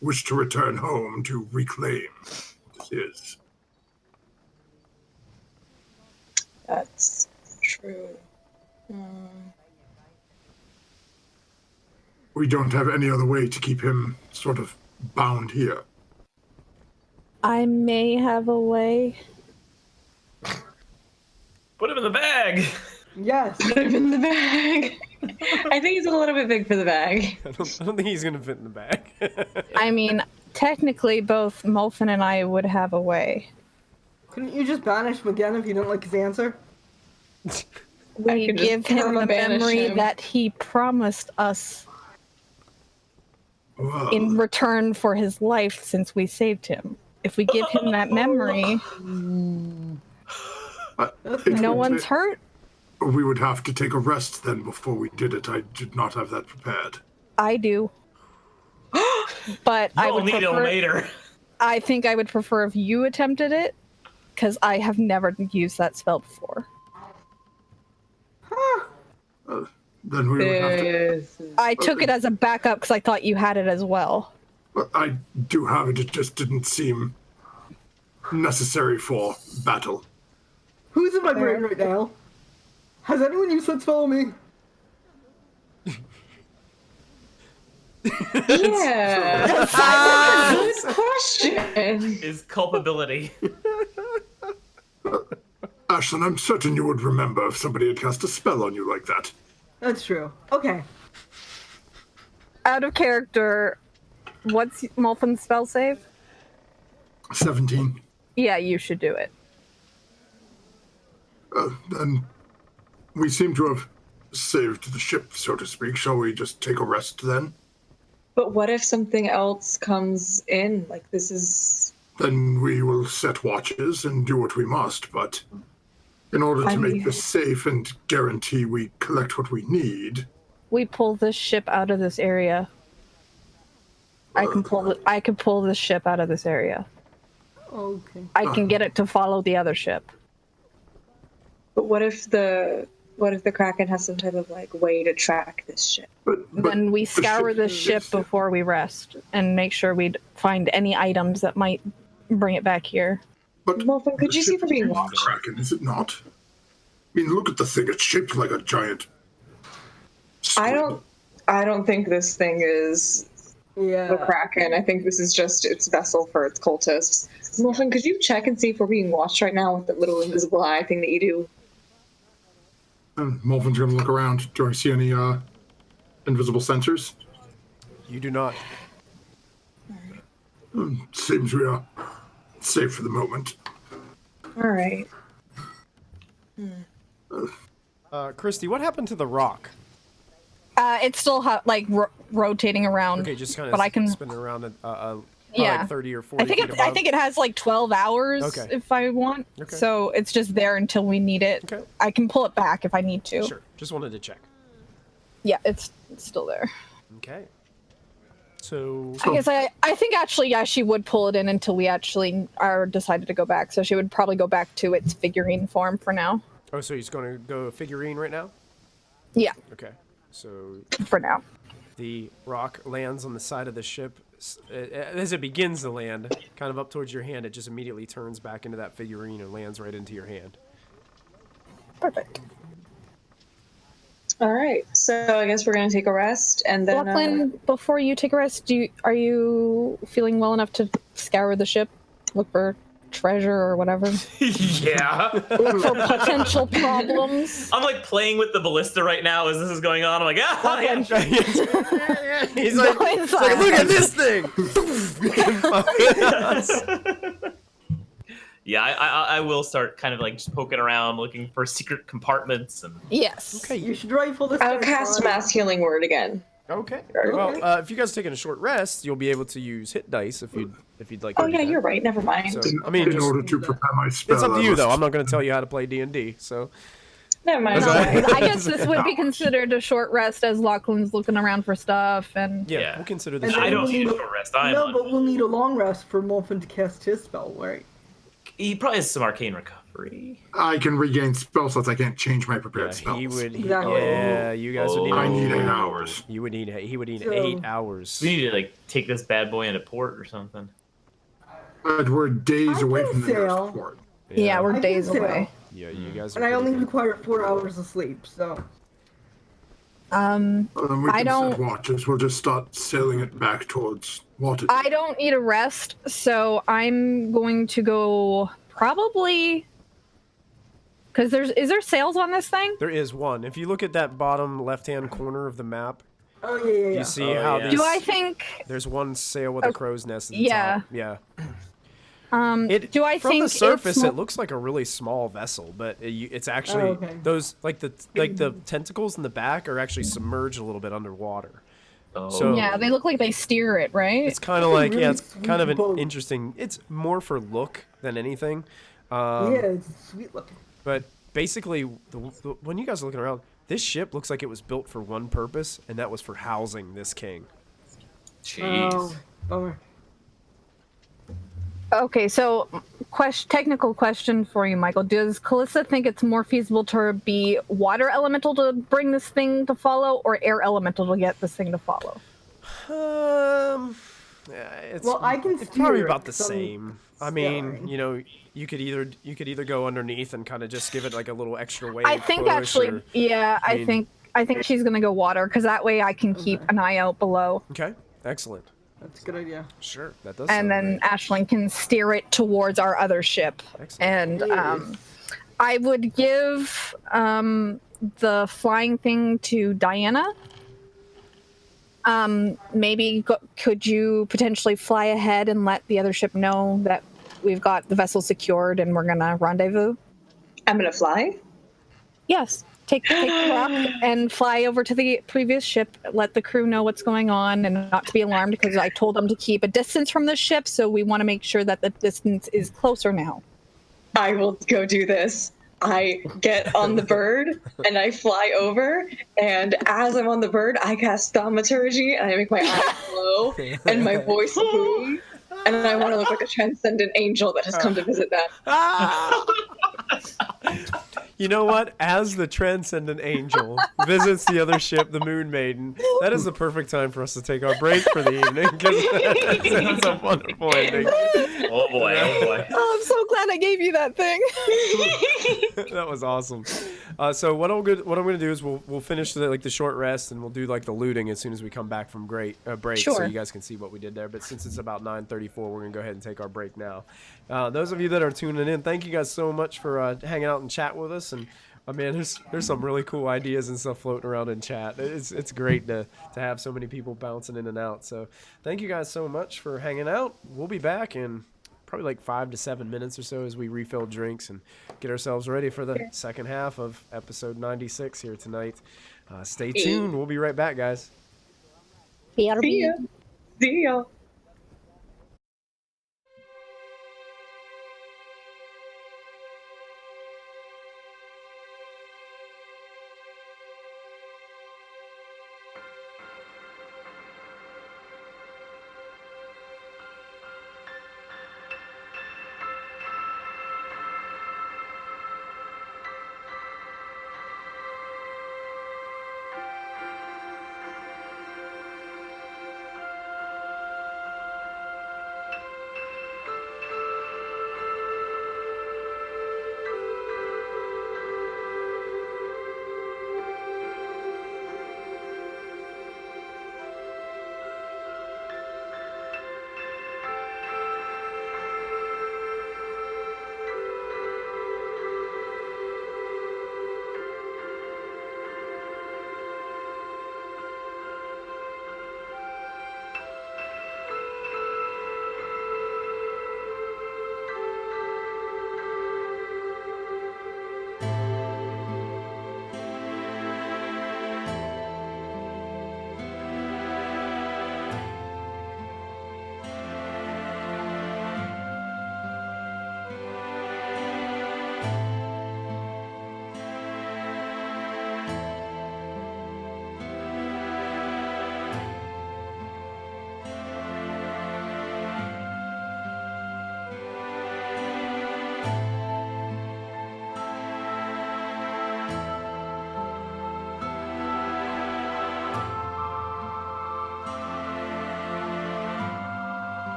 [SPEAKER 2] wish to return home to reclaim his.
[SPEAKER 6] that's true.
[SPEAKER 2] We don't have any other way to keep him sort of bound here.
[SPEAKER 3] I may have a way.
[SPEAKER 5] Put him in the bag.
[SPEAKER 4] Yes.
[SPEAKER 6] Put him in the bag. I think he's a little bit big for the bag.
[SPEAKER 1] I don't think he's gonna fit in the bag.
[SPEAKER 3] I mean, technically, both Molfin and I would have a way.
[SPEAKER 4] Couldn't you just banish him again if you don't like his answer?
[SPEAKER 3] We
[SPEAKER 6] could just
[SPEAKER 3] give him the
[SPEAKER 6] perma-banish
[SPEAKER 3] memory
[SPEAKER 6] him.
[SPEAKER 3] that he promised us
[SPEAKER 2] Well,
[SPEAKER 3] in return for his life since we saved him. If we give him that memory, no one's hurt.
[SPEAKER 2] We would have to take a rest then before we did it. I did not have that prepared.
[SPEAKER 3] I do. But I
[SPEAKER 5] You'll
[SPEAKER 3] would
[SPEAKER 5] need a
[SPEAKER 3] prefer,
[SPEAKER 5] later.
[SPEAKER 3] I think I would prefer if you attempted it, because I have never used that spell before.
[SPEAKER 2] Then we would have to.
[SPEAKER 3] I took it as a backup because I thought you had it as well.
[SPEAKER 2] Well, I do have it. It just didn't seem necessary for battle.
[SPEAKER 4] Who's in my brain right now? Has anyone used that spell on me?
[SPEAKER 6] Yeah. Good question.
[SPEAKER 5] Is culpability.
[SPEAKER 2] Ashlyn, I'm certain you would remember if somebody had cast a spell on you like that.
[SPEAKER 4] That's true. Okay.
[SPEAKER 3] Out of character, what's Molfin's spell save?
[SPEAKER 2] 17.
[SPEAKER 3] Yeah, you should do it.
[SPEAKER 2] Then we seem to have saved the ship, so to speak. Shall we just take a rest then?
[SPEAKER 6] But what if something else comes in? Like, this is...
[SPEAKER 2] Then we will set watches and do what we must, but in order to make this safe and guarantee we collect what we need...
[SPEAKER 3] We pull this ship out of this area. I can pull this ship out of this area.
[SPEAKER 4] Okay.
[SPEAKER 3] I can get it to follow the other ship.
[SPEAKER 6] But what if the Kraken has some type of, like, way to track this ship?
[SPEAKER 2] But
[SPEAKER 3] Then we scour the ship before we rest and make sure we find any items that might bring it back here.
[SPEAKER 2] But
[SPEAKER 6] Molfin, could
[SPEAKER 2] the
[SPEAKER 6] you see
[SPEAKER 2] ship
[SPEAKER 6] for being
[SPEAKER 2] is
[SPEAKER 6] watched?
[SPEAKER 2] Kraken, is it not? I mean, look at the thing. It's shaped like a giant...
[SPEAKER 6] I don't think this thing is
[SPEAKER 4] Yeah.
[SPEAKER 6] the Kraken. I think this is just its vessel for its cultists. Molfin, could you check and see if we're being watched right now with that little invisible eye thing that you do?
[SPEAKER 2] And Molfin's going to look around. Do I see any invisible sensors?
[SPEAKER 1] You do not.
[SPEAKER 2] Seems we are safe for the moment.
[SPEAKER 6] All right.
[SPEAKER 1] Christy, what happened to the rock?
[SPEAKER 3] It's still rotating around.
[SPEAKER 1] Okay, just kind
[SPEAKER 3] but I can
[SPEAKER 1] of spin it around
[SPEAKER 3] yeah.
[SPEAKER 1] like 30 or 40
[SPEAKER 3] I think it has like 12 hours if I want.
[SPEAKER 1] Okay.
[SPEAKER 3] So it's just there until we need it.
[SPEAKER 1] Okay.
[SPEAKER 3] I can pull it back if I need to.
[SPEAKER 1] Sure. Just wanted to check.
[SPEAKER 3] Yeah, it's still there.
[SPEAKER 1] Okay. So
[SPEAKER 3] I guess I think actually, yeah, she would pull it in until we actually are decided to go back. So she would probably go back to its figurine form for now.
[SPEAKER 1] Oh, so he's going to go figurine right now?
[SPEAKER 3] Yeah,
[SPEAKER 1] Okay. So
[SPEAKER 3] for now.
[SPEAKER 1] the rock lands on the side of the ship. As it begins to land, kind of up towards your hand, it just immediately turns back into that figurine and lands right into your hand.
[SPEAKER 3] Perfect.
[SPEAKER 6] All right. So I guess we're gonna take a rest, and then.
[SPEAKER 3] Lachlan, before you take a rest, are you feeling well enough to scour the ship, look for treasure or whatever,
[SPEAKER 5] Yeah.
[SPEAKER 3] look for potential problems?
[SPEAKER 5] I'm like playing with the ballista right now as this is going on. I'm like, ah, yeah.
[SPEAKER 1] He's like, look at this thing!
[SPEAKER 5] Yeah, I will start kind of like just poking around, looking for secret compartments and.
[SPEAKER 3] Yes.
[SPEAKER 1] Okay.
[SPEAKER 4] You should rifle this.
[SPEAKER 6] I'll
[SPEAKER 4] thing,
[SPEAKER 6] cast
[SPEAKER 4] Ron.
[SPEAKER 6] mass healing word again.
[SPEAKER 1] Okay.
[SPEAKER 6] Okay.
[SPEAKER 1] Well, if you guys are taking a short rest, you'll be able to use hit dice if you'd like.
[SPEAKER 6] Oh
[SPEAKER 1] to do
[SPEAKER 6] yeah,
[SPEAKER 1] that.
[SPEAKER 6] you're right. Never mind.
[SPEAKER 1] So, I mean,
[SPEAKER 2] in order to prepare my spell,
[SPEAKER 1] it's up to
[SPEAKER 2] I
[SPEAKER 1] you though.
[SPEAKER 2] must-
[SPEAKER 1] I'm not going to tell you how to play D&D. So
[SPEAKER 6] Never mind.
[SPEAKER 1] No,
[SPEAKER 3] I guess this would be considered a short rest as Lachlan's looking around for stuff and.
[SPEAKER 1] yeah,
[SPEAKER 5] Yeah.
[SPEAKER 1] we'll consider this.
[SPEAKER 4] And
[SPEAKER 5] I
[SPEAKER 4] then
[SPEAKER 5] don't
[SPEAKER 4] we'll
[SPEAKER 5] need a
[SPEAKER 4] need
[SPEAKER 5] short rest. I'm
[SPEAKER 4] No, but we'll need a long rest for Molfin to cast his spell, right?
[SPEAKER 5] He probably has some arcane recovery.
[SPEAKER 2] I can regain spell slots. I can't change my prepared
[SPEAKER 1] Yeah,
[SPEAKER 2] spells.
[SPEAKER 1] he would.
[SPEAKER 4] Exactly.
[SPEAKER 1] Yeah, you guys would need.
[SPEAKER 2] I need 8 hours.
[SPEAKER 1] You would need. He would need
[SPEAKER 4] So-
[SPEAKER 1] 8 hours.
[SPEAKER 5] We need to like take this bad boy into port or something.
[SPEAKER 2] But we're days
[SPEAKER 4] I
[SPEAKER 2] away
[SPEAKER 4] can
[SPEAKER 2] from the nearest
[SPEAKER 4] sail.
[SPEAKER 2] port.
[SPEAKER 3] Yeah, we're
[SPEAKER 4] I
[SPEAKER 3] days
[SPEAKER 4] can sail.
[SPEAKER 3] away.
[SPEAKER 1] Yeah, you guys.
[SPEAKER 4] And
[SPEAKER 1] are
[SPEAKER 4] I only
[SPEAKER 1] pretty good.
[SPEAKER 4] require 4 hours of sleep, so.
[SPEAKER 2] Well, then we
[SPEAKER 3] I
[SPEAKER 2] can
[SPEAKER 3] don't-
[SPEAKER 2] set watches. We'll just start sailing it back towards Water.
[SPEAKER 3] I don't need a rest, so I'm going to go probably. Because is there sails on this thing?
[SPEAKER 1] There is one. If you look at that bottom left-hand corner of the map,
[SPEAKER 4] Oh, yeah.
[SPEAKER 1] you see
[SPEAKER 5] Oh,
[SPEAKER 1] how
[SPEAKER 5] yeah.
[SPEAKER 1] this,
[SPEAKER 3] Do I think?
[SPEAKER 1] there's one sail with a crow's nest at the
[SPEAKER 3] yeah.
[SPEAKER 1] top. Yeah.
[SPEAKER 3] Do I
[SPEAKER 1] from
[SPEAKER 3] think
[SPEAKER 1] the surface
[SPEAKER 3] it's
[SPEAKER 1] it looks like a really small vessel, but it's actually
[SPEAKER 4] Oh, okay.
[SPEAKER 1] those like the tentacles in the back are actually submerged a little bit underwater.
[SPEAKER 5] Oh.
[SPEAKER 1] So
[SPEAKER 3] Yeah, they look like they steer it, right?
[SPEAKER 1] it's kind of
[SPEAKER 4] It's a
[SPEAKER 1] like
[SPEAKER 4] really
[SPEAKER 1] it's kind of an
[SPEAKER 4] sweet boat.
[SPEAKER 1] interesting. It's more for look than anything.
[SPEAKER 4] Yeah, it's sweet looking.
[SPEAKER 1] But basically, when you guys are looking around, this ship looks like it was built for one purpose, and that was for housing this king.
[SPEAKER 5] Jeez.
[SPEAKER 4] Oh, bummer.
[SPEAKER 3] Okay, so technical question for you, Michael. Does Calissa think it's more feasible to be water elemental to bring this thing to follow, or air elemental to get this thing to follow?
[SPEAKER 1] Yeah, it's
[SPEAKER 4] Well, I can
[SPEAKER 1] it's probably
[SPEAKER 4] steer it,
[SPEAKER 1] about the
[SPEAKER 4] 'cause I'm
[SPEAKER 1] same. I
[SPEAKER 4] steering.
[SPEAKER 1] mean, you know, you could either go underneath and kind of just give it like a little extra weight.
[SPEAKER 3] I think
[SPEAKER 1] push,
[SPEAKER 3] actually,
[SPEAKER 1] or,
[SPEAKER 3] yeah,
[SPEAKER 1] I mean-
[SPEAKER 3] I think she's gonna go water because that way I can keep an eye out below,
[SPEAKER 1] Okay, excellent.
[SPEAKER 4] That's a good idea.
[SPEAKER 1] Sure, that does.
[SPEAKER 3] and
[SPEAKER 1] sound
[SPEAKER 3] then
[SPEAKER 1] great.
[SPEAKER 3] Ashlyn can steer it towards our other ship.
[SPEAKER 1] Excellent.
[SPEAKER 3] And I would give the flying thing to Diana. Maybe could you potentially fly ahead and let the other ship know that we've got the vessel secured and we're gonna rendezvous?
[SPEAKER 6] I'm gonna fly.
[SPEAKER 3] Yes. Take the rock and fly over to the previous ship. Let the crew know what's going on and not to be alarmed because I told them to keep a distance from the ship. So we want to make sure that the distance is closer now.
[SPEAKER 6] I will go do this. I get on the bird and I fly over, and as I'm on the bird, I cast thaumaturgy and I make my eyes glow and my voice boom, and I want to look like a transcendent angel that has come to visit them.
[SPEAKER 1] You know what? As the transcendent angel visits the other ship, the Moon Maiden, that is the perfect time for us to take our break for the evening because that's a wonderful ending.
[SPEAKER 5] Oh boy, oh boy.
[SPEAKER 3] Oh, I'm so glad I gave you that thing.
[SPEAKER 1] That was awesome. So what I'm gonna do is we'll finish the short rest and we'll do like the looting as soon as we come back from break, so
[SPEAKER 3] Sure.
[SPEAKER 1] you guys can see what we did there. But since it's about 9:34, we're gonna go ahead and take our break now. Those of you that are tuning in, thank you guys so much for hanging out and chat with us. And man, there's some really cool ideas and stuff floating around in chat. It's great to have so many people bouncing in and out. So thank you guys so much for hanging out. We'll be back in probably like 5 to 7 minutes or so as we refill drinks and get ourselves ready for the second half of episode 96 here tonight. Stay tuned. We'll be right back, guys.
[SPEAKER 6] See ya. See ya.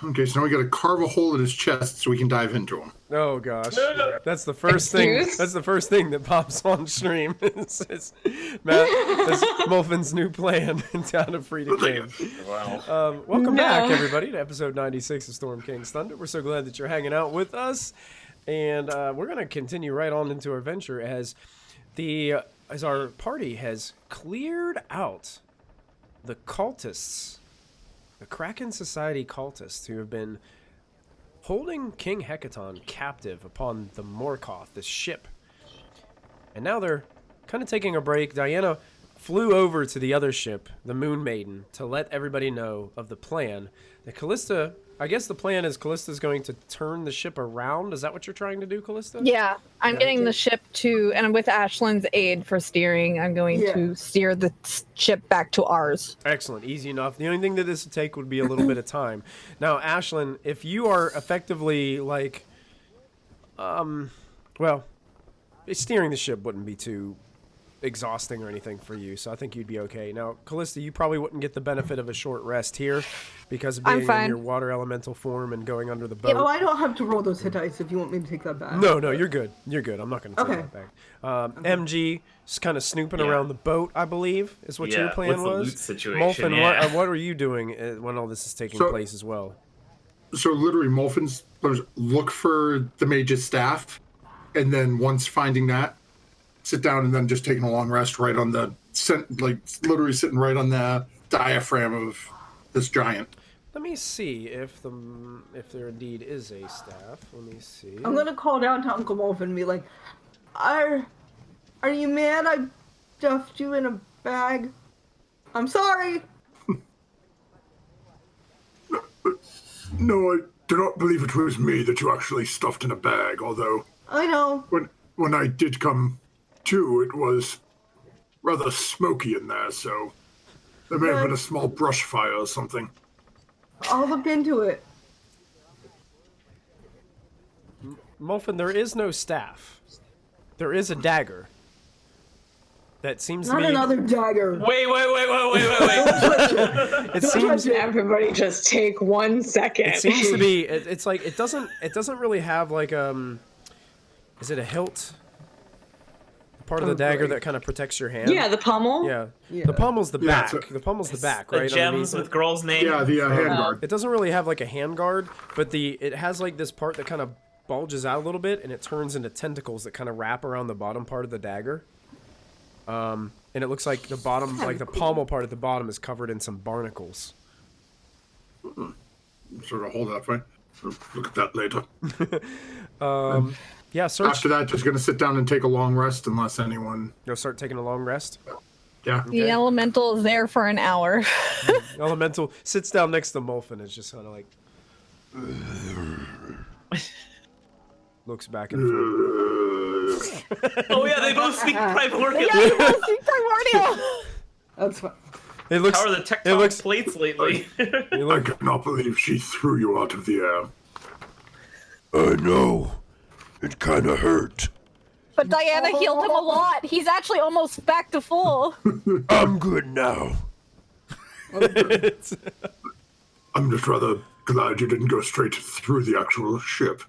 [SPEAKER 2] Okay, so now we got to carve a hole in his chest so we can dive into him.
[SPEAKER 1] Oh gosh, that's the first thing.
[SPEAKER 6] Excuse?
[SPEAKER 1] That's the first thing that pops on stream. It's Molfin's new plan down of Free to King.
[SPEAKER 5] Wow.
[SPEAKER 1] Welcome
[SPEAKER 6] No.
[SPEAKER 1] back, everybody, to episode 96 of Storm King's Thunder. We're so glad that you're hanging out with us, and we're gonna continue right on into our adventure as our party has cleared out the cultists. The Kraken Society cultists who have been holding King Hekaton captive upon the Morkoth, the ship. And now they're kind of taking a break. Diana flew over to the other ship, the Moon Maiden, to let everybody know of the plan. I guess the plan is Callista's going to turn the ship around. Is that what you're trying to do, Callista?
[SPEAKER 3] Yeah, I'm getting the ship to, and with Ashlin's aid for steering, I'm going to steer the ship back to ours.
[SPEAKER 1] Excellent. Easy enough. The only thing that this would take would be a little bit of time. Now, Ashlyn, if you are effectively like, well, steering the ship wouldn't be too exhausting or anything for you, so I think you'd be okay. Now, Callista, you probably wouldn't get the benefit of a short rest here because of being in your water elemental form and going under the boat.
[SPEAKER 4] Yeah, well, I don't have to roll those hit dice if you want me to take that back.
[SPEAKER 1] No, you're good. You're good. I'm not going to take that back. MG is kind of snooping around the boat, I believe, is what your plan
[SPEAKER 5] what's
[SPEAKER 1] was.
[SPEAKER 5] The loot situation?
[SPEAKER 1] Molfin, what are you doing when all this is taking place as well?
[SPEAKER 2] So literally, Molfin's look for the mage's staff, and then once finding that, sit down and then just taking a long rest right on literally sitting right on the diaphragm of this giant.
[SPEAKER 1] Let me see if there indeed is a staff. Let me see.
[SPEAKER 4] I'm gonna call down to Uncle Molfin and be like, Are you mad I stuffed you in a bag? I'm sorry.
[SPEAKER 2] No, I do not believe it was me that you actually stuffed in a bag, although
[SPEAKER 4] I know.
[SPEAKER 2] when I did come to, it was rather smoky in there, so there may have been a small brush fire or something.
[SPEAKER 4] I'll look into it.
[SPEAKER 1] Molfin, there is no staff. There is a dagger. That seems to
[SPEAKER 4] Not
[SPEAKER 1] be
[SPEAKER 4] another dagger.
[SPEAKER 5] Wait.
[SPEAKER 1] It seems
[SPEAKER 6] Everybody just take 1 second.
[SPEAKER 1] it seems to be it's like it doesn't really have like is it a hilt? Part of the dagger that kind of protects your hand.
[SPEAKER 6] Yeah, the pommel.
[SPEAKER 1] Yeah. The pommel's the back. The pommel's the back,
[SPEAKER 5] The
[SPEAKER 1] right?
[SPEAKER 5] gems with girl's name.
[SPEAKER 2] Yeah, the handguard.
[SPEAKER 1] It doesn't really have like a handguard, but it has like this part that kind of bulges out a little bit, and it turns into tentacles that kind of wrap around the bottom part of the dagger. And it looks like the bottom, like the pommel part at the bottom, is covered in some barnacles.
[SPEAKER 2] Sort of hold that way. Look at that later.
[SPEAKER 1] Yeah, search.
[SPEAKER 2] After that, just going to sit down and take a long rest unless anyone...
[SPEAKER 1] You'll start taking a long rest.
[SPEAKER 2] Yeah.
[SPEAKER 3] The elemental is there for an hour.
[SPEAKER 1] Elemental sits down next to Molfin. Is just kind of like looks back and forth.
[SPEAKER 5] Oh yeah, they both speak primordial.
[SPEAKER 3] Yeah, you both speak primordial.
[SPEAKER 4] That's fine.
[SPEAKER 1] It looks.
[SPEAKER 5] How are the tectonic plates lately?
[SPEAKER 2] I cannot believe she threw you out of the air.
[SPEAKER 7] I know. It kind of hurt.
[SPEAKER 3] But Diana healed him a lot. He's actually almost back to full.
[SPEAKER 7] I'm good now.
[SPEAKER 2] I'm just rather glad you didn't go straight through the actual ship.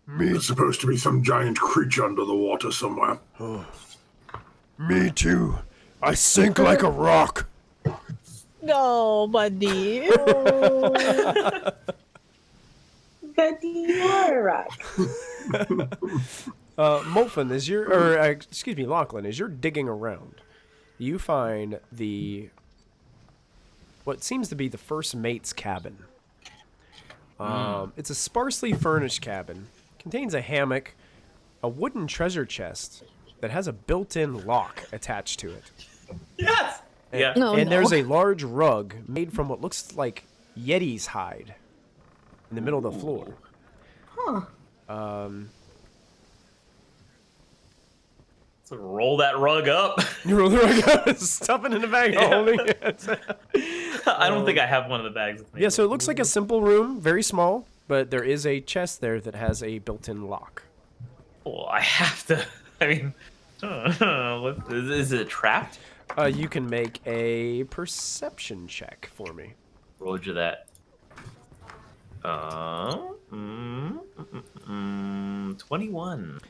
[SPEAKER 2] There's supposed to be some giant creature under the water somewhere.
[SPEAKER 7] Me too. I sink like a rock.
[SPEAKER 3] No, buddy.
[SPEAKER 6] Buddy, you're right.
[SPEAKER 1] Molfin, excuse me, Lachlan, as you're digging around, you find what seems to be the first mate's cabin. It's a sparsely furnished cabin. Contains a hammock, a wooden treasure chest that has a built-in lock attached to it.
[SPEAKER 5] Yes. Yeah.
[SPEAKER 1] And there's a large rug made from what looks like Yeti's hide in the middle of the floor.
[SPEAKER 5] So roll that rug up.
[SPEAKER 1] You roll the rug up, stuff it in the bag, holding it.
[SPEAKER 5] I don't think I have one of the bags with me.
[SPEAKER 1] Yeah, so it looks like a simple room, very small, but there is a chest there that has a built-in lock.
[SPEAKER 5] Well, I have to. I mean, is it trapped?
[SPEAKER 1] You can make a perception check for me.
[SPEAKER 5] Roger that. 21.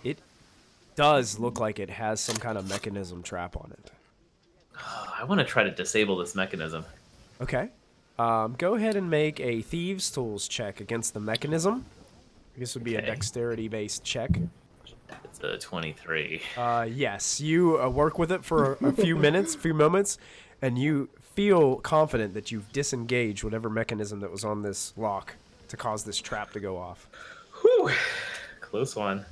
[SPEAKER 1] It does look like it has some kind of mechanism trap on it.
[SPEAKER 5] I want to try to disable this mechanism.
[SPEAKER 1] Okay. Go ahead and make a Thieves' Tools check against the mechanism. This would be a dexterity-based check.
[SPEAKER 5] It's a 23.
[SPEAKER 1] Yes, you work with it for a few moments, and you feel confident that you've disengaged whatever mechanism that was on this lock to cause this trap to go off.
[SPEAKER 5] Whew. Close one.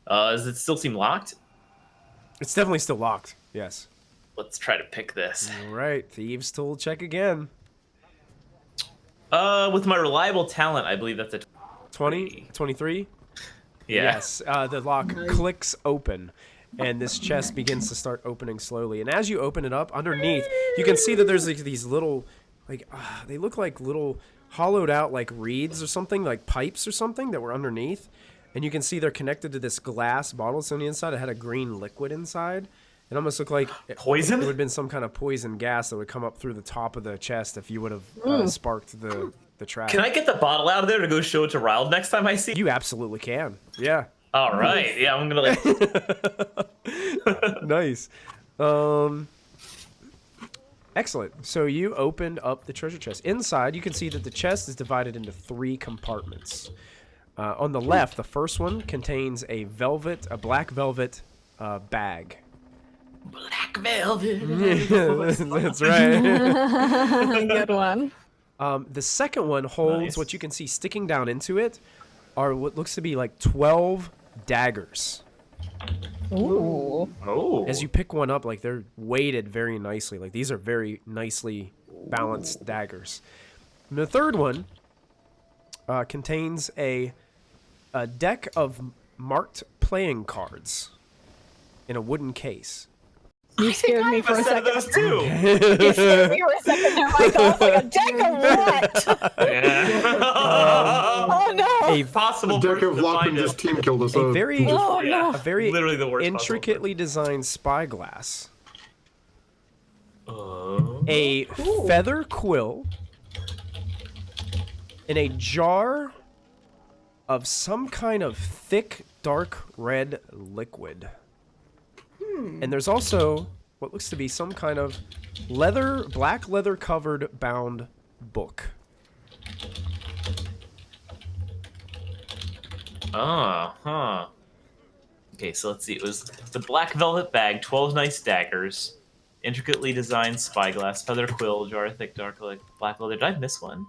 [SPEAKER 5] Does it still seem locked?
[SPEAKER 1] It's definitely still locked, yes.
[SPEAKER 5] Let's try to pick this.
[SPEAKER 1] All right, Thieves' Tool check again.
[SPEAKER 5] With my reliable talent, I believe that's a
[SPEAKER 1] 20? 23?
[SPEAKER 5] Yeah.
[SPEAKER 1] Yes, the lock clicks open, and this chest begins to start opening slowly. And as you open it up, underneath, you can see that there's like these little, they look like little hollowed out like reeds or something, like pipes or something that were underneath. And you can see they're connected to this glass bottle. So on the inside, it had a green liquid inside. It almost looked like
[SPEAKER 5] poison.
[SPEAKER 1] It would have been some kind of poison gas that would come up through the top of the chest if you would have sparked the trap.
[SPEAKER 5] Can I get the bottle out of there to go show it to Riled next time I see it?
[SPEAKER 1] You absolutely can. Yeah.
[SPEAKER 5] All right. Yeah, I'm gonna
[SPEAKER 1] Nice. Excellent. So you opened up the treasure chest. Inside, you can see that the chest is divided into 3 compartments. On the left, the first one contains a black velvet bag.
[SPEAKER 5] Black velvet.
[SPEAKER 1] That's right.
[SPEAKER 3] Good one.
[SPEAKER 1] The second one holds what you can see sticking down into it are what looks to be like 12 daggers.
[SPEAKER 3] Ooh.
[SPEAKER 5] Oh.
[SPEAKER 1] As you pick one up, like they're weighted very nicely. Like these are very nicely balanced daggers. And the third one contains a deck of marked playing cards in a wooden case.
[SPEAKER 3] You scared me for a
[SPEAKER 5] Set of
[SPEAKER 3] second.
[SPEAKER 5] those too.
[SPEAKER 3] You scared me for a second there, Michael. I was like, a deck of what?
[SPEAKER 5] Yeah.
[SPEAKER 3] Oh no!
[SPEAKER 1] A
[SPEAKER 5] Possible.
[SPEAKER 2] The deck of
[SPEAKER 5] to
[SPEAKER 2] luck
[SPEAKER 5] find
[SPEAKER 2] and
[SPEAKER 5] it.
[SPEAKER 2] just team killed us.
[SPEAKER 1] A very,
[SPEAKER 3] Oh no!
[SPEAKER 1] a very
[SPEAKER 5] Literally the worst
[SPEAKER 1] intricately designed spyglass,
[SPEAKER 5] possible.
[SPEAKER 1] a feather quill, in a jar of some kind of thick, dark red liquid. And there's also what looks to be some kind of black leather covered bound book.
[SPEAKER 5] Okay, so let's see. It was the black velvet bag, 12 nice daggers, intricately designed spyglass, feather quill, jar of thick, dark, black leather. Did I miss one?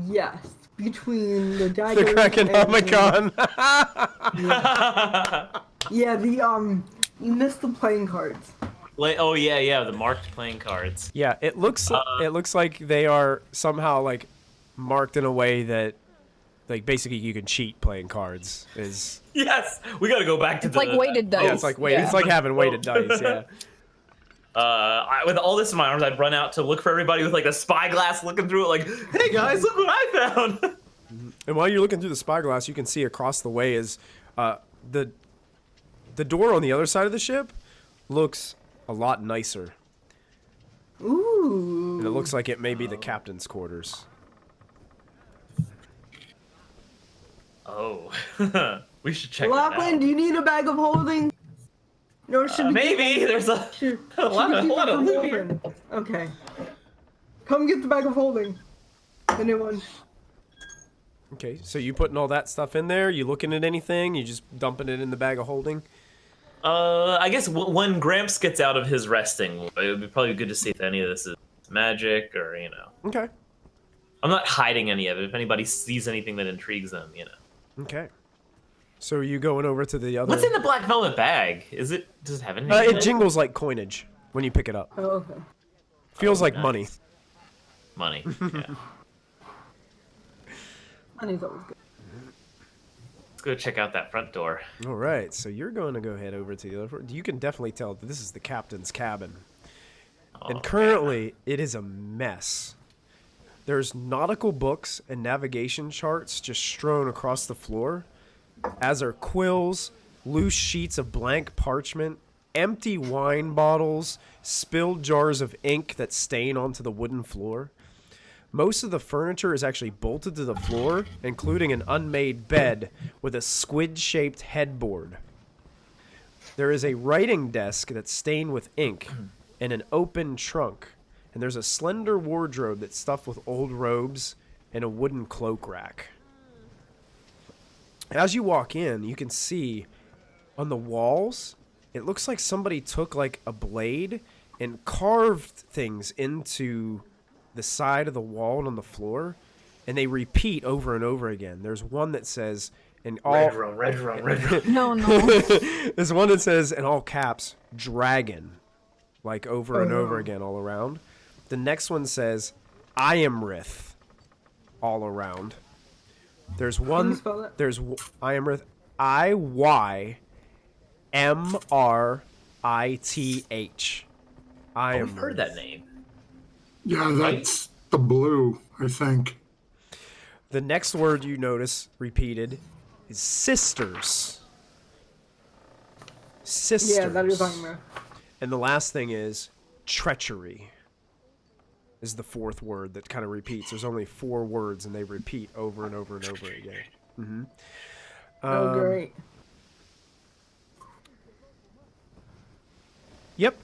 [SPEAKER 4] Yes, between the dagger.
[SPEAKER 1] The Kraken Omicron.
[SPEAKER 4] Yeah, you missed the playing cards.
[SPEAKER 5] Oh yeah, the marked playing cards.
[SPEAKER 1] Yeah, it looks like they are somehow like marked in a way that like basically you can cheat playing cards is.
[SPEAKER 5] Yes, we got to go back to
[SPEAKER 3] It's like weighted dice.
[SPEAKER 1] Yeah, it's like it's like having weighted dice. Yeah.
[SPEAKER 5] With all this in my arms, I'd run out to look for everybody with like a spyglass, looking through it, like, "Hey guys, look what I found!"
[SPEAKER 1] And while you're looking through the spyglass, you can see across the way is the door on the other side of the ship looks a lot nicer.
[SPEAKER 4] Ooh.
[SPEAKER 1] And it looks like it may be the captain's quarters.
[SPEAKER 5] Oh, we should check that
[SPEAKER 4] Lachlan,
[SPEAKER 5] out.
[SPEAKER 4] do you need a bag of holding? No, should we
[SPEAKER 5] Maybe there's a lot of loot here.
[SPEAKER 4] Okay. Come get the bag of holding. Anyone?
[SPEAKER 1] Okay, so you putting all that stuff in there? You looking at anything? You just dumping it in the bag of holding?
[SPEAKER 5] I guess when Gramps gets out of his resting, it would be probably good to see if any of this is magic or,
[SPEAKER 1] Okay.
[SPEAKER 5] I'm not hiding any of it. If anybody sees anything that intrigues them,
[SPEAKER 1] Okay. So are you going over to the other...
[SPEAKER 5] What's in the black velvet bag? Does it have anything? in
[SPEAKER 1] It jingles like coinage when you pick it up.
[SPEAKER 4] Oh, okay.
[SPEAKER 1] Feels like
[SPEAKER 5] nice.
[SPEAKER 1] money.
[SPEAKER 5] Money. Yeah.
[SPEAKER 4] Money's always good.
[SPEAKER 5] Let's go check out that front door.
[SPEAKER 1] All right, so you're going to go head over to the other... You can definitely tell that this is the captain's cabin. And currently, it is a mess. There's nautical books and navigation charts just strewn across the floor, as are quills, loose sheets of blank parchment, empty wine bottles, spilled jars of ink that stain onto the wooden floor. Most of the furniture is actually bolted to the floor, including an unmade bed with a squid-shaped headboard. There is a writing desk that's stained with ink and an open trunk. And there's a slender wardrobe that's stuffed with old robes and a wooden cloak rack. As you walk in, you can see on the walls, it looks like somebody took like a blade and carved things into the side of the wall and on the floor, and they repeat over and over again. There's one that says in all
[SPEAKER 5] Red rum.
[SPEAKER 3] No.
[SPEAKER 1] There's one that says in all caps dragon, like over and over again all around. The next one says I am Rith all around. There's one there's I am Rith IYMRITH. I am
[SPEAKER 5] I've heard that name.
[SPEAKER 2] Yeah, that's the blue, I think.
[SPEAKER 1] The next word you notice repeated is sisters. Sisters.
[SPEAKER 4] Yeah, that is on there.
[SPEAKER 1] And the last thing is treachery. Is the fourth word that kind of repeats. There's only 4 words and they repeat over and over and over again. Mm-hmm.
[SPEAKER 4] Oh, great.
[SPEAKER 1] Yep.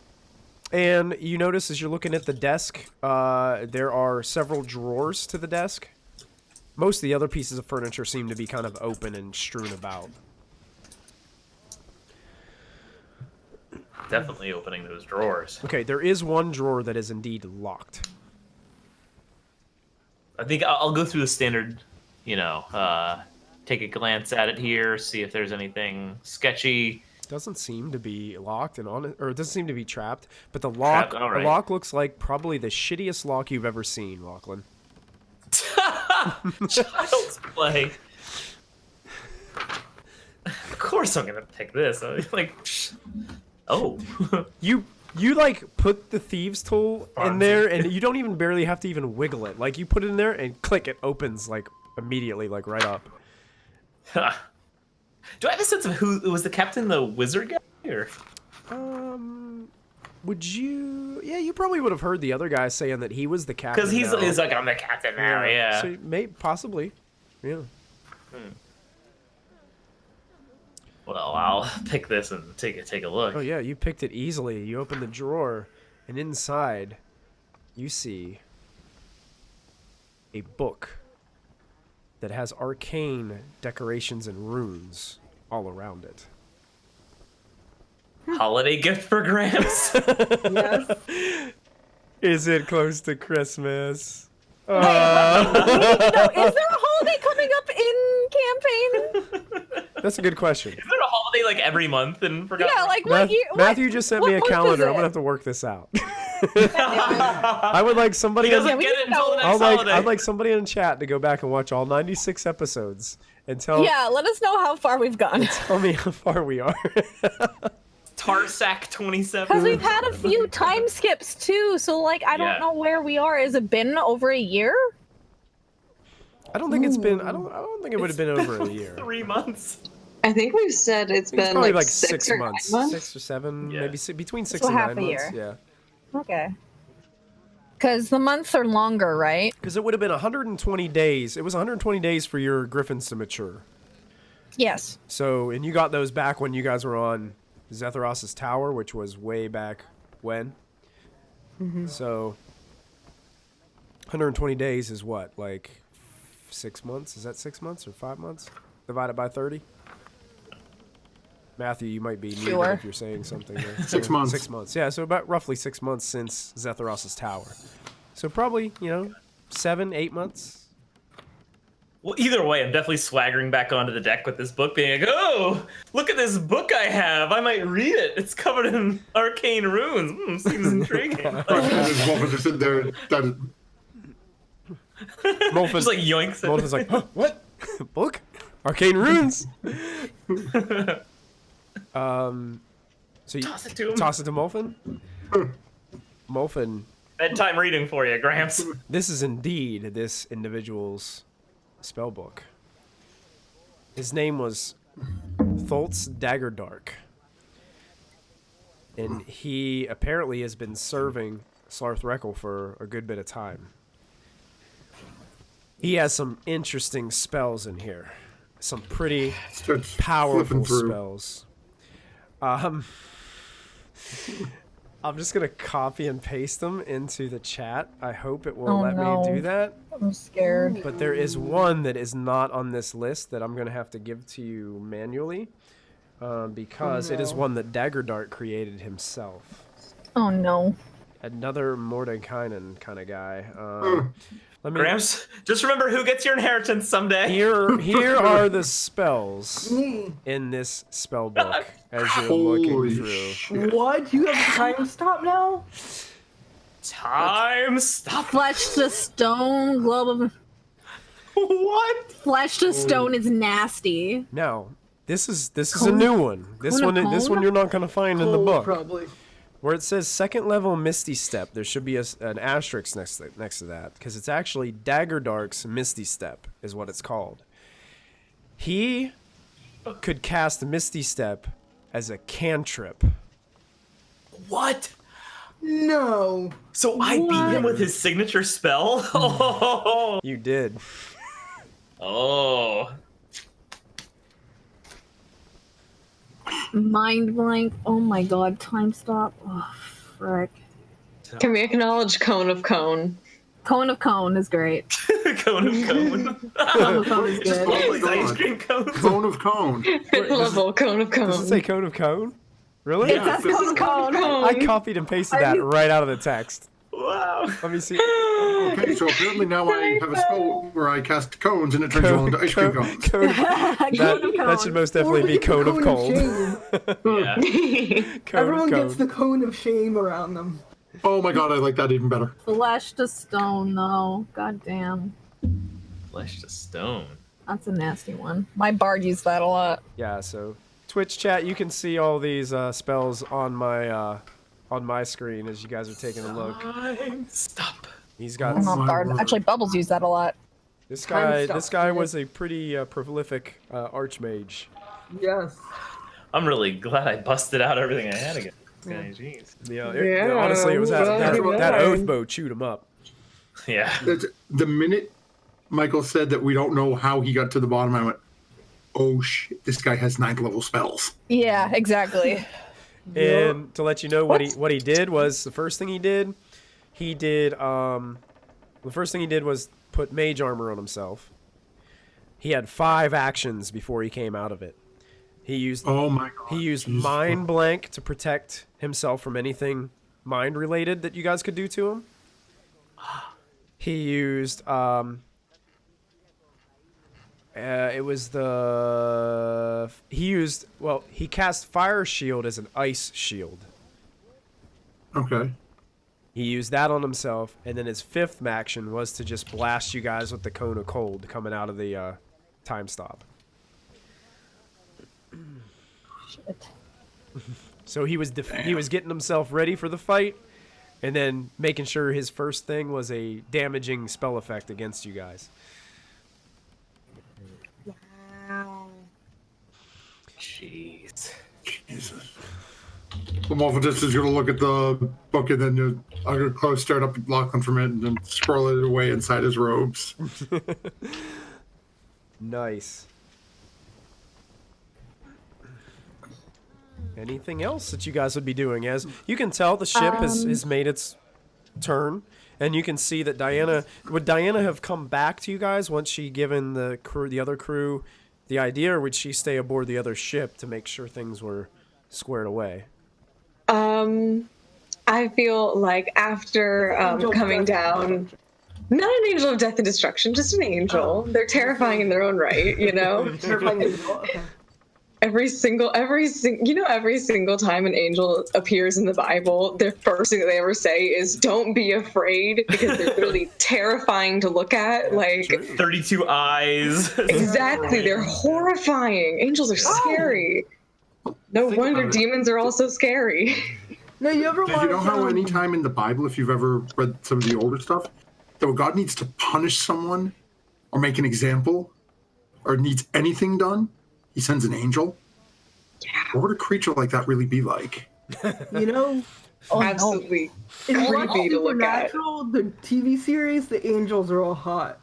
[SPEAKER 1] And you notice as you're looking at the desk, there are several drawers to the desk. Most of the other pieces of furniture seem to be kind of open and strewn about.
[SPEAKER 5] Definitely opening those drawers.
[SPEAKER 1] Okay, there is one drawer that is indeed locked.
[SPEAKER 5] I think I'll go through the standard, take a glance at it here, see if there's anything sketchy.
[SPEAKER 1] Doesn't seem to be locked or it doesn't seem to be trapped. But the lock,
[SPEAKER 5] All right.
[SPEAKER 1] the lock looks like probably the shittiest lock you've ever seen, Lachlan.
[SPEAKER 5] Child's play. Of course I'm gonna pick this. Oh.
[SPEAKER 1] You like put the thieves tool in there and you don't even barely have to even wiggle it. Like you put it in there and click, it opens like immediately, like right up.
[SPEAKER 5] Do I have a sense of who was the captain, the wizard guy, or?
[SPEAKER 1] Would you? Yeah, you probably would have heard the other guy saying that he was the captain.
[SPEAKER 5] Because he's like, I'm the captain now. Yeah.
[SPEAKER 1] So possibly. Yeah.
[SPEAKER 5] Well, I'll pick this and take a look.
[SPEAKER 1] Oh yeah, you picked it easily. You open the drawer, and inside, you see a book that has arcane decorations and runes all around it.
[SPEAKER 5] Holiday gift for Gramps.
[SPEAKER 4] Yes.
[SPEAKER 1] Is it close to Christmas?
[SPEAKER 3] No, is there a holiday coming up in campaign?
[SPEAKER 1] That's a good question.
[SPEAKER 5] Is there a holiday like every month and forgot?
[SPEAKER 3] Yeah, like what year?
[SPEAKER 1] Matthew just sent me a
[SPEAKER 3] what month is
[SPEAKER 1] calendar. I'm
[SPEAKER 3] it?
[SPEAKER 1] gonna have to work this out. I would like somebody.
[SPEAKER 5] He doesn't
[SPEAKER 3] we
[SPEAKER 5] get
[SPEAKER 3] need
[SPEAKER 5] it
[SPEAKER 3] to
[SPEAKER 5] until the
[SPEAKER 3] know.
[SPEAKER 5] next holiday.
[SPEAKER 1] I'd like somebody in chat to go back and watch all 96 episodes and tell
[SPEAKER 3] Yeah, let us know how far we've gone.
[SPEAKER 1] tell me how far we are.
[SPEAKER 5] Tarsac 27.
[SPEAKER 3] Because we've had a few time skips too, so like I don't know where we are. Has it been over a year?
[SPEAKER 1] I don't think it's been. I don't think it would have been over a year.
[SPEAKER 5] 3 months.
[SPEAKER 6] I think we've said it's been
[SPEAKER 1] Probably
[SPEAKER 6] like
[SPEAKER 1] like
[SPEAKER 6] 6 or 9
[SPEAKER 1] months,
[SPEAKER 6] months.
[SPEAKER 1] 6 or 7,
[SPEAKER 5] Yeah.
[SPEAKER 1] maybe between 6
[SPEAKER 3] So
[SPEAKER 1] and
[SPEAKER 3] half
[SPEAKER 1] 9
[SPEAKER 3] a
[SPEAKER 1] months.
[SPEAKER 3] year.
[SPEAKER 1] Yeah,
[SPEAKER 3] Okay. Because the months are longer, right?
[SPEAKER 1] because it would have been 120 days. It was 120 days for your griffins to mature.
[SPEAKER 3] Yes.
[SPEAKER 1] So, and you got those back when you guys were on Zetharos's tower, which was way back when. So, 120 days is what, like 6 months? Is that 6 months or 5 months? Divided by 30? Matthew, you might be muted
[SPEAKER 3] Sure.
[SPEAKER 1] if you're saying something there.
[SPEAKER 2] 6 months.
[SPEAKER 1] 6 months. Yeah, so about roughly 6 months since Zetharos's tower. So probably, 7, 8 months.
[SPEAKER 5] Well, either way, I'm definitely swaggering back onto the deck with this book, being like, "Oh, look at this book I have! I might read it. It's covered in arcane runes. Seems intriguing."
[SPEAKER 2] Wolfen just sitting there.
[SPEAKER 1] Molfin,
[SPEAKER 5] Just like yoinks it.
[SPEAKER 1] Molfin's like, huh, what? Book? Arcane runes? So you
[SPEAKER 5] Toss it to him.
[SPEAKER 1] toss it to Molfin? Molfin,
[SPEAKER 5] Bedtime reading for you, Gramps.
[SPEAKER 1] this is indeed this individual's spell book. His name was Tholt's Dagger Dark. And he apparently has been serving Slarth Reckle for a good bit of time. He has some interesting spells in here. Some pretty powerful spells. I'm just going to copy and paste them into the chat. I hope it will let me do that.
[SPEAKER 3] I'm scared.
[SPEAKER 1] But there is one that is not on this list that I'm going to have to give to you manually. Because it is one that Dagger Dark created himself.
[SPEAKER 3] Oh no.
[SPEAKER 1] Another Mordekainen kind of guy.
[SPEAKER 5] Gramps, just remember who gets your inheritance someday.
[SPEAKER 1] Here are the spells in this spell book as you're looking through.
[SPEAKER 2] Shit.
[SPEAKER 4] What? You have time stop now?
[SPEAKER 5] Time stop.
[SPEAKER 3] Flesh to stone, globe of...
[SPEAKER 5] What?
[SPEAKER 3] Flesh to stone is nasty.
[SPEAKER 1] Now, this is a new one. This one you're not gonna find in the book.
[SPEAKER 4] Probably.
[SPEAKER 1] Where it says second level Misty Step, there should be an asterisk next to that, because it's actually Dagger Dark's Misty Step is what it's called. He could cast Misty Step as a cantrip.
[SPEAKER 5] What?
[SPEAKER 4] No.
[SPEAKER 5] So I beat him with his signature spell? Oh.
[SPEAKER 1] You did.
[SPEAKER 5] Oh.
[SPEAKER 3] Mind blank. Oh my god. Time stop. Oh, frick.
[SPEAKER 6] Can we acknowledge Cone of Cone?
[SPEAKER 3] Cone of Cone is great.
[SPEAKER 5] Cone of Cone.
[SPEAKER 3] Cone of Cone is
[SPEAKER 5] Just
[SPEAKER 3] good.
[SPEAKER 5] all these ice cream cones.
[SPEAKER 2] Cone of Cone.
[SPEAKER 6] Fifth level Cone of Cone.
[SPEAKER 1] Does it say Cone of Cone? Really?
[SPEAKER 3] It says Cone of Cone.
[SPEAKER 1] I copied and pasted that right out of the text.
[SPEAKER 5] Wow.
[SPEAKER 1] Let me see.
[SPEAKER 2] Okay, so apparently now I have a spell where I cast cones and it turns you all into ice cream cones.
[SPEAKER 3] Cone of
[SPEAKER 1] That
[SPEAKER 3] Cone.
[SPEAKER 1] should most definitely be Cone of Cold.
[SPEAKER 5] Yeah.
[SPEAKER 4] Everyone gets the cone of shame around them.
[SPEAKER 2] Oh my god, I like that even better.
[SPEAKER 3] Flesh to stone, though. God damn.
[SPEAKER 5] Flesh to stone.
[SPEAKER 3] That's a nasty one. My bard used that a lot.
[SPEAKER 1] Yeah, so Twitch chat, you can see all these spells on my screen as you guys are taking a look.
[SPEAKER 5] Time stop.
[SPEAKER 1] He's got
[SPEAKER 3] I'm not
[SPEAKER 2] my
[SPEAKER 3] bard.
[SPEAKER 2] word.
[SPEAKER 3] Actually, Bubbles used that a lot.
[SPEAKER 1] this guy.
[SPEAKER 4] Time
[SPEAKER 1] This
[SPEAKER 4] stop.
[SPEAKER 1] guy was a pretty prolific archmage.
[SPEAKER 4] Yes.
[SPEAKER 5] I'm really glad I busted out everything I had again. This guy, jeez.
[SPEAKER 1] Yeah, honestly, it was that oath bow chewed him up.
[SPEAKER 5] Yeah.
[SPEAKER 2] The minute Michael said that we don't know how he got to the bottom, I went, oh shit, this guy has 9th level spells.
[SPEAKER 3] Yeah, exactly.
[SPEAKER 1] And to let you know what he did was the first thing he did was put mage armor on himself. He had 5 actions before he came out of it. He used
[SPEAKER 2] Oh my god.
[SPEAKER 1] He used
[SPEAKER 2] Jesus.
[SPEAKER 1] Mind Blank to protect himself from anything mind related that you guys could do to him. He used he cast Fire Shield as an ice shield.
[SPEAKER 2] Okay.
[SPEAKER 1] He used that on himself, and then his 5th action was to just blast you guys with the Cone of Cold coming out of the time stop.
[SPEAKER 3] Shit.
[SPEAKER 1] So he was getting himself ready for the fight, and then making sure his first thing was a damaging spell effect against you guys.
[SPEAKER 5] Jeez.
[SPEAKER 2] Jesus. The Morphodist is going to look at the book and then I'm going to start up Lachlan from it and then scroll it away inside his robes.
[SPEAKER 1] Nice. Anything else that you guys would be doing? As you can tell, the ship has made its turn, and you can see that would Diana have come back to you guys once she given the other crew the idea, or would she stay aboard the other ship to make sure things were squared away?
[SPEAKER 6] I feel like after coming down, not an angel of death and destruction, just an angel. They're terrifying in their own right, you know.
[SPEAKER 4] Terrifying as well. Okay.
[SPEAKER 6] Every single time an angel appears in the Bible, the first thing that they ever say is "Don't be afraid," because they're literally terrifying to look at. Like
[SPEAKER 5] 32 eyes.
[SPEAKER 6] exactly, they're horrifying. Angels are scary. No
[SPEAKER 2] Think
[SPEAKER 6] wonder
[SPEAKER 2] about it.
[SPEAKER 6] demons are also scary.
[SPEAKER 4] No, you ever
[SPEAKER 2] Did you know how any time in the Bible, if you've ever read some of the older stuff, that when God needs to punish someone or make an example or needs anything done, he sends an angel?
[SPEAKER 6] Yeah.
[SPEAKER 2] What would a creature like that really be like?
[SPEAKER 4] You know,
[SPEAKER 3] Oh, no.
[SPEAKER 6] Absolutely
[SPEAKER 4] in Black
[SPEAKER 6] creepy to look at.
[SPEAKER 4] Supernatural, the TV series, the angels are all hot.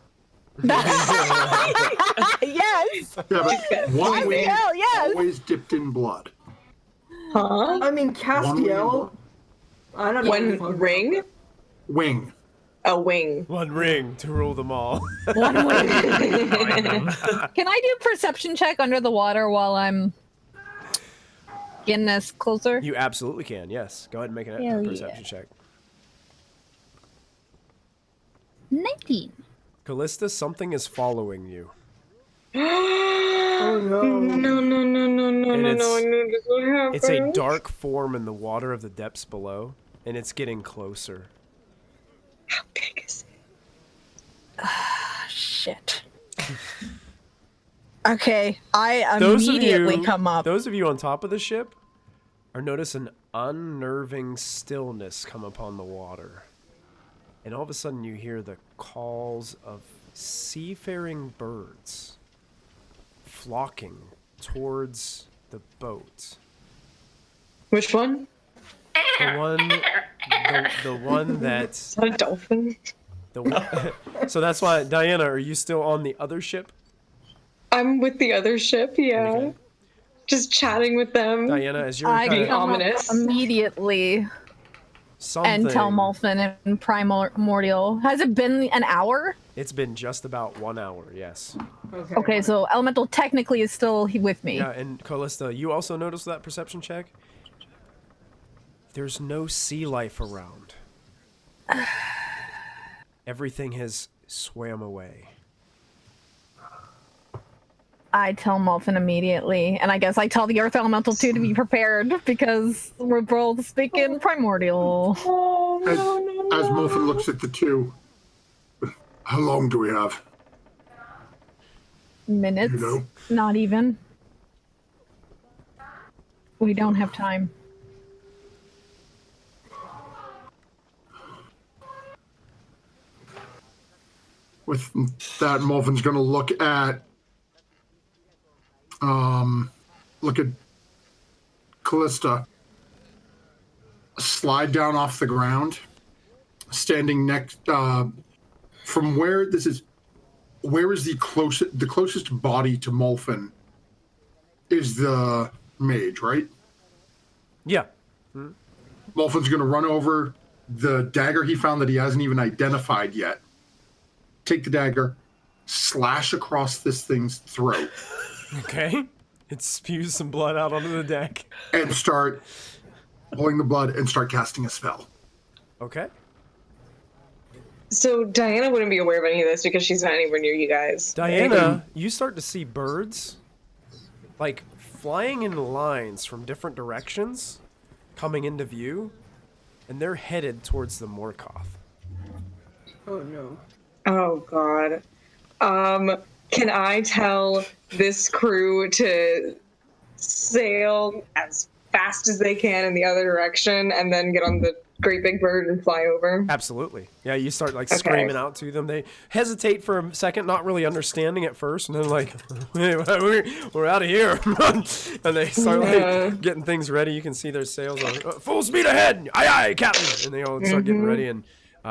[SPEAKER 3] Yes.
[SPEAKER 2] Yeah, but one wing
[SPEAKER 3] Hell yes.
[SPEAKER 2] always dipped in blood.
[SPEAKER 6] Huh?
[SPEAKER 4] I mean,
[SPEAKER 2] One
[SPEAKER 4] Castiel. I don't know. what the
[SPEAKER 6] One
[SPEAKER 4] fuck-
[SPEAKER 6] ring?
[SPEAKER 2] Wing.
[SPEAKER 6] A wing.
[SPEAKER 1] One ring to rule them all.
[SPEAKER 3] One way. Can I do perception check under the water while I'm getting this closer?
[SPEAKER 1] You absolutely can. Yes. Go ahead and make a
[SPEAKER 3] Hell
[SPEAKER 1] perception check.
[SPEAKER 3] 19.
[SPEAKER 1] Callista, something is following you.
[SPEAKER 4] Oh no.
[SPEAKER 6] No, no, no, no, no,
[SPEAKER 1] And
[SPEAKER 6] no,
[SPEAKER 1] it's-
[SPEAKER 6] no, I knew this would happen.
[SPEAKER 1] It's a dark form in the water of the depths below, and it's getting closer.
[SPEAKER 6] How big is it?
[SPEAKER 3] Shit. Okay, I
[SPEAKER 1] Those
[SPEAKER 3] immediately
[SPEAKER 1] of you,
[SPEAKER 3] come up.
[SPEAKER 1] Those of you on top of the ship are notice an unnerving stillness come upon the water. And all of a sudden you hear the calls of seafaring birds flocking towards the boat.
[SPEAKER 6] Which one?
[SPEAKER 1] The one that
[SPEAKER 6] Is that a dolphin?
[SPEAKER 1] the one, so that's why, Diana, are you still on the other ship?
[SPEAKER 6] I'm with the other ship, yeah.
[SPEAKER 1] Okay.
[SPEAKER 6] Just chatting with them.
[SPEAKER 1] Diana, as you're
[SPEAKER 3] I
[SPEAKER 1] kind
[SPEAKER 3] come
[SPEAKER 1] of
[SPEAKER 3] up
[SPEAKER 6] ominous.
[SPEAKER 3] immediately
[SPEAKER 1] something,
[SPEAKER 3] and tell Molfin and Primordial. Has it been an hour?
[SPEAKER 1] it's been just about 1 hour, yes.
[SPEAKER 3] Okay, so Elemental technically is still with me.
[SPEAKER 1] Yeah, and Callista, you also noticed that perception check? There's no sea life around. Everything has swam away.
[SPEAKER 3] I tell Molfin immediately, and I guess I tell the Earth Elemental too to be prepared because we're both speaking Primordial.
[SPEAKER 6] Oh,
[SPEAKER 2] As,
[SPEAKER 6] no, no, no.
[SPEAKER 2] as Morphin looks at the two, how long do we have?
[SPEAKER 3] Minutes,
[SPEAKER 2] You know?
[SPEAKER 3] not even. We don't have time.
[SPEAKER 2] With that, Morphin's gonna look at Callista, slide down off the ground, standing next from where this is. Where is the closest body to Molfin? Is the mage, right?
[SPEAKER 1] Yeah.
[SPEAKER 2] Molfin's gonna run over the dagger he found that he hasn't even identified yet. Take the dagger, slash across this thing's throat,
[SPEAKER 1] Okay. It spews some blood out onto the deck.
[SPEAKER 2] and start pulling the blood and start casting a spell.
[SPEAKER 1] Okay.
[SPEAKER 6] So Diana wouldn't be aware of any of this because she's not anywhere near you guys.
[SPEAKER 1] Diana, you start to see birds, like, flying in lines from different directions, coming into view, and they're headed towards the Morkoth.
[SPEAKER 4] Oh no.
[SPEAKER 6] Oh god. Can I tell this crew to sail as fast as they can in the other direction and then get on the great big bird and fly over?
[SPEAKER 1] Absolutely. Yeah, you start, like,
[SPEAKER 6] Okay.
[SPEAKER 1] screaming out to them. They hesitate for a second, not really understanding at first, and then, like, hey, we're out of here. And they start,
[SPEAKER 6] Yeah.
[SPEAKER 1] like, getting things ready. You can see their sails on. Full speed ahead! Aye, aye, Captain! And they all start getting ready, and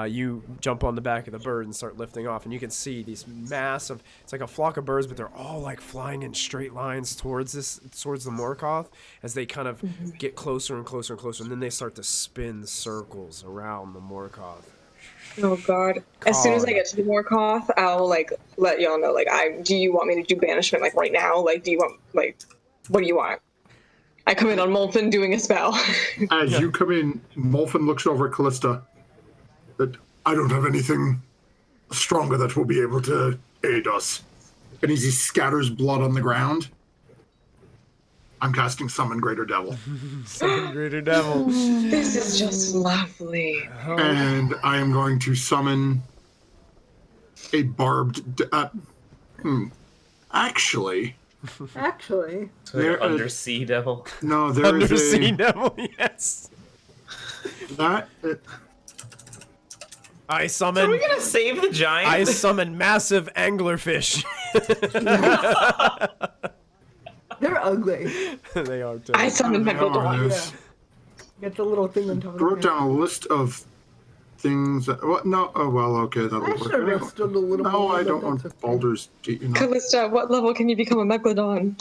[SPEAKER 1] you jump on the back of the bird and start lifting off, and you can see these massive, it's like a flock of birds, but they're all like flying in straight lines towards the Morkoth as they kind of get closer and closer and closer, and then they start to spin circles around the Morkoth.
[SPEAKER 6] Oh god. As soon as I get to the Morkoth, I'll like let y'all know, like, do you want me to do banishment like right now? Like, do you want, like, what do you want? I come in on Molfin doing a spell.
[SPEAKER 2] As you come in, Molfin looks over at Callista. That I don't have anything stronger that will be able to aid us. And as he scatters blood on the ground, I'm casting Summon Greater Devil.
[SPEAKER 1] Summon Greater Devil.
[SPEAKER 6] This is just lovely.
[SPEAKER 2] And I am going to summon a barbed... Actually,
[SPEAKER 4] Actually.
[SPEAKER 2] there
[SPEAKER 5] Undersea devil.
[SPEAKER 2] no, there is
[SPEAKER 1] Undersea
[SPEAKER 2] a...
[SPEAKER 1] Devil, yes.
[SPEAKER 2] That...
[SPEAKER 1] I
[SPEAKER 5] Are
[SPEAKER 1] summon.
[SPEAKER 5] we gonna save the giant?
[SPEAKER 1] I summon massive anglerfish.
[SPEAKER 4] They're ugly.
[SPEAKER 1] They are too.
[SPEAKER 6] I summon
[SPEAKER 2] There
[SPEAKER 6] Megalodon.
[SPEAKER 2] is.
[SPEAKER 4] Get the little thing on top of
[SPEAKER 2] I wrote down a list of things that... What? No. Oh, well, okay. That'll
[SPEAKER 4] I
[SPEAKER 2] work.
[SPEAKER 4] should have listed a little
[SPEAKER 2] No,
[SPEAKER 4] more,
[SPEAKER 2] I
[SPEAKER 4] but
[SPEAKER 2] don't
[SPEAKER 4] that's
[SPEAKER 2] want
[SPEAKER 4] okay.
[SPEAKER 2] Baldur's Gate. You know.
[SPEAKER 6] Callista, what level can you become a Megalodon?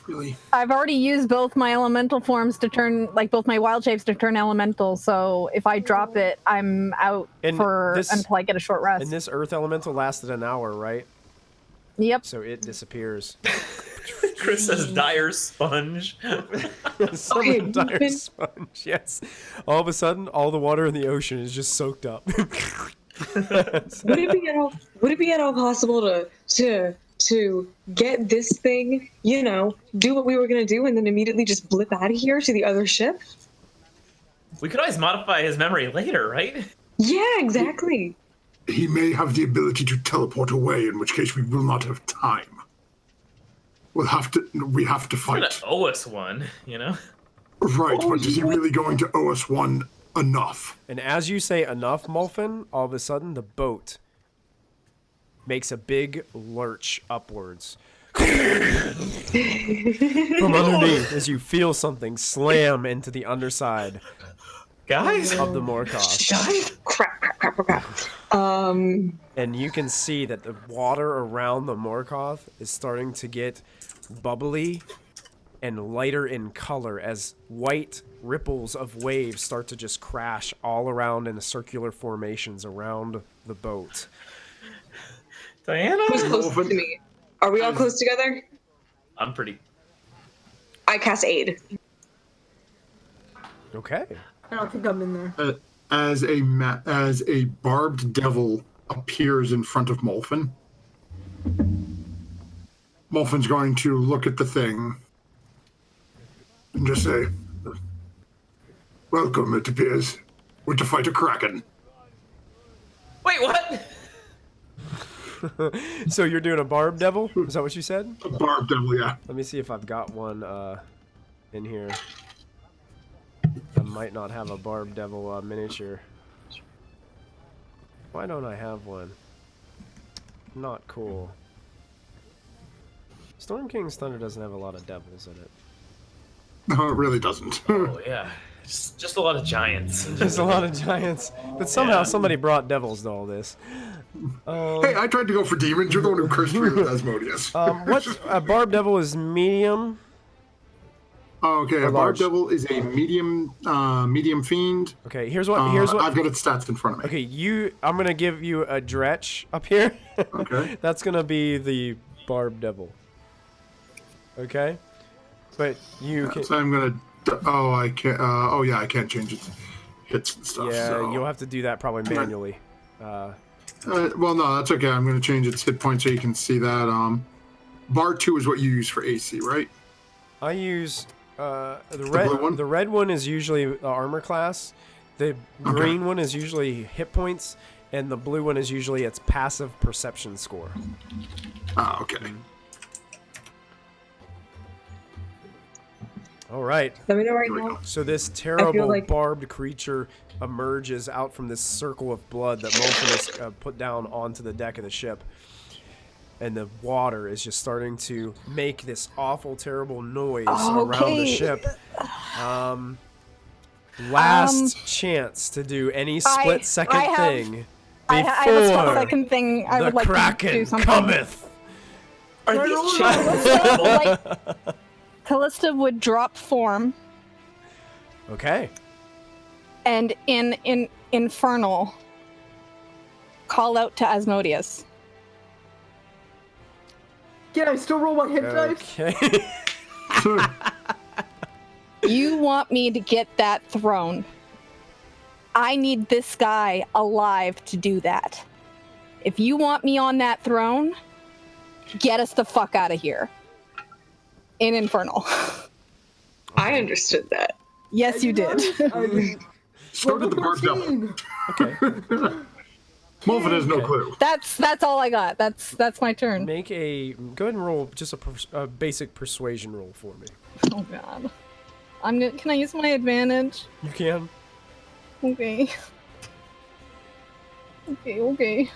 [SPEAKER 2] Really?
[SPEAKER 3] I've already used both my elemental forms to turn, like both my wild shapes to turn elemental. So if I drop it, I'm out
[SPEAKER 1] And
[SPEAKER 3] until I get a short rest.
[SPEAKER 1] And this earth elemental lasted an hour, right?
[SPEAKER 3] Yep.
[SPEAKER 1] So it disappears.
[SPEAKER 5] Chris says dire sponge.
[SPEAKER 1] Summon dire sponge. Yes. All of a sudden, all the water in the ocean is just soaked up.
[SPEAKER 6] Would it be at all possible to get this thing, you know, do what we were gonna do, and then immediately just blip out of here to the other ship?
[SPEAKER 5] We could always modify his memory later, right?
[SPEAKER 6] Yeah, exactly.
[SPEAKER 2] He may have the ability to teleport away, in which case we will not have time. We have to
[SPEAKER 5] He's gonna
[SPEAKER 2] fight.
[SPEAKER 5] owe us one, you know?
[SPEAKER 2] Right, but is he really going to owe us one enough?
[SPEAKER 1] And as you say enough, Molfin, all of a sudden the boat makes a big lurch upwards. From underneath, as you feel something slam into the underside
[SPEAKER 5] Guys?
[SPEAKER 1] of the Morkoth.
[SPEAKER 5] Guys?
[SPEAKER 6] Crap.
[SPEAKER 1] And you can see that the water around the Morkoth is starting to get bubbly and lighter in color as white ripples of waves start to just crash all around in circular formations around the boat.
[SPEAKER 5] Diana?
[SPEAKER 6] Who's close to me? Are we all close together?
[SPEAKER 5] I'm pretty...
[SPEAKER 6] I cast aid.
[SPEAKER 1] Okay.
[SPEAKER 4] I don't think I'm in there.
[SPEAKER 2] As a barbed devil appears in front of Molfin, Molfin's going to look at the thing and just say, "Welcome, it appears. We're to fight a Kraken."
[SPEAKER 5] Wait, what?
[SPEAKER 1] So you're doing a barb devil? Is that what you said?
[SPEAKER 2] A barbed devil, yeah.
[SPEAKER 1] Let me see if I've got one in here. I might not have a barb devil miniature. Why don't I have one? Not cool. Storm King's Thunder doesn't have a lot of devils in it.
[SPEAKER 2] No, it really doesn't.
[SPEAKER 5] Oh, yeah. Just a lot of giants.
[SPEAKER 1] Just a lot of giants. But somehow somebody brought devils to all this.
[SPEAKER 2] Hey, I tried to go for demons. You're the one who cursed me with Asmodeus.
[SPEAKER 1] What a barb devil is medium.
[SPEAKER 2] Okay, a
[SPEAKER 1] large?
[SPEAKER 2] barb devil is a medium fiend.
[SPEAKER 1] Okay, here's what
[SPEAKER 2] I've got its stats in front of me.
[SPEAKER 1] Okay, I'm gonna give you a dretch up here.
[SPEAKER 2] Okay.
[SPEAKER 1] That's gonna be the barb devil. Okay, but you can.
[SPEAKER 2] So I'm gonna. Oh, I can't. Oh yeah, I can't change its hits and stuff.
[SPEAKER 1] Yeah,
[SPEAKER 2] so.
[SPEAKER 1] you'll have to do that probably manually.
[SPEAKER 2] Well, no, that's okay. I'm gonna change its hit points so you can see that. Bar 2 is what you use for AC, right?
[SPEAKER 1] I use
[SPEAKER 2] blue
[SPEAKER 1] red.
[SPEAKER 2] one?
[SPEAKER 1] The red one is usually armor class. The green one is usually hit points, and the blue one is usually its passive perception score.
[SPEAKER 2] Ah, okay.
[SPEAKER 1] All right.
[SPEAKER 6] Let me know right now.
[SPEAKER 1] So this terrible
[SPEAKER 6] like-
[SPEAKER 1] barbed creature emerges out from this circle of blood that Molfin has put down onto the deck of the ship. And the water is just starting to make this awful, terrible noise around the ship. Last chance to do any split-second thing
[SPEAKER 3] I have a
[SPEAKER 1] before
[SPEAKER 3] split-second thing I
[SPEAKER 1] the
[SPEAKER 3] would like to do
[SPEAKER 1] Kraken
[SPEAKER 3] something.
[SPEAKER 1] cometh.
[SPEAKER 5] Are these giants?
[SPEAKER 3] Callista would drop form,
[SPEAKER 1] Okay.
[SPEAKER 3] and in Infernal, call out to Asmodeus.
[SPEAKER 4] Can I still roll my hit dice?
[SPEAKER 1] Okay.
[SPEAKER 3] You want me to get that throne. I need this guy alive to do that. If you want me on that throne, get us the fuck out of here. In Infernal.
[SPEAKER 6] I understood that.
[SPEAKER 3] Yes, you did.
[SPEAKER 4] I did.
[SPEAKER 2] So did the barb devil.
[SPEAKER 4] 13.
[SPEAKER 1] Okay.
[SPEAKER 2] Molfin has no clue.
[SPEAKER 3] That's all I got. That's my turn.
[SPEAKER 1] Go ahead and roll just a basic persuasion roll for me.
[SPEAKER 3] Oh god. Can I use my advantage?
[SPEAKER 1] You can.
[SPEAKER 3] Okay. Okay.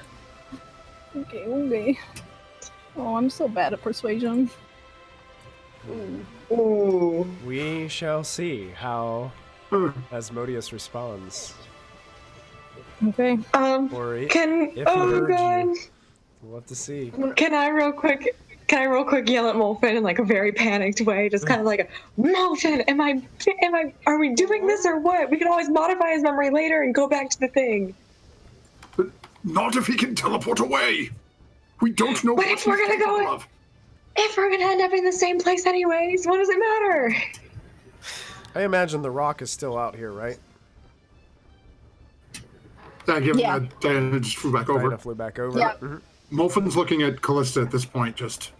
[SPEAKER 3] Oh, I'm so bad at persuasion.
[SPEAKER 6] Ooh.
[SPEAKER 1] We shall see how Asmodeus responds.
[SPEAKER 3] Okay.
[SPEAKER 1] Or
[SPEAKER 6] Can
[SPEAKER 1] if he
[SPEAKER 6] oh
[SPEAKER 1] heard
[SPEAKER 6] god.
[SPEAKER 1] you. We'll have to see.
[SPEAKER 6] Can I real quick yell at Molfin in like a very panicked way, just kind of like, Molfin, are we doing this or what? We can always modify his memory later and go back to the thing.
[SPEAKER 2] But not if he can teleport away. We don't know
[SPEAKER 6] But
[SPEAKER 2] what
[SPEAKER 6] if we're
[SPEAKER 2] he's
[SPEAKER 6] gonna
[SPEAKER 2] capable
[SPEAKER 6] go
[SPEAKER 2] of.
[SPEAKER 6] If we're gonna end up in the same place anyways, what does it matter?
[SPEAKER 1] I imagine the rock is still out here, right?
[SPEAKER 2] Given
[SPEAKER 3] Yeah.
[SPEAKER 2] that Diana just flew back over.
[SPEAKER 1] Diana flew back over.
[SPEAKER 3] Yeah.
[SPEAKER 1] Mhm.
[SPEAKER 2] Molfin's looking at Callista at this point, just.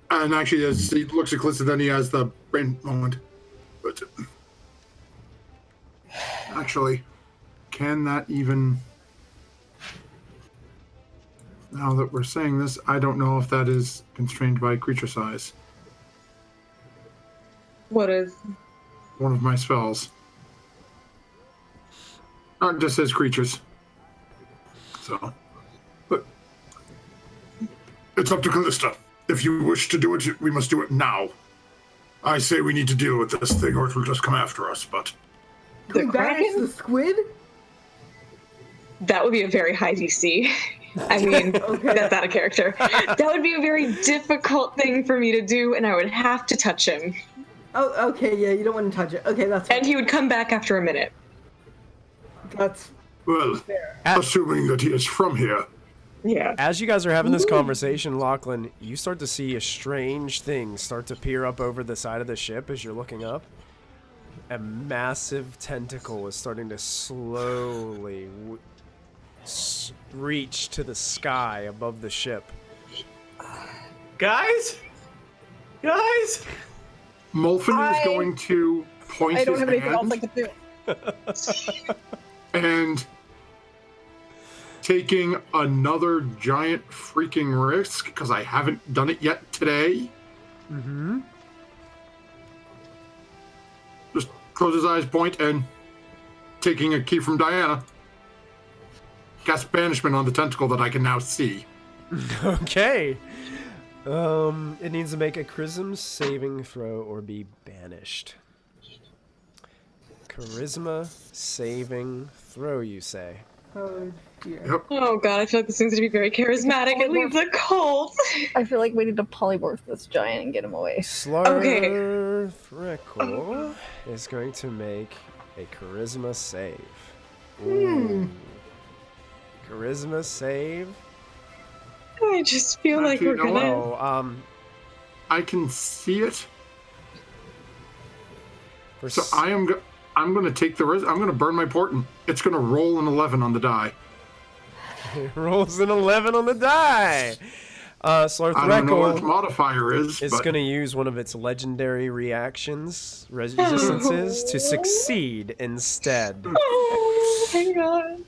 [SPEAKER 2] And actually, as he looks at Callista, then he has the brain moment. But actually, can that even? Now that we're saying this, I don't know if that is constrained by creature size.
[SPEAKER 6] What is?
[SPEAKER 2] One of my spells. It just says creatures. So, but it's up to Callista. If you wish to do it, we must do it now. I say we need to deal with this thing, or it will just come after us. But
[SPEAKER 6] The
[SPEAKER 4] Can we banish
[SPEAKER 6] Kraken?
[SPEAKER 4] the squid?
[SPEAKER 6] That would be a very high DC. I mean, that's out of character. That would be a very difficult thing for me to do, and I would have to touch him.
[SPEAKER 4] Oh, okay, yeah, you don't want to touch it. Okay, that's
[SPEAKER 6] And he would come back after a minute.
[SPEAKER 4] that's
[SPEAKER 2] well,
[SPEAKER 4] fair.
[SPEAKER 2] assuming that he is from here,
[SPEAKER 6] Yeah.
[SPEAKER 1] As you guys are having this conversation, Lachlan, you start to see a strange thing start to peer up over the side of the ship as you're looking up. A massive tentacle is starting to slowly reach to the sky above the ship.
[SPEAKER 5] Guys?
[SPEAKER 2] Molfin is going to point
[SPEAKER 3] I don't
[SPEAKER 2] his
[SPEAKER 3] have anything else
[SPEAKER 2] hand
[SPEAKER 3] I can do.
[SPEAKER 2] and taking another giant freaking risk, because I haven't done it yet today.
[SPEAKER 1] Mm-hmm.
[SPEAKER 2] Just close his eyes, point, and taking a key from Diana. Cast banishment on the tentacle that I can now see.
[SPEAKER 1] Okay. It needs to make a charisma saving throw or be banished. Charisma saving throw, you say?
[SPEAKER 4] Oh dear.
[SPEAKER 2] Yep.
[SPEAKER 6] Oh god, I feel like this thing's gonna be very charismatic. It leaves a cult.
[SPEAKER 3] I feel like we need to polymorph this giant and get him away.
[SPEAKER 1] Slarthreckle is going to make a charisma save. Ooh. Charisma save.
[SPEAKER 6] I just feel like
[SPEAKER 2] Actually,
[SPEAKER 6] we're
[SPEAKER 2] you know
[SPEAKER 6] gonna.
[SPEAKER 1] Oh,
[SPEAKER 2] I can see it.
[SPEAKER 1] for
[SPEAKER 2] So
[SPEAKER 1] s-
[SPEAKER 2] I'm going to take the risk. I'm going to burn my portent. It's going to roll an 11 on the die.
[SPEAKER 1] rolls an 11 on the die.
[SPEAKER 2] I don't know what its
[SPEAKER 1] Slarthreckle
[SPEAKER 2] modifier is,
[SPEAKER 1] is
[SPEAKER 2] but
[SPEAKER 1] going to use one of its legendary resistances to succeed instead.
[SPEAKER 6] Oh my god.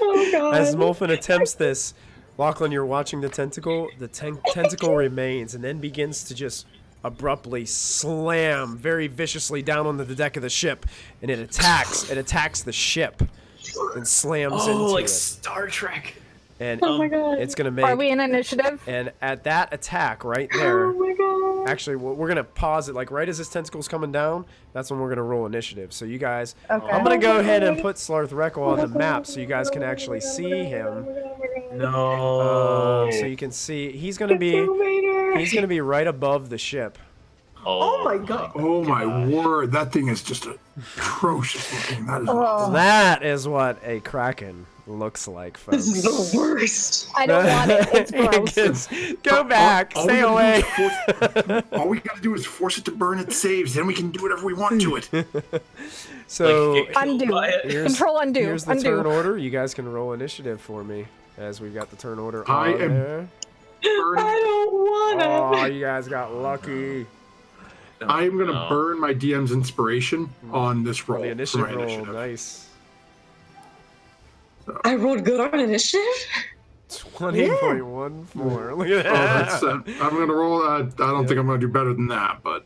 [SPEAKER 6] Oh god.
[SPEAKER 1] As Molfin attempts this, Lachlan, you're watching the tentacle. The tentacle remains and then begins to just abruptly slam very viciously down onto the deck of the ship, and it attacks. It attacks the ship and slams into
[SPEAKER 5] like
[SPEAKER 1] it.
[SPEAKER 5] Star Trek.
[SPEAKER 1] And
[SPEAKER 6] Oh my god.
[SPEAKER 1] it's gonna make.
[SPEAKER 3] Are we in initiative?
[SPEAKER 1] And at that attack right there,
[SPEAKER 6] Oh my god.
[SPEAKER 1] actually, we're gonna pause it. Like right as his tentacle's coming down, that's when we're gonna roll initiative. So you guys,
[SPEAKER 3] Okay.
[SPEAKER 1] I'm gonna go ahead and put Slarthreckle on the map so you guys can actually see him.
[SPEAKER 5] No.
[SPEAKER 1] So you can see he's gonna be right above the ship.
[SPEAKER 4] Oh my god.
[SPEAKER 2] oh my word, that thing is just atrocious looking. That is
[SPEAKER 1] That is what a Kraken looks like, folks.
[SPEAKER 6] This is the worst.
[SPEAKER 3] I don't want it. It's gross.
[SPEAKER 1] Go back.
[SPEAKER 2] all
[SPEAKER 1] Stay
[SPEAKER 2] we
[SPEAKER 1] away.
[SPEAKER 2] all we gotta do is force it to burn its saves, then we can do whatever we want to it.
[SPEAKER 1] So
[SPEAKER 5] Like, get killed
[SPEAKER 3] Undo.
[SPEAKER 5] by it.
[SPEAKER 3] Control undo.
[SPEAKER 1] here's the
[SPEAKER 3] Undo.
[SPEAKER 1] turn order. You guys can roll initiative for me as we've got the turn order
[SPEAKER 2] I
[SPEAKER 1] on
[SPEAKER 2] am-
[SPEAKER 1] there.
[SPEAKER 2] Burn,
[SPEAKER 6] I don't wanna.
[SPEAKER 1] Oh, you guys got lucky.
[SPEAKER 2] I am gonna burn my DM's inspiration on this roll.
[SPEAKER 1] The
[SPEAKER 2] for
[SPEAKER 1] initiative
[SPEAKER 2] my
[SPEAKER 1] roll,
[SPEAKER 2] initiative.
[SPEAKER 1] nice.
[SPEAKER 6] I rolled good on initiative.
[SPEAKER 1] 20.14. Look at
[SPEAKER 2] Oh,
[SPEAKER 1] that.
[SPEAKER 2] that's, I'm gonna roll. I don't think I'm gonna do better than that, but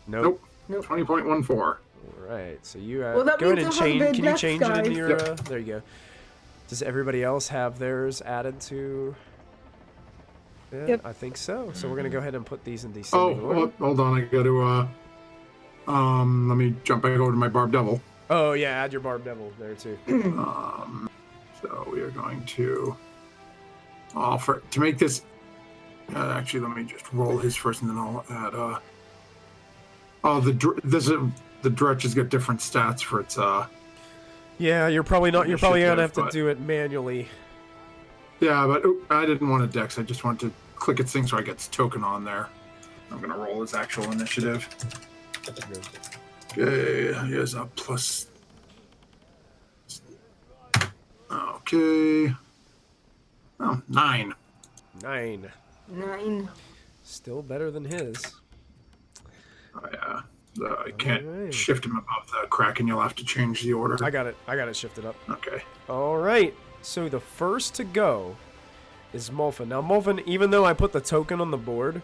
[SPEAKER 1] Nope.
[SPEAKER 2] nope. 20.14.
[SPEAKER 1] All right, so you
[SPEAKER 4] Well, that
[SPEAKER 1] go ahead
[SPEAKER 4] means
[SPEAKER 1] and
[SPEAKER 4] I'll have
[SPEAKER 1] change.
[SPEAKER 4] bad
[SPEAKER 1] Can you
[SPEAKER 4] deaths,
[SPEAKER 1] change it into
[SPEAKER 4] guys.
[SPEAKER 1] your? There you go. Does everybody else have theirs added to? Yeah,
[SPEAKER 3] Yep.
[SPEAKER 1] I think so. So we're gonna go ahead and put these in descending order.
[SPEAKER 2] Hold on. I got to. Let me jump back over to my Barb Devil.
[SPEAKER 1] Oh yeah, add your Barb Devil there too.
[SPEAKER 2] So we are going to offer to make this. Actually, let me just roll his first, and then I'll add. The Dretch has got different stats for its.
[SPEAKER 1] Yeah, you're probably not. You're probably gonna have to do it manually.
[SPEAKER 2] Yeah, but I didn't want a dex. I just wanted to click its thing so I get its token on there. I'm gonna roll his actual initiative. Okay, here's a plus. Okay. Oh, 9.
[SPEAKER 1] 9.
[SPEAKER 4] 9.
[SPEAKER 1] Still better than his.
[SPEAKER 2] Oh, yeah. I can't
[SPEAKER 1] Alright.
[SPEAKER 2] shift him above the Kraken. You'll have to change the order.
[SPEAKER 1] I got it. I got it shifted up.
[SPEAKER 2] Okay.
[SPEAKER 1] All right. So the first to go is Molfin. Now, Molfin, even though I put the token on the board,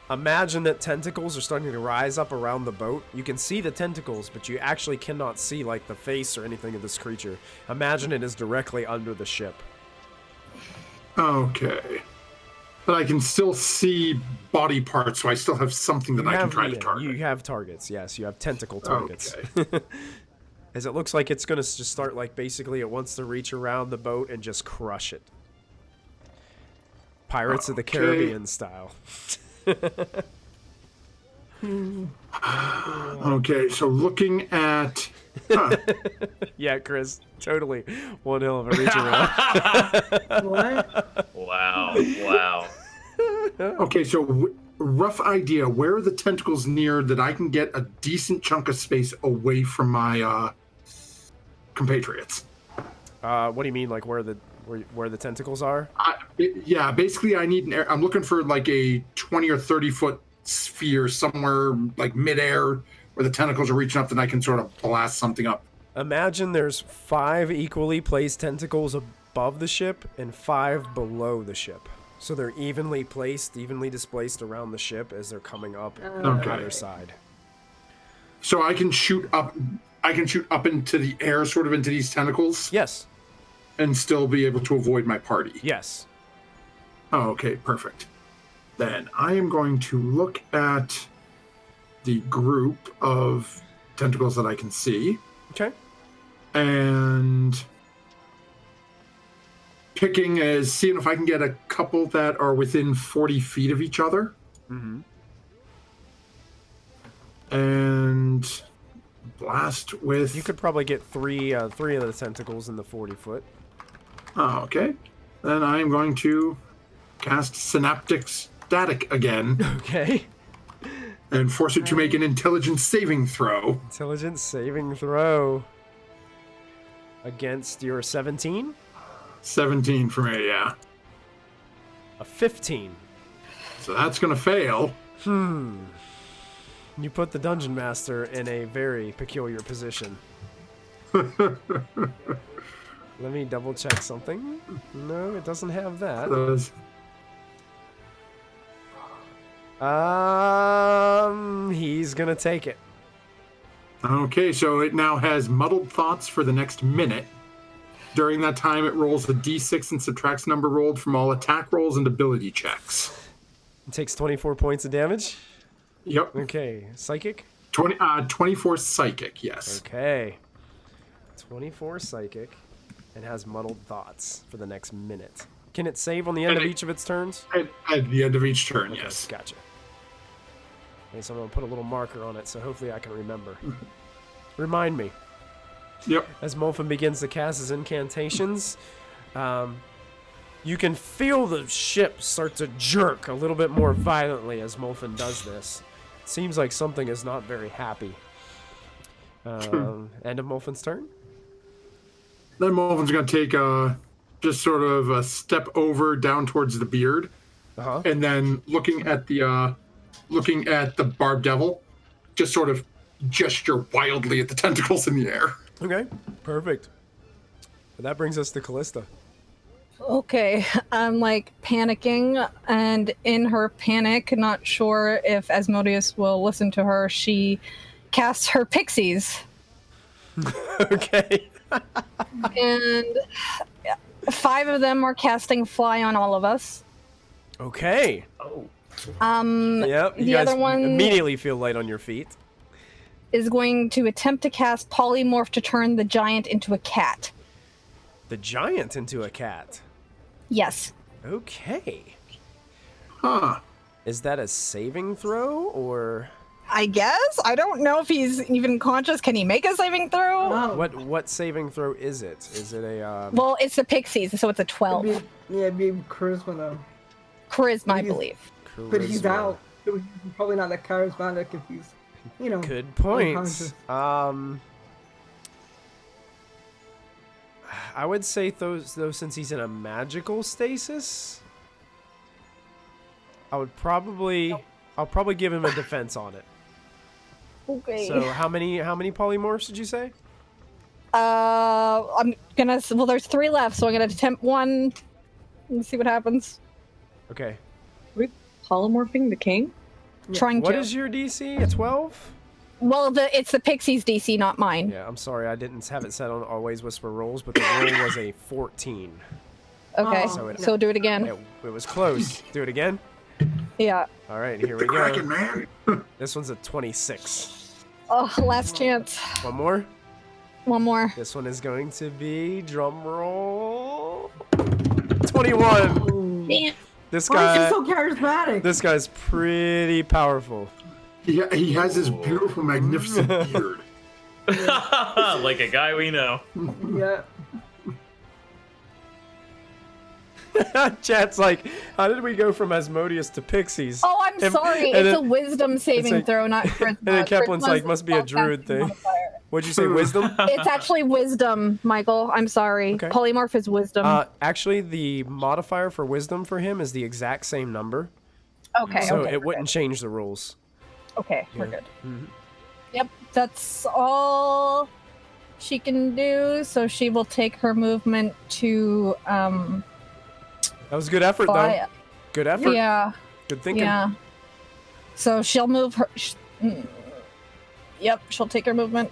[SPEAKER 1] imagine that tentacles are starting to rise up around the boat. You can see the tentacles, but you actually cannot see like the face or anything of this creature. Imagine it is directly under the ship.
[SPEAKER 2] Okay. But I can still see body parts, so I still have something that I can try to target.
[SPEAKER 1] You have targets, yes. You have tentacle targets.
[SPEAKER 2] Okay.
[SPEAKER 1] As it looks like it's going to just start, like, basically it wants to reach around the boat and just crush it. Pirates of the Caribbean style.
[SPEAKER 2] Okay, so looking at...
[SPEAKER 1] Yeah, Chris, totally. One hell of a reach around.
[SPEAKER 4] What?
[SPEAKER 5] Wow.
[SPEAKER 2] Okay, so rough idea. Where are the tentacles near that I can get a decent chunk of space away from my compatriots?
[SPEAKER 1] What do you mean, like where the tentacles are?
[SPEAKER 2] Yeah, basically I need I'm looking for like a 20 or 30 foot sphere somewhere like midair where the tentacles are reaching up, that I can sort of blast something up.
[SPEAKER 1] Imagine there's 5 equally placed tentacles above the ship and 5 below the ship. So they're evenly placed, evenly displaced around the ship as they're coming up on either side.
[SPEAKER 2] So I can shoot up into the air, sort of into these tentacles?
[SPEAKER 1] Yes.
[SPEAKER 2] And still be able to avoid my party?
[SPEAKER 1] Yes.
[SPEAKER 2] Oh, okay, perfect. Then I am going to look at the group of tentacles that I can see.
[SPEAKER 1] Okay.
[SPEAKER 2] And seeing if I can get a couple that are within 40 feet of each other.
[SPEAKER 1] Mm-hmm.
[SPEAKER 2] And blast with...
[SPEAKER 1] You could probably get three of the tentacles in the 40 foot.
[SPEAKER 2] Oh, okay. Then I am going to cast Synaptic Static again.
[SPEAKER 1] Okay.
[SPEAKER 2] And force it to make an intelligence saving throw.
[SPEAKER 1] Intelligence saving throw. Against your 17?
[SPEAKER 2] 17 for me, yeah.
[SPEAKER 1] A 15.
[SPEAKER 2] So that's going to fail.
[SPEAKER 1] You put the Dungeon Master in a very peculiar position. Let me double check something. No, it doesn't have that. He's gonna take it.
[SPEAKER 2] Okay, so it now has Muddled Thoughts for the next minute. During that time, it rolls a d6 and subtracts number rolled from all attack rolls and ability checks.
[SPEAKER 1] It takes 24 points of damage.
[SPEAKER 2] Yep.
[SPEAKER 1] Okay, psychic?
[SPEAKER 2] 24 psychic, yes.
[SPEAKER 1] Okay. 24 psychic and has Muddled Thoughts for the next minute. Can it save on the end of each of its turns?
[SPEAKER 2] At the end of each turn,
[SPEAKER 1] Okay,
[SPEAKER 2] yes.
[SPEAKER 1] Gotcha. Okay, so I'm going to put a little marker on it so hopefully I can remember. Remind me.
[SPEAKER 2] Yep.
[SPEAKER 1] As Molfin begins to cast his incantations, you can feel the ship start to jerk a little bit more violently as Molfin does this. It seems like something is not very happy. End of Molfin's turn?
[SPEAKER 2] Then Molfin's going to take just sort of a step over down towards the beard.
[SPEAKER 1] Uh-huh.
[SPEAKER 2] And then looking at the Barb Devil, just sort of gesture wildly at the tentacles in the air.
[SPEAKER 1] Okay, perfect. And that brings us to Callista.
[SPEAKER 3] Okay, I'm like panicking, and in her panic, not sure if Asmodeus will listen to her, she casts her pixies.
[SPEAKER 1] Okay.
[SPEAKER 3] And 5 of them are casting fly on all of us.
[SPEAKER 1] Okay.
[SPEAKER 5] Oh.
[SPEAKER 1] Yep. You
[SPEAKER 3] The
[SPEAKER 1] guys
[SPEAKER 3] other one
[SPEAKER 1] immediately feel light on your feet.
[SPEAKER 3] is going to attempt to cast polymorph to turn the giant into a cat.
[SPEAKER 1] The giant into a cat.
[SPEAKER 3] Yes.
[SPEAKER 1] Okay.
[SPEAKER 2] Huh.
[SPEAKER 1] Is that a saving throw or
[SPEAKER 3] I guess. I don't know if he's even conscious. Can he make a saving throw?
[SPEAKER 4] Oh.
[SPEAKER 1] what saving throw is it? Is it a
[SPEAKER 3] Well, it's the pixies, so it's a 12.
[SPEAKER 4] It'd be charisma though.
[SPEAKER 3] Charisma, I
[SPEAKER 4] He's-
[SPEAKER 3] believe.
[SPEAKER 4] But he's
[SPEAKER 1] charisma?
[SPEAKER 4] out. So he's probably not that charismatic if he's,
[SPEAKER 1] Good point.
[SPEAKER 4] unconscious.
[SPEAKER 1] I would say though since he's in a magical stasis, I'll probably give him a defense on it.
[SPEAKER 3] Okay.
[SPEAKER 1] So how many polymorphs did you say?
[SPEAKER 3] I'm gonna. Well, there's 3 left, so I'm gonna attempt one and see what happens.
[SPEAKER 1] Okay.
[SPEAKER 6] We polymorphing the king?
[SPEAKER 3] Trying
[SPEAKER 1] What
[SPEAKER 3] to.
[SPEAKER 1] is your DC? A 12?
[SPEAKER 3] Well, it's the pixies' DC, not mine.
[SPEAKER 1] Yeah, I'm sorry, I didn't have it set on Always Whisper rolls, but the roll was a 14.
[SPEAKER 3] Okay,
[SPEAKER 4] Oh.
[SPEAKER 3] so do it again.
[SPEAKER 1] It was close. Do it again.
[SPEAKER 3] Yeah.
[SPEAKER 1] All right, here we
[SPEAKER 2] The Kraken,
[SPEAKER 1] go.
[SPEAKER 2] man.
[SPEAKER 1] This one's a 26.
[SPEAKER 3] Oh, last chance.
[SPEAKER 1] One more.
[SPEAKER 3] One more.
[SPEAKER 1] This one is going to be drum roll 21.
[SPEAKER 3] Damn.
[SPEAKER 1] This
[SPEAKER 4] Why is he
[SPEAKER 1] guy,
[SPEAKER 4] so charismatic?
[SPEAKER 1] this guy's pretty powerful.
[SPEAKER 2] He has this beautiful, magnificent beard.
[SPEAKER 5] Like a guy we know.
[SPEAKER 4] Yeah.
[SPEAKER 1] Chat's like, how did we go from Asmodeus to Pixies?
[SPEAKER 3] Oh, I'm
[SPEAKER 1] And-
[SPEAKER 3] sorry.
[SPEAKER 1] and
[SPEAKER 3] It's
[SPEAKER 1] then-
[SPEAKER 3] a wisdom saving
[SPEAKER 1] like-
[SPEAKER 3] throw, not charisma.
[SPEAKER 1] and then Keplin's
[SPEAKER 3] Charisma's
[SPEAKER 1] like, must be a
[SPEAKER 3] the
[SPEAKER 1] druid
[SPEAKER 3] spellcasting
[SPEAKER 1] thing.
[SPEAKER 3] modifier.
[SPEAKER 1] What'd you say, wisdom?
[SPEAKER 3] It's actually wisdom, Michael. I'm sorry.
[SPEAKER 1] Okay.
[SPEAKER 3] Polymorph is wisdom.
[SPEAKER 1] Actually, the modifier for wisdom for him is the exact same number,
[SPEAKER 3] okay.
[SPEAKER 1] so
[SPEAKER 3] okay.
[SPEAKER 1] it wouldn't change the rules.
[SPEAKER 3] Okay, we're good.
[SPEAKER 1] Mhm.
[SPEAKER 3] Yep, that's all she can do. So she will take her movement to
[SPEAKER 1] That was good effort, though.
[SPEAKER 3] fly.
[SPEAKER 1] Good effort.
[SPEAKER 3] Yeah,
[SPEAKER 1] Good thinking.
[SPEAKER 3] yeah. So she'll move her. Yep, she'll take her movement.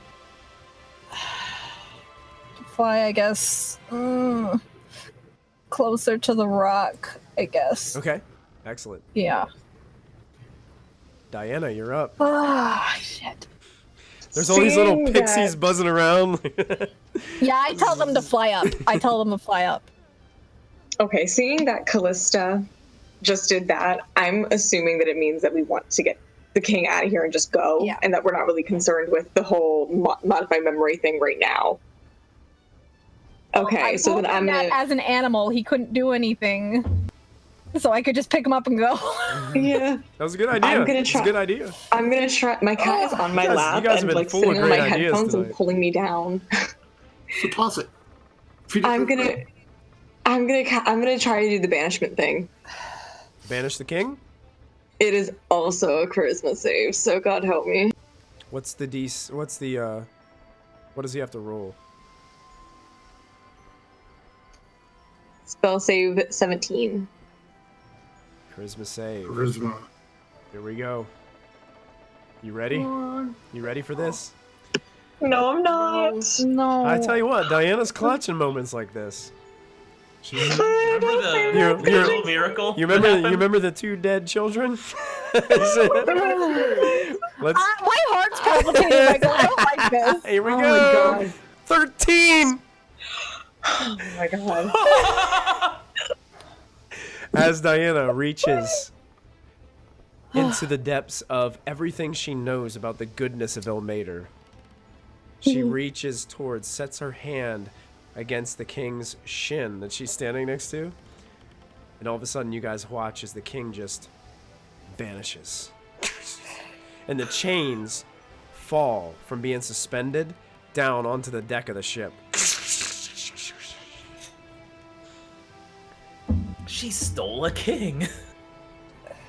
[SPEAKER 3] Fly, I guess. Closer to the rock, I guess.
[SPEAKER 1] Okay. Excellent.
[SPEAKER 3] Yeah.
[SPEAKER 1] Diana, you're up.
[SPEAKER 3] Ah, shit.
[SPEAKER 1] There's all these little
[SPEAKER 6] Seeing
[SPEAKER 1] pixies
[SPEAKER 6] that-
[SPEAKER 1] buzzing around.
[SPEAKER 3] Yeah, I tell them to fly up.
[SPEAKER 6] Okay, seeing that Callista just did that, I'm assuming that it means that we want to get the king out of here and just go,
[SPEAKER 3] Yeah.
[SPEAKER 6] and that we're not really concerned with the whole modify memory thing right now. Okay,
[SPEAKER 3] I
[SPEAKER 6] so
[SPEAKER 3] told
[SPEAKER 6] then
[SPEAKER 3] him
[SPEAKER 6] I'm
[SPEAKER 3] that
[SPEAKER 6] gonna.
[SPEAKER 3] as an animal, he couldn't do anything. So I could just pick him up and go.
[SPEAKER 6] Yeah,
[SPEAKER 1] That was a good idea.
[SPEAKER 6] I'm gonna
[SPEAKER 1] It's a
[SPEAKER 6] try-
[SPEAKER 1] good idea.
[SPEAKER 6] I'm gonna try. My cat is on my
[SPEAKER 1] You guys-
[SPEAKER 6] lap
[SPEAKER 1] you guys have
[SPEAKER 6] and
[SPEAKER 1] been
[SPEAKER 6] like
[SPEAKER 1] full of
[SPEAKER 6] sitting on my
[SPEAKER 1] great ideas
[SPEAKER 6] headphones and
[SPEAKER 1] tonight.
[SPEAKER 6] pulling me down.
[SPEAKER 2] So toss it. Feed it
[SPEAKER 6] I'm
[SPEAKER 2] to the
[SPEAKER 6] gonna try to do the banishment thing.
[SPEAKER 1] Banish the king?
[SPEAKER 6] It is also a charisma save, so God help me.
[SPEAKER 1] What does he have to roll?
[SPEAKER 6] Spell save 17.
[SPEAKER 1] Charisma save.
[SPEAKER 2] Charisma.
[SPEAKER 1] Here we go. You ready? You ready for this?
[SPEAKER 6] No, I'm not.
[SPEAKER 3] No.
[SPEAKER 1] I tell you what, Diana's clutch in moments like this.
[SPEAKER 5] Remember the
[SPEAKER 1] You're-
[SPEAKER 5] little miracle?
[SPEAKER 1] You remember the 2 dead children? Let's
[SPEAKER 3] My heart's palpitating, Michael. I don't like this.
[SPEAKER 1] here we
[SPEAKER 4] Oh my
[SPEAKER 1] go.
[SPEAKER 4] god.
[SPEAKER 1] 13.
[SPEAKER 6] Oh my God.
[SPEAKER 1] As Diana reaches into the depths of everything she knows about the goodness of Ilmater, she reaches towards, sets her hand against the king's shin that she's standing next to, and all of a sudden you guys watch as the king just vanishes. And the chains fall from being suspended down onto the deck of the ship.
[SPEAKER 5] She stole a king.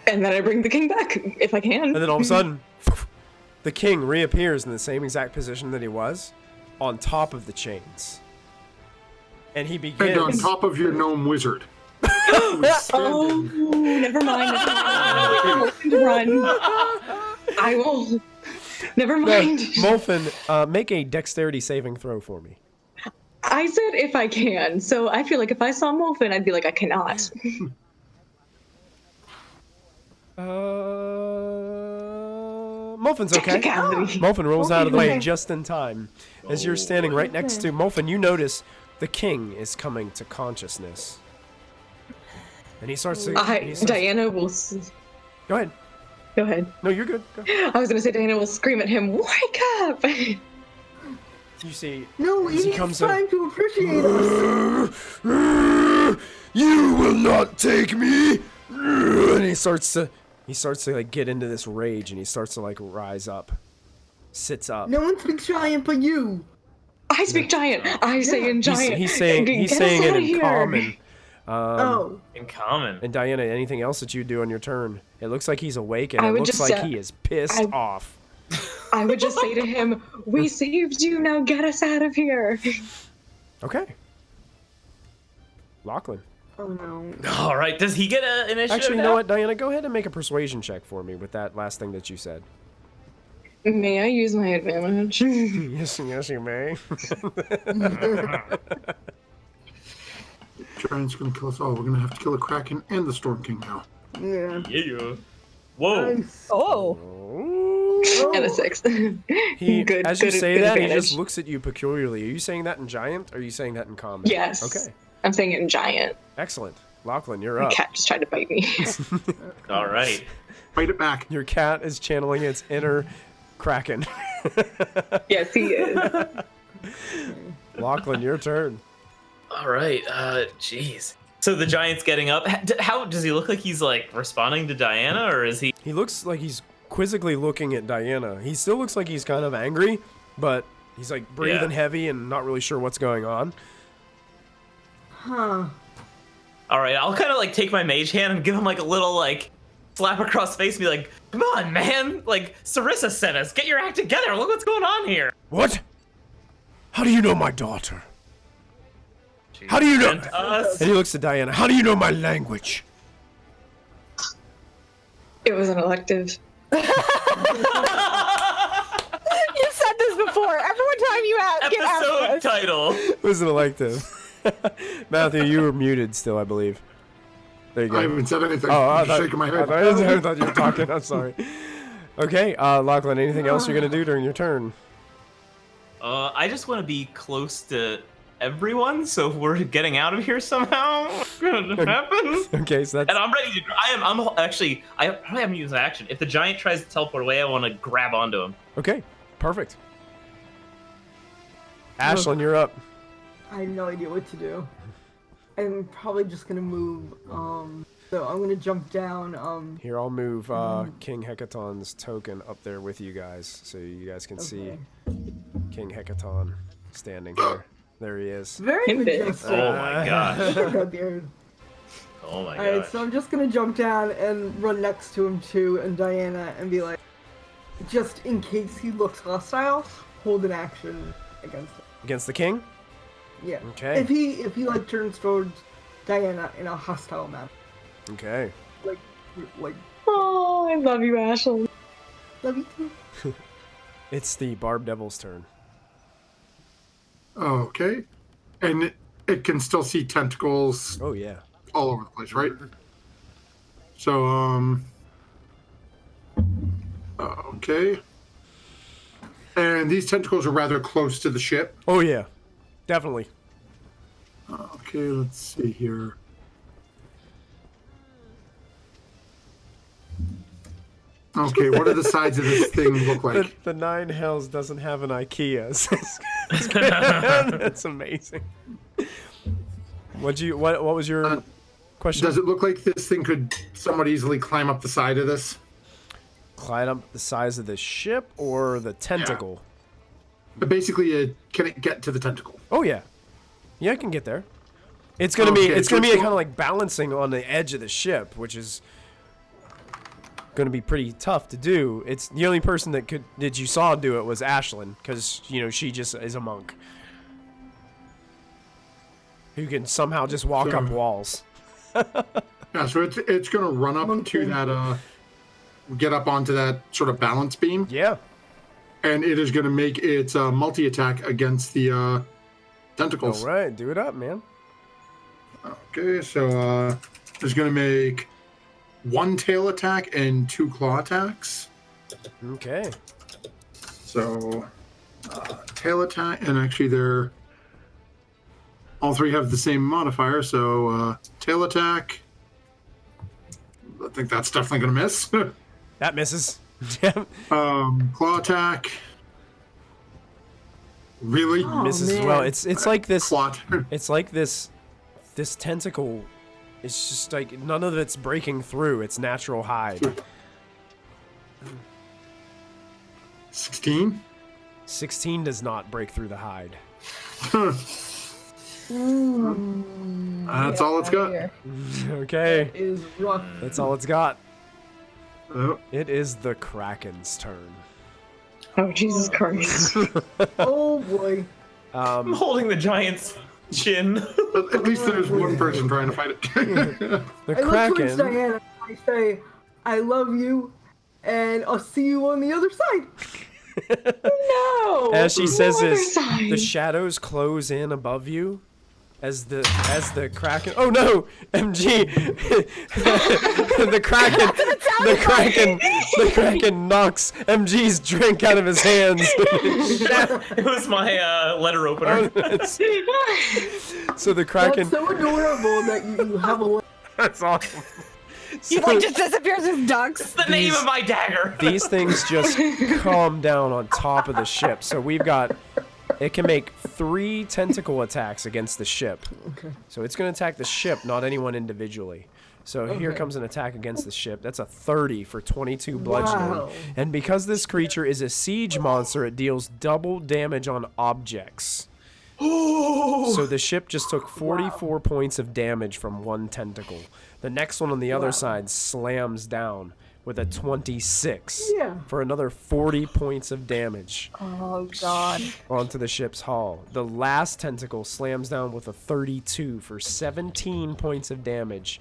[SPEAKER 6] And then I bring the king back, if I can.
[SPEAKER 1] And then all of a sudden, the king reappears in the same exact position that he was, on top of the chains. And he
[SPEAKER 2] And on
[SPEAKER 1] begins.
[SPEAKER 2] top of your gnome wizard.
[SPEAKER 6] Oh, never mind. Run. I will. Never mind.
[SPEAKER 1] Molfin, make a dexterity saving throw for me.
[SPEAKER 6] I said if I can, so I feel like if I saw Molfin, I'd be like, I cannot.
[SPEAKER 1] Molfin's okay.
[SPEAKER 6] Technicality.
[SPEAKER 1] Molfin rolls out of the way
[SPEAKER 4] Okay.
[SPEAKER 1] just in time. As you're standing right next to Molfin, you notice the king is coming to consciousness. And he starts to...
[SPEAKER 6] Diana will...
[SPEAKER 1] Go ahead.
[SPEAKER 6] Go ahead.
[SPEAKER 1] No, you're good. Go.
[SPEAKER 6] I was going to say Diana will scream at him, wake up!
[SPEAKER 1] You see...
[SPEAKER 4] No,
[SPEAKER 1] as he
[SPEAKER 4] it's
[SPEAKER 1] comes in-
[SPEAKER 4] time to appreciate us.
[SPEAKER 7] You will not take me.
[SPEAKER 1] And he starts to like get into this rage, and he starts to like rise up, sits up.
[SPEAKER 4] No one speaks giant but you.
[SPEAKER 6] I speak giant. I say in giant.
[SPEAKER 1] He's saying
[SPEAKER 6] Get us
[SPEAKER 1] it
[SPEAKER 6] outta
[SPEAKER 1] in
[SPEAKER 6] here.
[SPEAKER 1] common.
[SPEAKER 4] Oh.
[SPEAKER 5] In common.
[SPEAKER 1] And Diana, anything else that you do on your turn? It looks like he's awake, and
[SPEAKER 6] I
[SPEAKER 1] it
[SPEAKER 6] would
[SPEAKER 1] looks
[SPEAKER 6] just,
[SPEAKER 1] like he is pissed off.
[SPEAKER 6] I would just say to him, we saved you, now get us out of here.
[SPEAKER 1] Okay. Lachlan.
[SPEAKER 4] Oh no.
[SPEAKER 5] All right. Does he get an initiative?
[SPEAKER 1] Actually, you
[SPEAKER 5] now?
[SPEAKER 1] know what, Diana? Go ahead and make a persuasion check for me with that last thing that you said.
[SPEAKER 6] May I use my advantage?
[SPEAKER 1] Yes, you may.
[SPEAKER 2] Giant's gonna kill us all. We're gonna have to kill the Kraken and the Storm King now.
[SPEAKER 4] Yeah.
[SPEAKER 5] Yeah. Whoa.
[SPEAKER 4] Nice.
[SPEAKER 3] Oh.
[SPEAKER 6] And a 6.
[SPEAKER 1] He,
[SPEAKER 6] Good-
[SPEAKER 1] as you
[SPEAKER 6] good-
[SPEAKER 1] say
[SPEAKER 6] good
[SPEAKER 1] that, he
[SPEAKER 6] advantage.
[SPEAKER 1] just looks at you peculiarly. Are you saying that in giant, or are you saying that in common?
[SPEAKER 6] Yes.
[SPEAKER 1] Okay.
[SPEAKER 6] I'm saying it in giant.
[SPEAKER 1] Excellent. Lachlan, you're
[SPEAKER 6] My
[SPEAKER 1] up.
[SPEAKER 6] cat just tried to bite me.
[SPEAKER 5] All right.
[SPEAKER 2] Fight it back.
[SPEAKER 1] Your cat is channeling its inner Kraken.
[SPEAKER 6] Yes, he is.
[SPEAKER 1] Lachlan, your turn.
[SPEAKER 5] All right. Jeez. So the giant's getting up. How does he look like he's like responding to Diana, or is he?
[SPEAKER 1] He looks like he's quizzically looking at Diana. He still looks like he's kind of angry, but he's like breathing heavy and not really sure what's going on.
[SPEAKER 4] Huh.
[SPEAKER 5] All right. I'll kind of like take my mage hand and give him like a little like slap across the face and be like, "Come on, man! Like Sarissa sent us. Get your act together. Look what's going on here."
[SPEAKER 7] What? How do you know my daughter? How do you know?
[SPEAKER 5] Sent us.
[SPEAKER 1] And he looks at Diana.
[SPEAKER 7] How do you know my language?
[SPEAKER 6] It was an elective.
[SPEAKER 3] You said this before. Every time you get
[SPEAKER 5] Episode
[SPEAKER 3] asked this.
[SPEAKER 5] title.
[SPEAKER 1] It was an elective. Matthew, you were muted still, I believe. There you go.
[SPEAKER 2] I haven't said anything.
[SPEAKER 1] Oh,
[SPEAKER 2] I'm just shaking my head.
[SPEAKER 1] I thought you were talking. I'm sorry. Okay, Lachlan, anything else you're going to do during your turn?
[SPEAKER 5] I just want to be close to everyone, so if we're getting out of here somehow, what's gonna happen?
[SPEAKER 1] Okay, so
[SPEAKER 5] And
[SPEAKER 1] that's...
[SPEAKER 5] I'm ready to. I probably haven't used an action. If the giant tries to teleport away, I want to grab onto him.
[SPEAKER 1] Okay, perfect. Ashlyn, you're up.
[SPEAKER 4] I have no idea what to do. I'm probably just gonna move. So I'm gonna jump down.
[SPEAKER 1] Here, I'll move King Hecaton's token up there with you guys, so you guys can see
[SPEAKER 4] Okay.
[SPEAKER 1] King Hecaton standing here. There he is.
[SPEAKER 4] Very majestic.
[SPEAKER 5] Oh my gosh.
[SPEAKER 4] Right there.
[SPEAKER 5] Oh my
[SPEAKER 4] Alright,
[SPEAKER 5] gosh.
[SPEAKER 4] so I'm just gonna jump down and run next to him too, and Diana, and be like, just in case he looks hostile, hold an action against him.
[SPEAKER 1] Against the king?
[SPEAKER 4] Yeah.
[SPEAKER 1] Okay.
[SPEAKER 4] If he like turns towards Diana in a hostile manner,
[SPEAKER 1] Okay.
[SPEAKER 4] like,
[SPEAKER 6] Oh, I love you, Ashley.
[SPEAKER 4] love you too.
[SPEAKER 1] It's the Barb Devil's turn.
[SPEAKER 2] Okay. And it can still see tentacles
[SPEAKER 1] Oh, yeah.
[SPEAKER 2] all over the place, right? So, okay. And these tentacles are rather close to the ship.
[SPEAKER 1] Oh, yeah. Definitely.
[SPEAKER 2] Okay, let's see here. Okay, what do the sides of this thing look like?
[SPEAKER 1] The Nine Hells doesn't have an IKEA. That's amazing. What was your question?
[SPEAKER 2] Does it look like this thing could somewhat easily climb up the side of this?
[SPEAKER 1] Climb up the size of the ship or the tentacle?
[SPEAKER 2] But basically, can it get to the tentacle?
[SPEAKER 1] Oh yeah, yeah, I can get there. It's gonna
[SPEAKER 2] Okay,
[SPEAKER 1] be
[SPEAKER 2] so
[SPEAKER 1] kind
[SPEAKER 2] it's-
[SPEAKER 1] of like balancing on the edge of the ship, which is gonna be pretty tough to do. It's the only person that you saw do it was Ashlyn, because she just is a monk who can somehow just walk up walls.
[SPEAKER 2] Yeah, so it's going to run up to that, get up onto that sort of balance beam,
[SPEAKER 1] Yeah.
[SPEAKER 2] and it is going to make its multi-attack against the tentacles.
[SPEAKER 1] All right, do it up, man.
[SPEAKER 2] Okay, so just gonna make 1 tail attack and 2 claw attacks.
[SPEAKER 1] Okay.
[SPEAKER 2] So tail attack, and actually they're all 3 have the same modifier. So tail attack. I think that's definitely gonna miss.
[SPEAKER 1] That misses.
[SPEAKER 2] Claw attack. Really?
[SPEAKER 1] Misses as
[SPEAKER 4] man.
[SPEAKER 1] well. It's like this.
[SPEAKER 2] Claw.
[SPEAKER 1] It's like this tentacle. It's just like none of it's breaking through its natural hide.
[SPEAKER 2] 16.
[SPEAKER 1] 16 does not break through the hide.
[SPEAKER 2] That's all it's got.
[SPEAKER 3] Here.
[SPEAKER 1] Okay,
[SPEAKER 4] Is rough.
[SPEAKER 1] that's all it's got.
[SPEAKER 2] Oh,
[SPEAKER 1] It is the Kraken's turn.
[SPEAKER 6] Oh, Jesus Christ.
[SPEAKER 4] Oh boy.
[SPEAKER 5] I'm holding the giant's chin.
[SPEAKER 2] at least there's one person trying to fight it.
[SPEAKER 1] The
[SPEAKER 4] I look towards
[SPEAKER 1] Kraken.
[SPEAKER 4] Diana. I say, I love you, and I'll see you on the other side.
[SPEAKER 6] No.
[SPEAKER 1] As she
[SPEAKER 6] No
[SPEAKER 1] says
[SPEAKER 6] other
[SPEAKER 1] this,
[SPEAKER 6] side.
[SPEAKER 1] the shadows close in above you. As the Kraken. Oh no, MG! the Kraken knocks MG's drink out of his hands.
[SPEAKER 5] It was my letter opener.
[SPEAKER 1] So the Kraken.
[SPEAKER 4] That's so adorable that you have a.
[SPEAKER 1] That's awesome.
[SPEAKER 3] He like just disappears as ducks.
[SPEAKER 5] The name of my dagger.
[SPEAKER 1] These things just calm down on top of the ship. So we've got. It can make 3 tentacle attacks against the ship.
[SPEAKER 4] Okay.
[SPEAKER 1] So it's going to attack the ship, not anyone individually. So here comes an attack against the ship. That's a 30 for 22 bludgeoning.
[SPEAKER 4] Wow.
[SPEAKER 1] And because this creature is a siege monster, it deals double damage on objects. So the ship just took 44 points of damage from 1 tentacle. The next one on the other side slams down with a 26
[SPEAKER 4] Yeah.
[SPEAKER 1] for another 40 points of damage
[SPEAKER 3] Oh god.
[SPEAKER 1] onto the ship's hull. The last tentacle slams down with a 32 for 17 points of damage.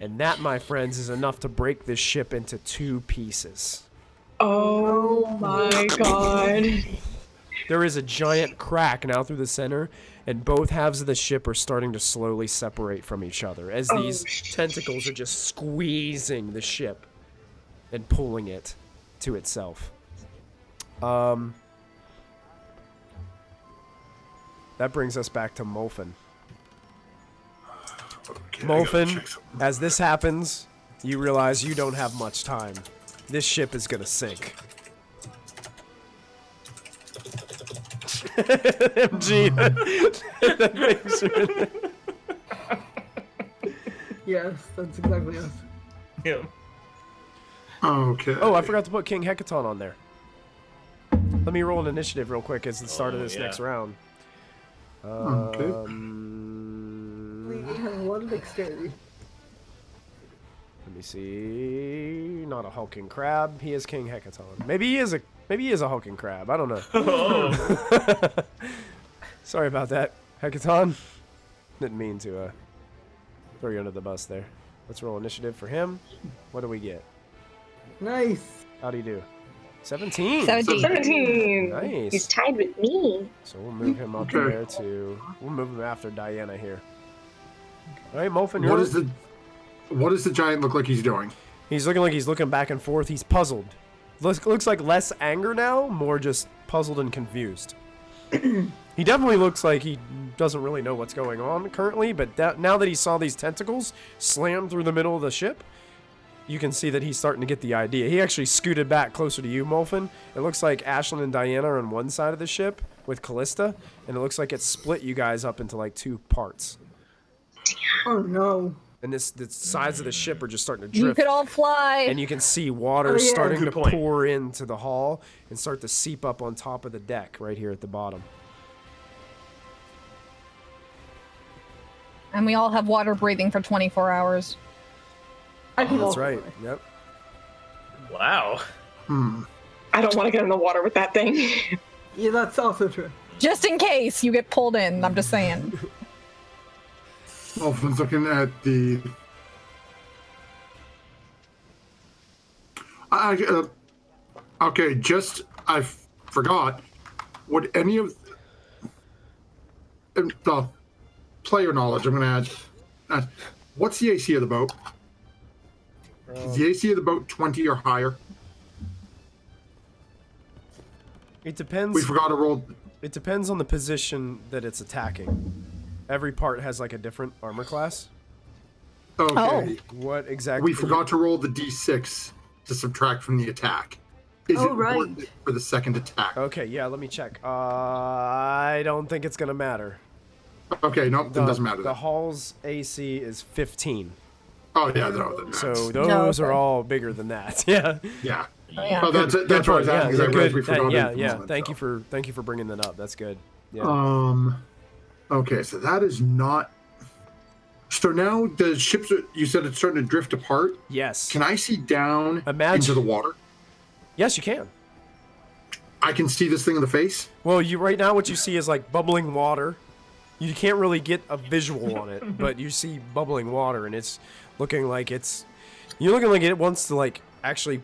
[SPEAKER 1] And that, my friends, is enough to break this ship into 2 pieces.
[SPEAKER 6] Oh my god.
[SPEAKER 1] There is a giant crack now through the center, and both halves of the ship are starting to slowly separate from each other as these tentacles are just squeezing the ship and pulling it to itself. That brings us back to Molfin.
[SPEAKER 2] Okay, I gotta
[SPEAKER 1] Molfin,
[SPEAKER 2] check something.
[SPEAKER 1] as this happens, you realize you don't have much time. This ship is gonna sink. MG. That makes me-
[SPEAKER 4] Yes, that's exactly us.
[SPEAKER 5] Yeah.
[SPEAKER 2] Okay.
[SPEAKER 1] Oh, I forgot to put King Hekaton on there. Let me roll an initiative real quick as the start of this
[SPEAKER 5] yeah.
[SPEAKER 1] next round.
[SPEAKER 2] Okay.
[SPEAKER 4] We have a lot of dexterity.
[SPEAKER 1] Let me see. Not a hulking crab. He is King Hekaton. Maybe he is a hulking crab. I don't know.
[SPEAKER 5] Oh.
[SPEAKER 1] Sorry about that, Hecaton. Didn't mean to throw you under the bus there. Let's roll initiative for him. What do we get?
[SPEAKER 4] Nice.
[SPEAKER 1] How do you do? 17.
[SPEAKER 6] 17.
[SPEAKER 1] Nice.
[SPEAKER 6] He's tied with me.
[SPEAKER 1] So we'll move him up
[SPEAKER 2] Okay.
[SPEAKER 1] there to. We'll move him after Diana here. All right, Molfin,
[SPEAKER 2] What does the giant look like he's doing?
[SPEAKER 1] He's looking back and forth. He's puzzled. Looks like less anger now, more just puzzled and confused. He definitely looks like he doesn't really know what's going on currently, but now that he saw these tentacles slam through the middle of the ship, you can see that he's starting to get the idea. He actually scooted back closer to you, Molfin. It looks like Ashlyn and Diana are on one side of the ship with Callista, and it looks like it split you guys up into like 2 parts.
[SPEAKER 4] Oh no.
[SPEAKER 1] And the sides of the ship are just starting to
[SPEAKER 3] You
[SPEAKER 1] drift.
[SPEAKER 3] could all fly.
[SPEAKER 1] And you can see water
[SPEAKER 4] Oh, yeah.
[SPEAKER 1] starting to
[SPEAKER 5] Good point.
[SPEAKER 1] pour into the hull and start to seep up on top of the deck right here at the bottom.
[SPEAKER 3] And we all have water breathing for 24 hours.
[SPEAKER 4] I can
[SPEAKER 1] That's
[SPEAKER 4] walk
[SPEAKER 1] right.
[SPEAKER 4] away.
[SPEAKER 1] Yep.
[SPEAKER 5] Wow.
[SPEAKER 6] I don't want to get in the water with that thing.
[SPEAKER 4] Yeah, that's also true.
[SPEAKER 3] Just in case you get pulled in, I'm just saying.
[SPEAKER 2] Wolfman's looking at the. Okay, I forgot. Would any of player knowledge. I'm going to add. What's the AC of the boat? Is the AC of the boat 20 or higher?
[SPEAKER 1] It depends.
[SPEAKER 2] We forgot to roll.
[SPEAKER 1] It depends on the position that it's attacking. Every part has like a different armor class.
[SPEAKER 2] Okay.
[SPEAKER 1] What exactly?
[SPEAKER 2] We forgot to roll the d6 to subtract from the attack. Is it worth it for the second attack?
[SPEAKER 1] Okay, yeah, let me check. I don't think it's going to matter.
[SPEAKER 2] Okay, no, it doesn't matter.
[SPEAKER 1] The hull's AC is 15.
[SPEAKER 2] Oh, yeah, no.
[SPEAKER 1] So those are all bigger than that. Yeah.
[SPEAKER 2] Yeah.
[SPEAKER 3] Oh, yeah.
[SPEAKER 2] Oh, that's what I was asking.
[SPEAKER 1] Yeah,
[SPEAKER 2] Good. We forgot
[SPEAKER 1] yeah. Thank you for bringing that up. That's good. Yeah.
[SPEAKER 2] Okay, so that is not. So now the ships. You said it's starting to drift apart.
[SPEAKER 1] Yes.
[SPEAKER 2] Can I see down into the water?
[SPEAKER 1] Yes, you can.
[SPEAKER 2] I can see this thing in the face.
[SPEAKER 1] Well, right now what you see is like bubbling water. You can't really get a visual on it, but you see bubbling water, and it's looking like you're looking like it wants to like actually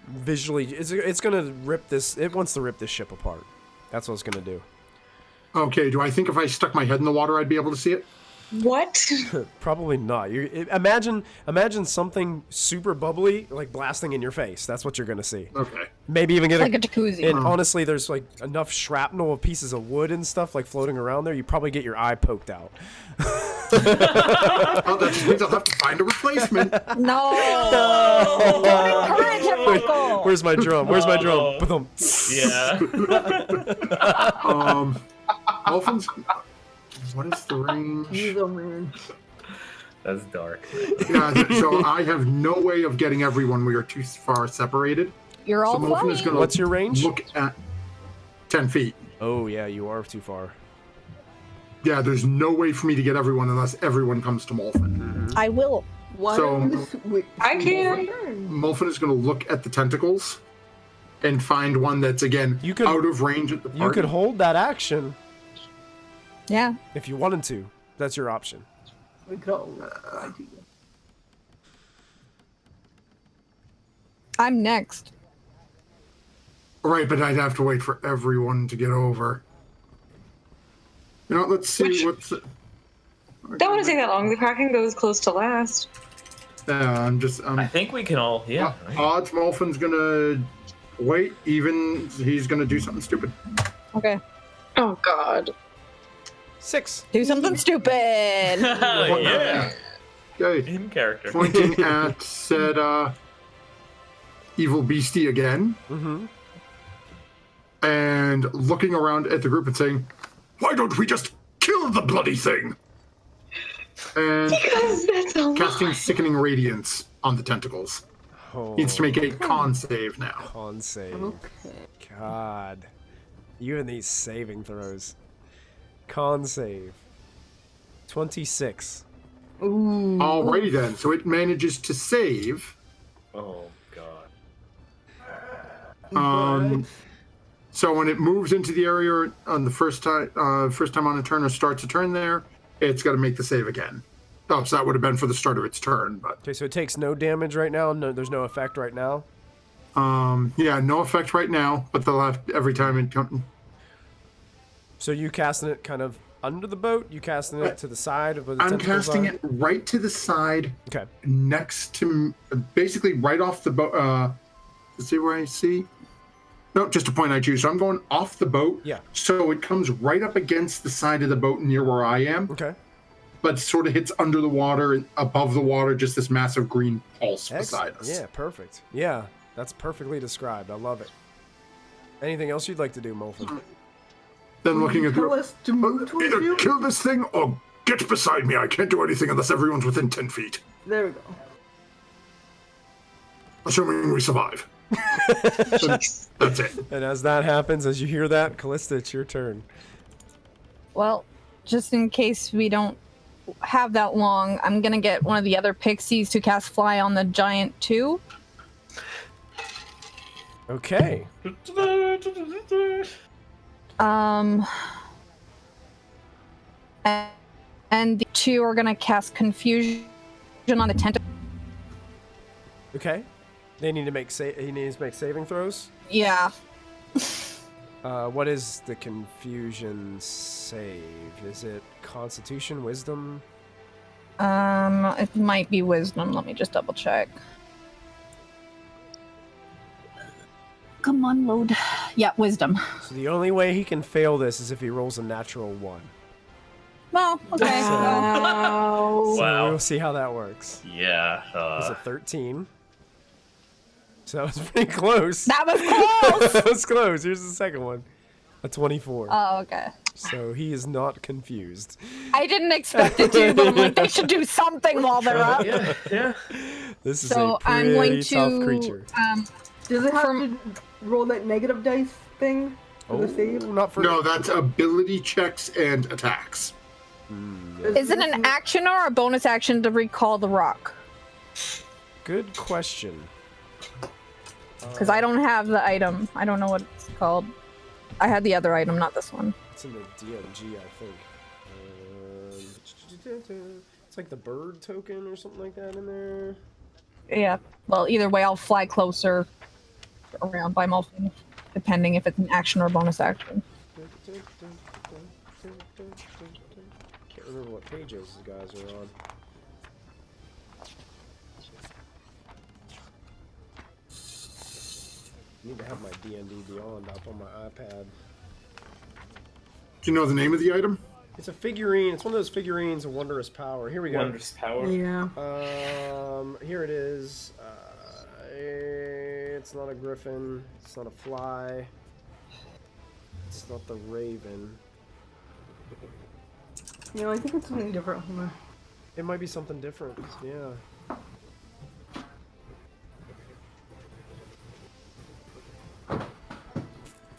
[SPEAKER 1] visually. It's gonna rip this. It wants to rip this ship apart. That's what it's gonna do.
[SPEAKER 2] Okay. Do I think if I stuck my head in the water, I'd be able to see it?
[SPEAKER 6] What?
[SPEAKER 1] Probably not. Imagine something super bubbly like blasting in your face. That's what you're gonna see.
[SPEAKER 2] Okay.
[SPEAKER 1] Maybe even get
[SPEAKER 3] like a jacuzzi.
[SPEAKER 1] And honestly, there's like enough shrapnel of pieces of wood and stuff like floating around there. You probably get your eye poked out.
[SPEAKER 2] Oh, that just means I'll have to find a replacement.
[SPEAKER 3] No. Don't encourage him, Michael.
[SPEAKER 1] Where's my drum? Where's my drum? Ba-thum.
[SPEAKER 5] Yeah.
[SPEAKER 2] Dolphins. What is the range?
[SPEAKER 4] He's a man.
[SPEAKER 5] That's dark.
[SPEAKER 2] Yeah, so I have no way of getting everyone. We are too far separated.
[SPEAKER 3] You're all
[SPEAKER 2] Molfen is
[SPEAKER 3] flying.
[SPEAKER 2] gonna
[SPEAKER 1] What's your range?
[SPEAKER 2] Look at 10 feet.
[SPEAKER 1] Oh yeah, you are too far.
[SPEAKER 2] Yeah, there's no way for me to get everyone unless everyone comes to Molfen.
[SPEAKER 3] I will.
[SPEAKER 4] Why
[SPEAKER 2] So-
[SPEAKER 4] don't we
[SPEAKER 6] I can.
[SPEAKER 2] Molfen is going to look at the tentacles and find one that's, again,
[SPEAKER 1] You could-
[SPEAKER 2] out of range at the party.
[SPEAKER 1] You could hold that action
[SPEAKER 3] Yeah.
[SPEAKER 1] if you wanted to. That's your option.
[SPEAKER 4] We go.
[SPEAKER 3] I'm next.
[SPEAKER 2] Right, but I'd have to wait for everyone to get over. You know, let's see what's...
[SPEAKER 6] Don't want to take that long. The Kraken goes close to last.
[SPEAKER 5] I think we can all, yeah.
[SPEAKER 2] Odds Molfin's gonna wait, even he's gonna do something stupid.
[SPEAKER 3] Okay.
[SPEAKER 6] Oh God.
[SPEAKER 1] 6.
[SPEAKER 3] Do something stupid.
[SPEAKER 5] Yeah.
[SPEAKER 2] Okay.
[SPEAKER 5] In character.
[SPEAKER 2] Pointing at said evil beastie again.
[SPEAKER 1] Mm-hmm.
[SPEAKER 2] And looking around at the group and saying, "Why don't we just kill the bloody thing?" And
[SPEAKER 6] Because that's a
[SPEAKER 2] casting
[SPEAKER 6] lot.
[SPEAKER 2] Sickening Radiance on the tentacles.
[SPEAKER 1] Oh,
[SPEAKER 2] Needs to make a con save now.
[SPEAKER 1] con save.
[SPEAKER 4] Okay.
[SPEAKER 1] God. You and these saving throws. Con save. 26.
[SPEAKER 4] Ooh.
[SPEAKER 2] Alrighty then. So it manages to save.
[SPEAKER 5] Oh, God.
[SPEAKER 2] So when it moves into the area on the first time on a turn or starts a turn there, it's got to make the save again. Oh, so that would have been for the start of its turn, but
[SPEAKER 1] Okay, so it takes no damage right now. No, there's no effect right now.
[SPEAKER 2] yeah, no effect right now. But they'll have every time it comes.
[SPEAKER 1] So you casting it kind of under the boat? You casting it to the side of where the
[SPEAKER 2] I'm
[SPEAKER 1] tentacles
[SPEAKER 2] casting
[SPEAKER 1] are?
[SPEAKER 2] it right to the side,
[SPEAKER 1] Okay.
[SPEAKER 2] next to, basically right off the boat. Let's see where I see. No, just a point I choose. So I'm going off the boat.
[SPEAKER 1] Yeah.
[SPEAKER 2] So it comes right up against the side of the boat near where I am,
[SPEAKER 1] Okay.
[SPEAKER 2] but sort of hits under the water and above the water, just this massive green pulse beside
[SPEAKER 1] Excellent.
[SPEAKER 2] us.
[SPEAKER 1] Yeah, perfect. Yeah, that's perfectly described. I love it. Anything else you'd like to do, Molfen?
[SPEAKER 2] Then looking at
[SPEAKER 4] Tell us to move towards
[SPEAKER 2] either
[SPEAKER 4] you.
[SPEAKER 2] kill this thing or get beside me. I can't do anything unless everyone's within 10 feet.
[SPEAKER 4] There we go.
[SPEAKER 2] Assuming we survive. That's it.
[SPEAKER 1] And as that happens, as you hear that, Callista, it's your turn.
[SPEAKER 3] Well, just in case we don't have that long, I'm gonna get one of the other pixies to cast Fly on the giant too.
[SPEAKER 1] Okay.
[SPEAKER 3] And the two are gonna cast Confusion on the tentacle.
[SPEAKER 1] Okay. They need to make he needs to make saving throws.
[SPEAKER 3] Yeah.
[SPEAKER 1] What is the confusion save? Is it Constitution, Wisdom?
[SPEAKER 3] It might be wisdom. Let me just double check. Come on, load. Yeah, wisdom.
[SPEAKER 1] So the only way he can fail this is if he rolls a natural 1.
[SPEAKER 3] Well, okay.
[SPEAKER 6] Wow.
[SPEAKER 1] So
[SPEAKER 5] Wow.
[SPEAKER 1] we'll see how that works.
[SPEAKER 5] Yeah.
[SPEAKER 1] It's a 13. So that was pretty close.
[SPEAKER 3] That was close.
[SPEAKER 1] That was close. Here's the second one. A 24.
[SPEAKER 3] Oh, okay.
[SPEAKER 1] So he is not confused.
[SPEAKER 3] I didn't expect it to, but I'm like, they should do something while they're up.
[SPEAKER 5] Yeah.
[SPEAKER 1] This is
[SPEAKER 3] So
[SPEAKER 1] a pretty
[SPEAKER 3] I'm going
[SPEAKER 1] tough
[SPEAKER 3] to.
[SPEAKER 1] creature.
[SPEAKER 4] Does it have
[SPEAKER 3] From-
[SPEAKER 4] to roll that negative dice thing for the save?
[SPEAKER 1] Not for
[SPEAKER 2] No, that's ability checks and attacks.
[SPEAKER 3] Is it an action or a bonus action to recall the rock?
[SPEAKER 1] Good question.
[SPEAKER 3] Because I don't have the item. I don't know what it's called. I had the other item, not this one.
[SPEAKER 1] It's in the DMG, I think. It's like the bird token or something like that in there.
[SPEAKER 3] Yeah. Well, either way, I'll fly closer around by Molfin, depending if it's an action or a bonus action.
[SPEAKER 1] Can't remember what pages these guys are on. I need to have my D&D Beyond up on my iPad.
[SPEAKER 2] Do you know the name of the item?
[SPEAKER 1] It's a figurine. It's one of those figurines of wondrous power. Here we go.
[SPEAKER 5] Wondrous power.
[SPEAKER 4] Yeah.
[SPEAKER 1] Here it is. It's not a griffin. It's not a fly. It's not the raven.
[SPEAKER 4] You know, I think it's something different. Hold on.
[SPEAKER 1] It might be something different. Yeah.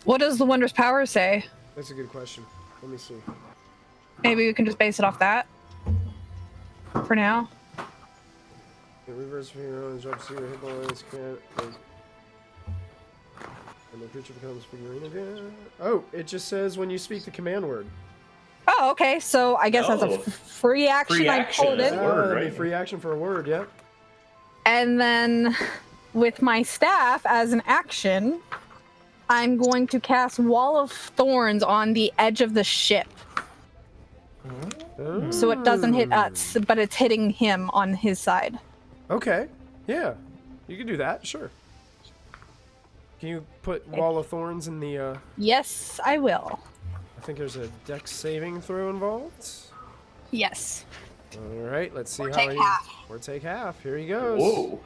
[SPEAKER 3] What does the wondrous power say?
[SPEAKER 1] That's a good question. Let me see.
[SPEAKER 3] Maybe we can just base it off that for now.
[SPEAKER 1] The reverse figure on drop zero hit points. And the creature becomes figurine again. Oh, it just says when you speak the command word.
[SPEAKER 3] Oh, okay. So I guess as a
[SPEAKER 5] Oh.
[SPEAKER 3] free action,
[SPEAKER 5] Free
[SPEAKER 3] I
[SPEAKER 5] action,
[SPEAKER 3] pull it
[SPEAKER 5] yeah.
[SPEAKER 3] in.
[SPEAKER 5] Word,
[SPEAKER 1] That'd be
[SPEAKER 5] right?
[SPEAKER 1] free action for a word, yep.
[SPEAKER 3] And then with my staff as an action, I'm going to cast Wall of Thorns on the edge of the ship. So it doesn't hit us, but it's hitting him on his side.
[SPEAKER 1] Okay, yeah. You can do that, sure. Can you put Wall of Thorns in the,
[SPEAKER 3] Yes, I will.
[SPEAKER 1] I think there's a dex saving throw involved.
[SPEAKER 3] Yes.
[SPEAKER 1] Alright, let's see
[SPEAKER 3] Or
[SPEAKER 1] how
[SPEAKER 3] take
[SPEAKER 1] he...
[SPEAKER 3] half.
[SPEAKER 1] Or take half. Here he goes.
[SPEAKER 5] Whoa.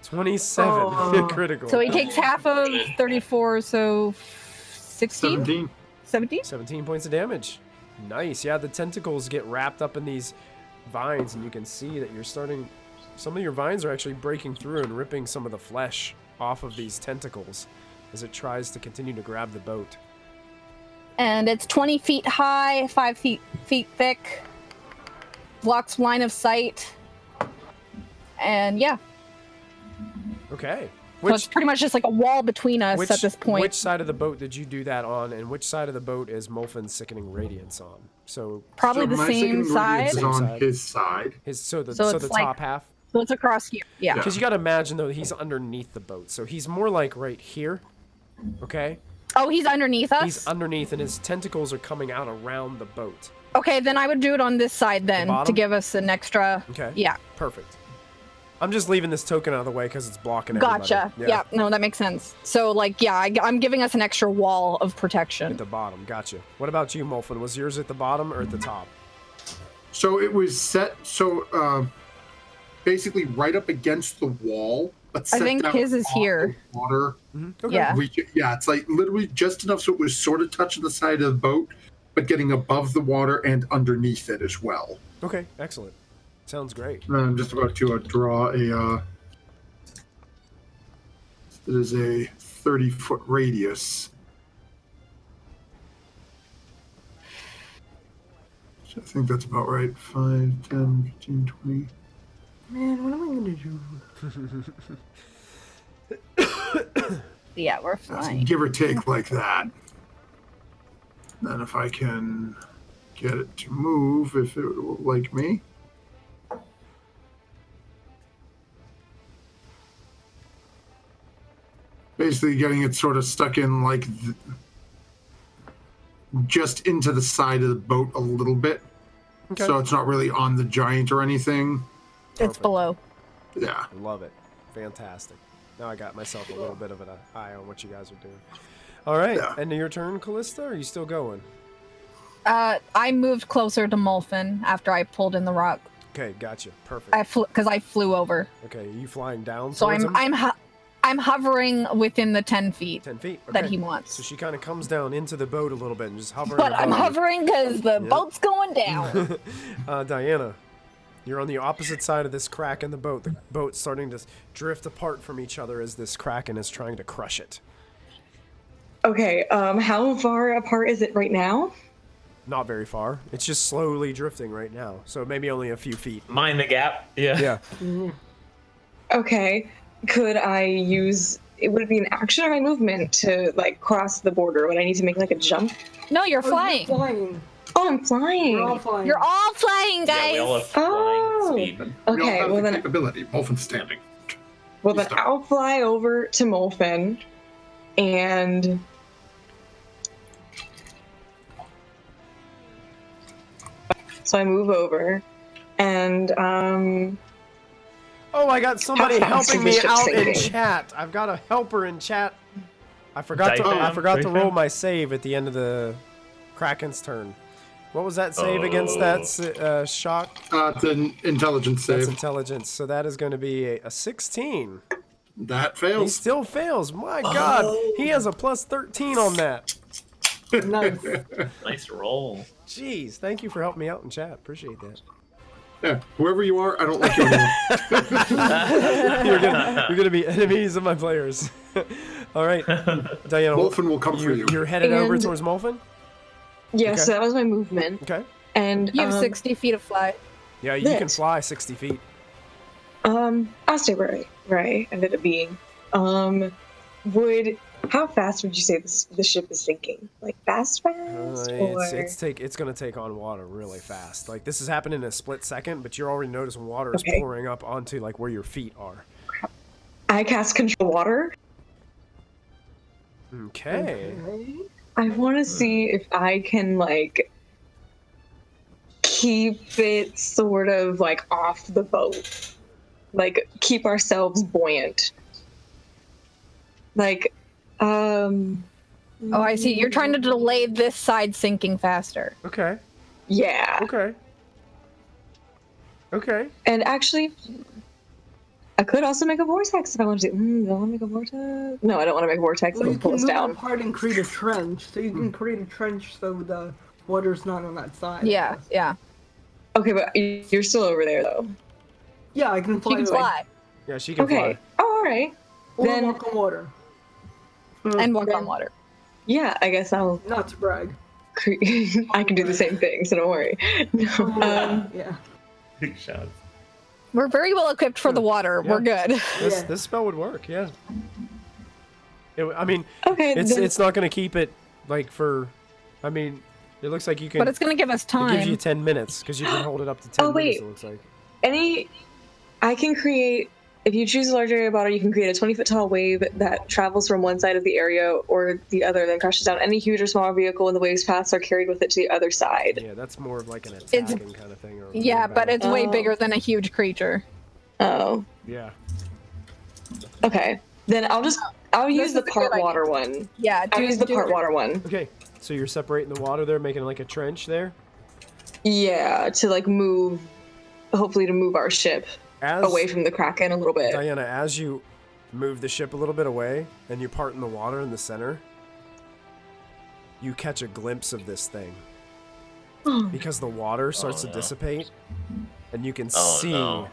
[SPEAKER 1] 27.
[SPEAKER 4] Oh.
[SPEAKER 1] Critical.
[SPEAKER 3] So he takes half of 34, so 16?
[SPEAKER 2] 17.
[SPEAKER 3] 17?
[SPEAKER 1] 17 points of damage. Nice. Yeah, the tentacles get wrapped up in these vines, and you can see that you're starting... Some of your vines are actually breaking through and ripping some of the flesh off of these tentacles as it tries to continue to grab the boat.
[SPEAKER 3] And it's 20 feet high, 5 feet thick, blocks line of sight, and yeah.
[SPEAKER 1] Okay.
[SPEAKER 3] So it's pretty much just like a wall between us at this point.
[SPEAKER 1] Which side of the boat did you do that on, and which side of the boat is Molfin's Sickening Radiance on? So
[SPEAKER 3] Probably the
[SPEAKER 2] my
[SPEAKER 3] same
[SPEAKER 2] Sickening
[SPEAKER 3] side.
[SPEAKER 2] Radiance is
[SPEAKER 1] Same
[SPEAKER 2] on
[SPEAKER 1] side.
[SPEAKER 2] his side.
[SPEAKER 1] so the
[SPEAKER 3] it's like-
[SPEAKER 1] top half.
[SPEAKER 3] So it's across here. Yeah.
[SPEAKER 1] Because you got to imagine though he's underneath the boat, so he's more like right here. Okay.
[SPEAKER 3] Oh, he's underneath us?
[SPEAKER 1] He's underneath, and his tentacles are coming out around the boat.
[SPEAKER 3] Okay, then I would do it on this side then to
[SPEAKER 1] bottom?
[SPEAKER 3] give us an extra.
[SPEAKER 1] Okay.
[SPEAKER 3] Yeah.
[SPEAKER 1] Perfect. I'm just leaving this token out of the way because it's blocking everybody.
[SPEAKER 3] Gotcha. Yeah. No, that makes sense. So, like, yeah, I'm giving us an extra wall of protection.
[SPEAKER 1] At the bottom. Gotcha. What about you, Molfin? Was yours at the bottom or at the top?
[SPEAKER 2] So it was set basically right up against the wall, but
[SPEAKER 3] I
[SPEAKER 2] set
[SPEAKER 3] think
[SPEAKER 2] down
[SPEAKER 3] his is
[SPEAKER 2] on
[SPEAKER 3] here.
[SPEAKER 2] the water.
[SPEAKER 1] Okay.
[SPEAKER 3] Yeah.
[SPEAKER 2] Yeah, it's like literally just enough so it was sort of touching the side of the boat, but getting above the water and underneath it as well.
[SPEAKER 1] Okay. Excellent. Sounds great.
[SPEAKER 2] And I'm just about to draw a. It is a 30-foot radius. So I think that's about right. 5, 10, 15, 20.
[SPEAKER 4] Man, what am I gonna do?
[SPEAKER 3] Yeah, we're
[SPEAKER 2] That's
[SPEAKER 3] fine.
[SPEAKER 2] give or take like that. Then if I can get it to move, if it will like me. Basically getting it sort of stuck in like just into the side of the boat a little bit.
[SPEAKER 1] Okay.
[SPEAKER 2] So it's not really on the giant or anything.
[SPEAKER 3] It's
[SPEAKER 1] Perfect.
[SPEAKER 3] below.
[SPEAKER 2] Yeah.
[SPEAKER 1] Love it. Fantastic. Now I got myself a little bit of an eye on what you guys are doing. All right.
[SPEAKER 2] Yeah.
[SPEAKER 1] End of your turn, Callista, or are you still going?
[SPEAKER 3] I moved closer to Molfin after I pulled in the rock.
[SPEAKER 1] Okay, gotcha. Perfect.
[SPEAKER 3] Because I flew over.
[SPEAKER 1] Okay, are you flying down
[SPEAKER 3] So
[SPEAKER 1] towards him?
[SPEAKER 3] I'm hovering within the 10 feet
[SPEAKER 1] 10 feet?
[SPEAKER 3] that
[SPEAKER 1] Okay.
[SPEAKER 3] he wants.
[SPEAKER 1] So she kind of comes down into the boat a little bit and just hovering
[SPEAKER 3] But I'm
[SPEAKER 1] above you.
[SPEAKER 3] hovering because the
[SPEAKER 1] Yep.
[SPEAKER 3] boat's going down.
[SPEAKER 1] Diana, you're on the opposite side of this crack in the boat. The boat's starting to drift apart from each other as this kraken is trying to crush it.
[SPEAKER 6] Okay, how far apart is it right now?
[SPEAKER 1] Not very far. It's just slowly drifting right now. So maybe only a few feet.
[SPEAKER 5] Mind the gap. Yeah.
[SPEAKER 1] Yeah.
[SPEAKER 6] Okay, could I use? Would it be an action or my movement to like cross the border? Would I need to make like a jump?
[SPEAKER 3] No, you're flying.
[SPEAKER 4] You're flying.
[SPEAKER 6] Oh, I'm flying.
[SPEAKER 4] We're all flying.
[SPEAKER 3] You're all flying,
[SPEAKER 5] Yeah,
[SPEAKER 3] guys.
[SPEAKER 5] we all have flying
[SPEAKER 6] Oh.
[SPEAKER 5] speed.
[SPEAKER 2] We
[SPEAKER 6] Okay,
[SPEAKER 2] all have
[SPEAKER 6] well
[SPEAKER 2] the
[SPEAKER 6] then,
[SPEAKER 2] capability. Molfin's standing.
[SPEAKER 6] well then,
[SPEAKER 2] Stop.
[SPEAKER 6] I'll fly over to Molfin, and so I move over, and
[SPEAKER 1] Oh, I got somebody
[SPEAKER 6] How fast
[SPEAKER 1] helping
[SPEAKER 6] is
[SPEAKER 1] me
[SPEAKER 6] the ship
[SPEAKER 1] out in
[SPEAKER 6] sinking?
[SPEAKER 1] chat. I've got a helper in chat. I forgot to
[SPEAKER 5] Dayfam?
[SPEAKER 1] roll my save at the end of the Kraken's turn. What was that save against that shock?
[SPEAKER 2] It's an intelligence
[SPEAKER 1] That's
[SPEAKER 2] save.
[SPEAKER 1] intelligence. So that is going to be a 16.
[SPEAKER 2] That
[SPEAKER 1] He
[SPEAKER 2] fails.
[SPEAKER 1] still fails. My God, he has a plus 13 on that.
[SPEAKER 4] Nice.
[SPEAKER 5] Nice roll.
[SPEAKER 1] Jeez, thank you for helping me out in chat. Appreciate that.
[SPEAKER 2] Yeah, whoever you are, I don't like you anymore.
[SPEAKER 1] You're gonna be enemies of my players. All right, Diana.
[SPEAKER 2] Molfin will come for you.
[SPEAKER 1] You're headed over
[SPEAKER 6] And-
[SPEAKER 1] towards Molfin.
[SPEAKER 6] yeah,
[SPEAKER 1] Okay.
[SPEAKER 6] so that was my movement,
[SPEAKER 1] Okay.
[SPEAKER 6] and
[SPEAKER 3] You have 60 feet of flight.
[SPEAKER 1] Yeah, you can
[SPEAKER 6] This.
[SPEAKER 1] fly 60 feet.
[SPEAKER 6] I'll stay where I ended up being. How fast would you say the ship is sinking? Like fast, or
[SPEAKER 1] It's gonna take on water really fast. Like this has happened in a split second, but you're already noticing water is
[SPEAKER 6] Okay.
[SPEAKER 1] pouring up onto like where your feet are.
[SPEAKER 6] I cast control water.
[SPEAKER 1] Okay.
[SPEAKER 6] I want to see if I can like keep it sort of like off the boat, like keep ourselves buoyant. Like,
[SPEAKER 3] Oh, I see. You're trying to delay this side sinking faster.
[SPEAKER 1] Okay.
[SPEAKER 6] yeah.
[SPEAKER 1] Okay. Okay.
[SPEAKER 6] And actually, I could also make a vortex if I want to. Do I want to make a vortex? No, I don't want to make a vortex.
[SPEAKER 4] Well,
[SPEAKER 6] It'll
[SPEAKER 4] you
[SPEAKER 6] pull
[SPEAKER 4] can
[SPEAKER 6] us
[SPEAKER 4] move
[SPEAKER 6] down.
[SPEAKER 4] apart and create a trench. So you can create a trench so the water's not on that side.
[SPEAKER 3] Yeah, yeah.
[SPEAKER 6] Okay, but you're still over there though.
[SPEAKER 4] Yeah, I can
[SPEAKER 3] She
[SPEAKER 4] fly.
[SPEAKER 3] can
[SPEAKER 4] away.
[SPEAKER 3] fly
[SPEAKER 1] Yeah, she can
[SPEAKER 6] Okay.
[SPEAKER 1] fly.
[SPEAKER 6] Oh, all right.
[SPEAKER 4] Or
[SPEAKER 6] Then-
[SPEAKER 4] walk on water.
[SPEAKER 3] and walk on water.
[SPEAKER 6] Yeah, I guess I'll.
[SPEAKER 4] Not to brag.
[SPEAKER 6] I can do the same thing, so don't worry. No,
[SPEAKER 4] Yeah.
[SPEAKER 5] Big shots.
[SPEAKER 3] We're very well equipped for the water.
[SPEAKER 1] Yeah.
[SPEAKER 3] We're good.
[SPEAKER 1] This
[SPEAKER 4] Yeah.
[SPEAKER 1] this spell would work. Yeah. I mean,
[SPEAKER 6] okay.
[SPEAKER 1] it's
[SPEAKER 6] then-
[SPEAKER 1] it's not gonna keep it like for. I mean, it looks like you can.
[SPEAKER 3] But it's going to give us
[SPEAKER 1] It gives you
[SPEAKER 3] time.
[SPEAKER 1] 10 minutes because you can hold it up to 10
[SPEAKER 6] Oh,
[SPEAKER 1] minutes.
[SPEAKER 6] wait.
[SPEAKER 1] It looks like.
[SPEAKER 6] I can create. If you choose a large area of water, you can create a 20-foot tall wave that travels from one side of the area or the other, then crashes down any huge or smaller vehicle, and the wave's paths are carried with it to the other side.
[SPEAKER 1] Yeah, that's more of like an
[SPEAKER 3] It's-
[SPEAKER 1] attacking kind of thing. Or
[SPEAKER 3] Yeah, but it's way
[SPEAKER 6] Oh.
[SPEAKER 3] bigger than a huge creature.
[SPEAKER 6] Oh,
[SPEAKER 1] Yeah.
[SPEAKER 6] okay. Then I'll use
[SPEAKER 3] is
[SPEAKER 6] the
[SPEAKER 3] a good
[SPEAKER 6] part
[SPEAKER 3] idea.
[SPEAKER 6] water one.
[SPEAKER 3] Yeah,
[SPEAKER 6] I'll use the part
[SPEAKER 3] it.
[SPEAKER 6] water one.
[SPEAKER 1] Okay, so you're separating the water there, making like a trench there.
[SPEAKER 6] Yeah, to like move, hopefully to move our ship
[SPEAKER 1] As
[SPEAKER 6] away from the Kraken a little bit.
[SPEAKER 1] Diana, as you move the ship a little bit away and you part in the water in the center, you catch a glimpse of this thing because the water starts to
[SPEAKER 5] no.
[SPEAKER 1] dissipate, and you can
[SPEAKER 5] Oh,
[SPEAKER 1] see
[SPEAKER 5] no.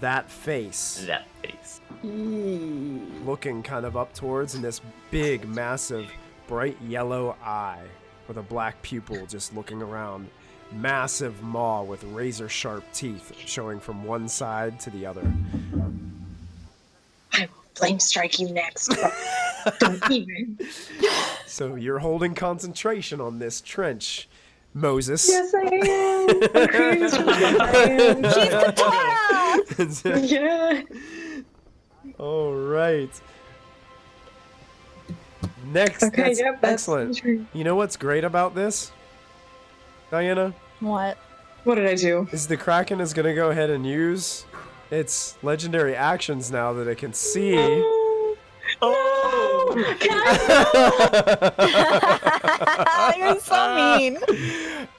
[SPEAKER 1] that face
[SPEAKER 5] That face.
[SPEAKER 1] looking kind of up towards, and this big, massive, bright yellow eye with a black pupil just looking around. Massive maw with razor sharp teeth showing from one side to the other.
[SPEAKER 6] I will flame strike you next. Don't even.
[SPEAKER 1] So you're holding concentration on this trench, Moses.
[SPEAKER 6] Yes, I am. I'm crazy. I
[SPEAKER 3] She's
[SPEAKER 6] am. Yeah.
[SPEAKER 1] All right. Next,
[SPEAKER 6] Okay,
[SPEAKER 1] that's
[SPEAKER 6] yep, that's
[SPEAKER 1] excellent.
[SPEAKER 6] true.
[SPEAKER 1] You know what's great about this, Diana?
[SPEAKER 3] What?
[SPEAKER 6] What did I do?
[SPEAKER 1] Is the Kraken is going to go ahead and use its legendary actions now that it can see.
[SPEAKER 5] Oh!
[SPEAKER 6] Can I?
[SPEAKER 3] You're so mean.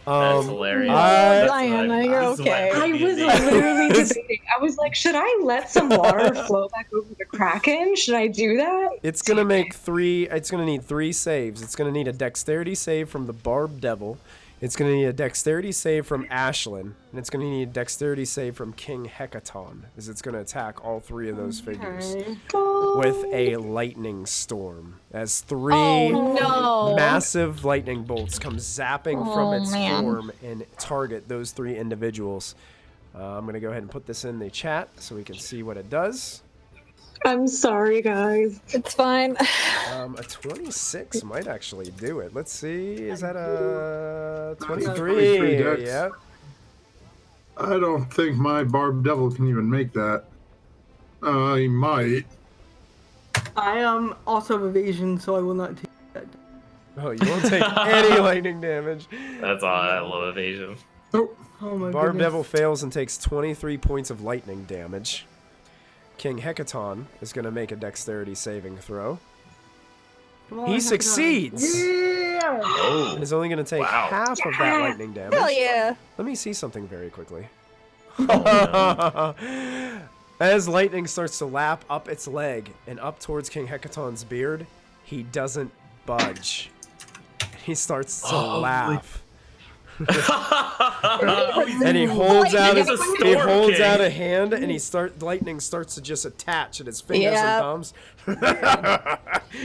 [SPEAKER 5] That's hilarious.
[SPEAKER 3] Diana, you're okay.
[SPEAKER 6] I was literally debating. I was like, should I let some water flow back over the Kraken? Should I do that?
[SPEAKER 1] It's going to make 3. It's going to need 3 saves. It's going to need a dexterity save from the Barbed Devil. It's going to need a dexterity save from Ashlyn. And it's going to need a dexterity save from King Hekaton, as it's going to attack all 3 of those figures with a lightning storm. As 3 massive lightning bolts come zapping from its form and target those 3 individuals. I'm going to go ahead and put this in the chat so we can see what it does.
[SPEAKER 6] I'm sorry, guys.
[SPEAKER 3] It's fine.
[SPEAKER 1] A 26 might actually do it. Let's see. Is that a 23?
[SPEAKER 2] 23 dex.
[SPEAKER 1] Yep.
[SPEAKER 2] I don't think my Barbed Devil can even make that. He might.
[SPEAKER 4] I am also have evasion, so I will not take that.
[SPEAKER 1] Oh, you won't take any lightning damage.
[SPEAKER 5] That's all. I love evasion.
[SPEAKER 2] Oh,
[SPEAKER 4] Oh my
[SPEAKER 1] Barbed
[SPEAKER 4] goodness.
[SPEAKER 1] Devil fails and takes 23 points of lightning damage. King Hecaton is going to make a dexterity saving throw.
[SPEAKER 4] Come on,
[SPEAKER 1] He
[SPEAKER 4] Hecaton.
[SPEAKER 1] succeeds!
[SPEAKER 4] Yeah.
[SPEAKER 5] Oh.
[SPEAKER 1] And is only going to take
[SPEAKER 5] Wow.
[SPEAKER 1] half of that lightning damage.
[SPEAKER 3] Hell yeah.
[SPEAKER 1] Let me see something very quickly.
[SPEAKER 5] Oh,
[SPEAKER 1] As lightning starts to lap up its leg and up towards King Hecaton's beard, he doesn't budge. He starts to laugh. And he holds out
[SPEAKER 5] He's
[SPEAKER 1] his,
[SPEAKER 5] a
[SPEAKER 1] he
[SPEAKER 5] storm
[SPEAKER 1] holds
[SPEAKER 5] king.
[SPEAKER 1] out a hand, and lightning starts to just attach at his fingers
[SPEAKER 3] Yeah.
[SPEAKER 1] and thumbs.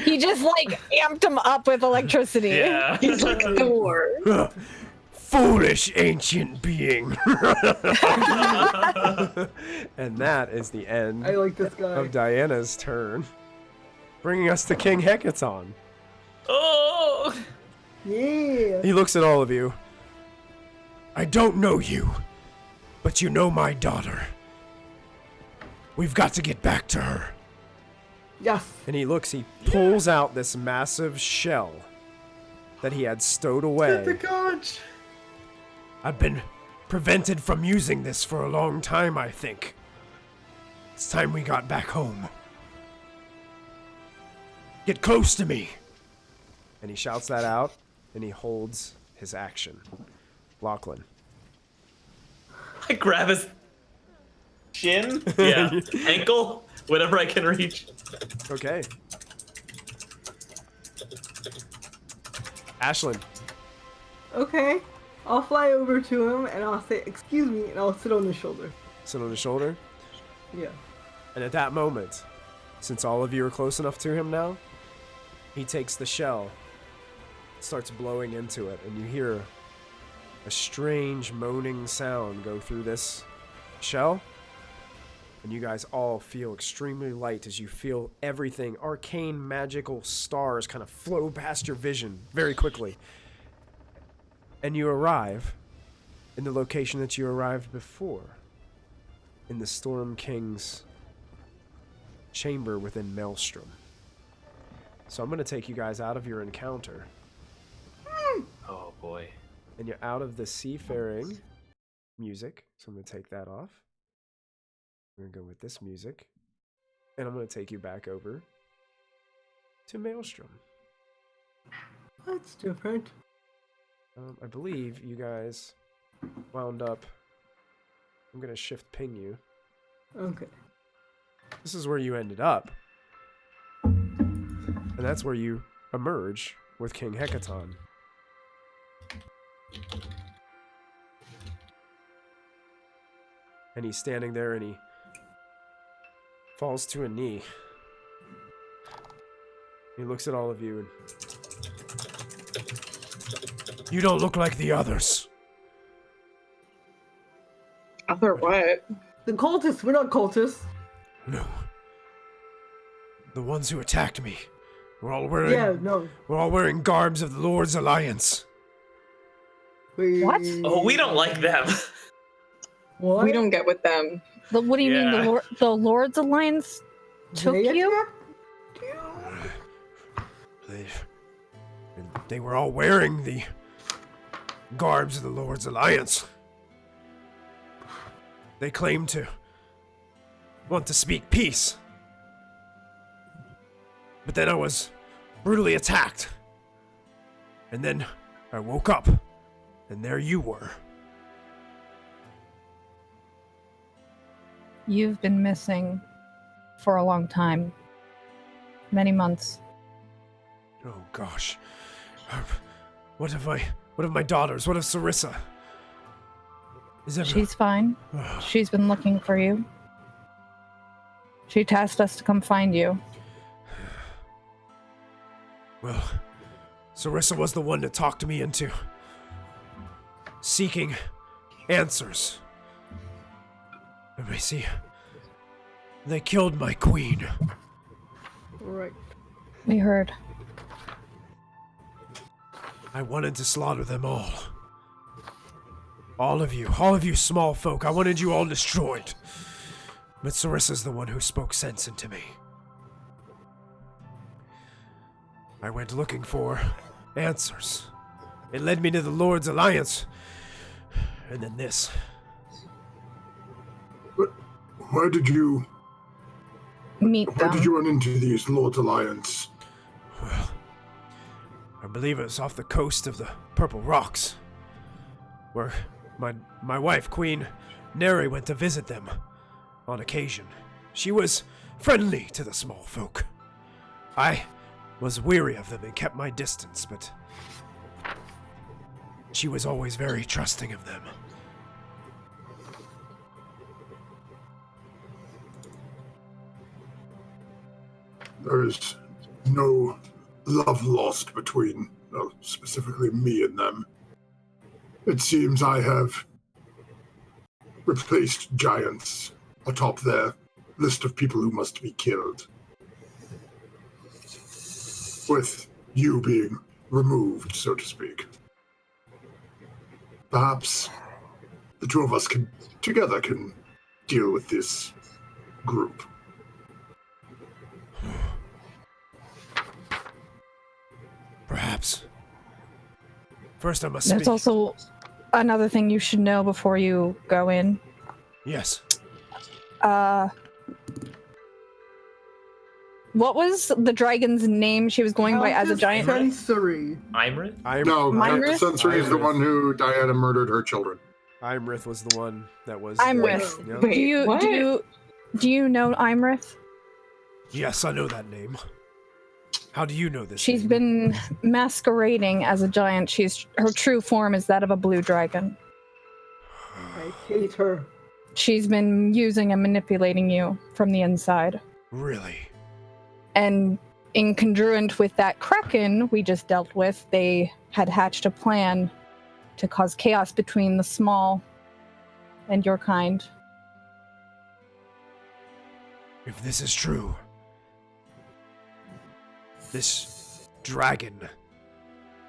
[SPEAKER 3] He just like amped him up with electricity.
[SPEAKER 5] Yeah.
[SPEAKER 6] He's like Thor.
[SPEAKER 7] Foolish ancient being.
[SPEAKER 1] And that is the end
[SPEAKER 4] I like this guy.
[SPEAKER 1] of Diana's turn, bringing us to King Hecaton.
[SPEAKER 5] Oh!
[SPEAKER 4] Yeah.
[SPEAKER 1] He looks at all of you.
[SPEAKER 7] I don't know you, but you know my daughter. We've got to get back to her.
[SPEAKER 4] Yes.
[SPEAKER 1] And he pulls out this massive shell that he had stowed away.
[SPEAKER 2] conch.
[SPEAKER 7] I've been prevented from using this for a long time, I think. It's time we got back home. Get close to me.
[SPEAKER 1] And he shouts that out, and he holds his action. Lachlan.
[SPEAKER 5] I grab his shin? Yeah. Ankle? Whatever I can reach.
[SPEAKER 1] Okay. Ashlyn.
[SPEAKER 4] Okay. I'll fly over to him and I'll say, "Excuse me," and I'll sit on his shoulder.
[SPEAKER 1] Sit on his shoulder.
[SPEAKER 4] Yeah.
[SPEAKER 1] And at that moment, since all of you are close enough to him now, he takes the shell, starts blowing into it, and you hear a strange moaning sound go through this shell. And you guys all feel extremely light as you feel everything, arcane magical stars kind of flow past your vision very quickly. And you arrive in the location that you arrived before, in the Storm King's chamber within Maelstrom. So I'm going to take you guys out of your encounter,
[SPEAKER 5] Oh boy.
[SPEAKER 1] and you're out of the seafaring music. So I'm going to take that off. We're going to go with this music, and I'm going to take you back over to Maelstrom.
[SPEAKER 4] That's different.
[SPEAKER 1] I believe you guys wound up. I'm going to shift ping you.
[SPEAKER 4] Okay.
[SPEAKER 1] This is where you ended up. And that's where you emerge with King Hecaton. And he's standing there and he falls to a knee. He looks at all of you and...
[SPEAKER 7] You don't look like the others.
[SPEAKER 6] Other what?
[SPEAKER 4] The cultists. We're not cultists.
[SPEAKER 7] No. The ones who attacked me. We're all wearing
[SPEAKER 4] Yeah. No.
[SPEAKER 7] we're all wearing garbs of the Lord's Alliance.
[SPEAKER 3] What?
[SPEAKER 5] Oh, we don't like them.
[SPEAKER 4] What?
[SPEAKER 6] We don't get with them.
[SPEAKER 3] What do you mean
[SPEAKER 5] Yeah.
[SPEAKER 3] the Lord's Alliance took
[SPEAKER 4] They
[SPEAKER 3] you?
[SPEAKER 4] attacked
[SPEAKER 7] They were all wearing the garbs of the Lord's Alliance. They claimed to want to speak peace. But then I was brutally attacked. And then I woke up, and there you were.
[SPEAKER 3] You've been missing for a long time. Many months.
[SPEAKER 7] Oh gosh. What of my daughters? What of Sarissa?
[SPEAKER 3] She's fine. She's been looking for you. She tasked us to come find you.
[SPEAKER 7] Well, Sarissa was the one that talked me into seeking answers. Let me see. They killed my queen.
[SPEAKER 4] Right.
[SPEAKER 3] We heard.
[SPEAKER 7] I wanted to slaughter them all. All of you small folk, I wanted you all destroyed. But Sarissa's the one who spoke sense into me. I went looking for answers. It led me to the Lord's Alliance. And then this.
[SPEAKER 2] But why did you
[SPEAKER 3] meet them?
[SPEAKER 2] Why did you run into these Lord's Alliance?
[SPEAKER 7] Well, I believe it was off the coast of the Purple Rocks, where my wife, Queen Neri, went to visit them on occasion. She was friendly to the small folk. I was weary of them and kept my distance, but she was always very trusting of them.
[SPEAKER 2] There is no love lost between, specifically me and them. It seems I have replaced giants atop their list of people who must be killed, with you being removed, so to speak. Perhaps the two of us can deal with this group.
[SPEAKER 7] Perhaps. First I must
[SPEAKER 3] There's
[SPEAKER 7] speak.
[SPEAKER 3] also another thing you should know before you go in.
[SPEAKER 7] Yes.
[SPEAKER 3] What was the dragon's name she was going by as a giant?
[SPEAKER 4] Sensory.
[SPEAKER 5] Imrit?
[SPEAKER 2] No,
[SPEAKER 3] Myrith?
[SPEAKER 2] Sensory is the one who Diana murdered her children.
[SPEAKER 1] Imrith was the one that was...
[SPEAKER 3] Imrith.
[SPEAKER 1] Yeah.
[SPEAKER 6] Wait,
[SPEAKER 3] Do you know Imrith?
[SPEAKER 7] Yes, I know that name. How do you know this
[SPEAKER 3] She's
[SPEAKER 7] name?
[SPEAKER 3] been masquerading as a giant. Her true form is that of a blue dragon.
[SPEAKER 4] I hate her.
[SPEAKER 3] She's been using and manipulating you from the inside.
[SPEAKER 7] Really?
[SPEAKER 3] And in congruent with that Kraken we just dealt with, they had hatched a plan to cause chaos between the small and your kind.
[SPEAKER 7] If this is true, this dragon,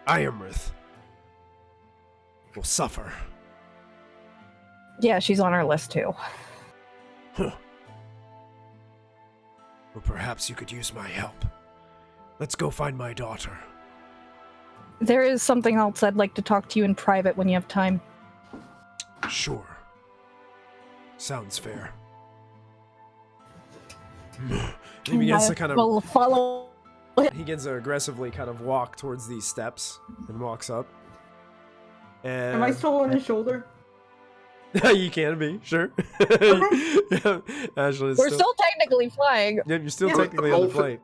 [SPEAKER 7] Iamrith, will suffer.
[SPEAKER 3] Yeah, she's on our list too.
[SPEAKER 7] Huh. Or perhaps you could use my help. Let's go find my daughter.
[SPEAKER 3] There is something else I'd like to talk to you in private when you have time.
[SPEAKER 7] Sure. Sounds fair.
[SPEAKER 1] He begins to kind of...
[SPEAKER 3] We'll follow.
[SPEAKER 1] He begins to aggressively kind of walk towards these steps and walks up. And
[SPEAKER 4] Am I still on his shoulder?
[SPEAKER 1] you can be, sure. Yeah, Ashley is
[SPEAKER 3] We're still technically flying.
[SPEAKER 1] Yeah, you're still
[SPEAKER 4] Yeah.
[SPEAKER 1] technically on the plate.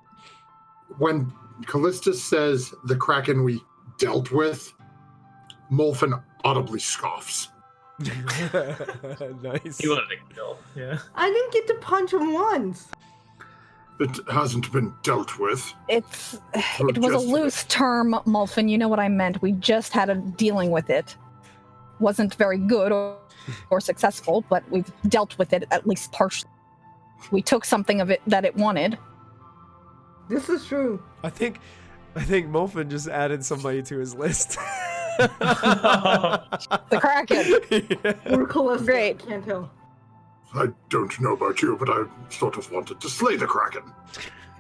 [SPEAKER 2] When Callistus says the Kraken we dealt with, Molfin audibly scoffs.
[SPEAKER 1] Nice.
[SPEAKER 5] He wanted to kill. Yeah.
[SPEAKER 4] I didn't get to punch him once.
[SPEAKER 2] It hasn't been dealt with.
[SPEAKER 3] It was a
[SPEAKER 2] Just-
[SPEAKER 3] loose term, Mulfin. You know what I meant. We just had a dealing with it. Wasn't very good or successful, but we've dealt with it at least partially. We took something of it that it wanted.
[SPEAKER 4] This is true.
[SPEAKER 1] I think Molfin just added somebody to his list.
[SPEAKER 3] The Kraken.
[SPEAKER 1] Yeah.
[SPEAKER 4] Or Callista.
[SPEAKER 3] Great.
[SPEAKER 4] I can't tell.
[SPEAKER 2] I don't know about you, but I sort of wanted to slay the Kraken.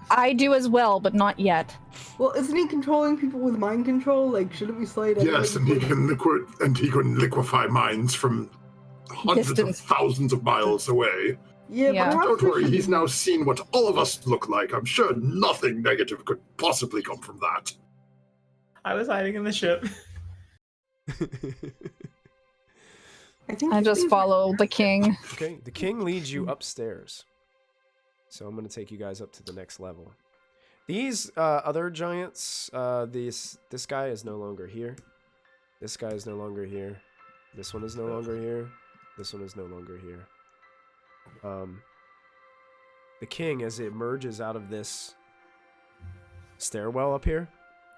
[SPEAKER 3] I do as well, but not yet.
[SPEAKER 4] Well, isn't he controlling people with mind control? Like, shouldn't we slay it?
[SPEAKER 2] Yes, and he can liquefy minds from hundreds
[SPEAKER 3] Distance.
[SPEAKER 2] of thousands of miles away.
[SPEAKER 4] Yeah,
[SPEAKER 3] Yeah.
[SPEAKER 4] but how
[SPEAKER 2] Don't worry,
[SPEAKER 4] efficient
[SPEAKER 2] he's
[SPEAKER 4] is
[SPEAKER 2] now
[SPEAKER 4] he?
[SPEAKER 2] seen what all of us look like. I'm sure nothing negative could possibly come from that.
[SPEAKER 5] I was hiding in the ship.
[SPEAKER 3] I just follow the king.
[SPEAKER 1] Okay, the king leads you upstairs. So I'm going to take you guys up to the next level. These other giants, this guy is no longer here. This guy is no longer here. This one is no longer here. This one is no longer here. The king, as it emerges out of this stairwell up here,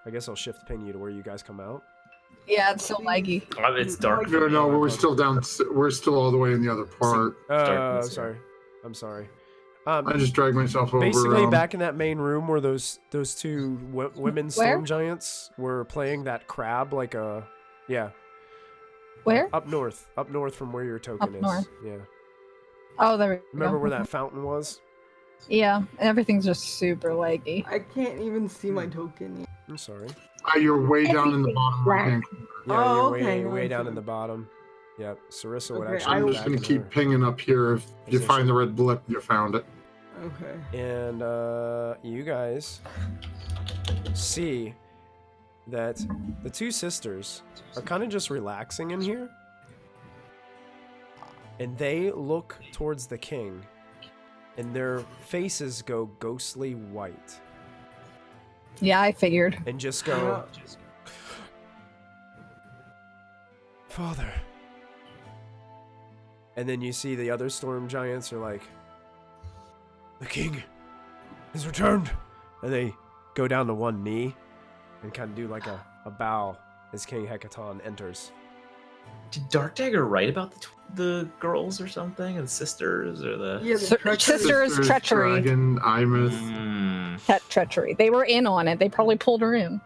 [SPEAKER 1] I guess I'll shift ping you to where you guys come out.
[SPEAKER 3] Yeah, it's so laggy.
[SPEAKER 5] It's dark.
[SPEAKER 2] No, we're still down. We're still all the way in the other part.
[SPEAKER 1] Sorry. I'm sorry.
[SPEAKER 2] I just dragged myself over.
[SPEAKER 1] Basically, back in that main room where those two women storm
[SPEAKER 3] Where?
[SPEAKER 1] giants were playing that crab, like a, yeah.
[SPEAKER 3] Where?
[SPEAKER 1] Up north from where your token
[SPEAKER 3] Up
[SPEAKER 1] is.
[SPEAKER 3] north.
[SPEAKER 1] Yeah.
[SPEAKER 3] Oh, there we go.
[SPEAKER 1] Remember where that fountain was?
[SPEAKER 3] Yeah, everything's just super laggy.
[SPEAKER 4] I can't even see my token.
[SPEAKER 1] I'm sorry.
[SPEAKER 2] You're way down in the bottom right hand.
[SPEAKER 1] Yeah,
[SPEAKER 4] Oh,
[SPEAKER 1] you're
[SPEAKER 4] okay,
[SPEAKER 1] way
[SPEAKER 4] nice.
[SPEAKER 1] down in the bottom. Yep. Sarissa would
[SPEAKER 4] Okay,
[SPEAKER 1] actually.
[SPEAKER 2] I'm
[SPEAKER 1] be
[SPEAKER 2] just
[SPEAKER 1] back
[SPEAKER 2] gonna
[SPEAKER 1] in
[SPEAKER 2] keep
[SPEAKER 1] her
[SPEAKER 2] pinging up here. If you
[SPEAKER 1] position.
[SPEAKER 2] find the red blip, you found it.
[SPEAKER 4] Okay.
[SPEAKER 1] And you guys see that the two sisters are kind of just relaxing in here. And they look towards the king, and their faces go ghostly white.
[SPEAKER 3] Yeah, I figured.
[SPEAKER 1] And just go, Father. And then you see the other storm giants are like, the king has returned. And they go down to one knee and kind of do like a bow as King Hecaton enters.
[SPEAKER 5] Did Dark Dagger write about the girls or something, and sisters, or the?
[SPEAKER 4] Yeah, the treacherous-
[SPEAKER 3] Sisters treachery.
[SPEAKER 2] Dragon, Imeth.
[SPEAKER 3] Treachery. They were in on it. They probably pulled her in.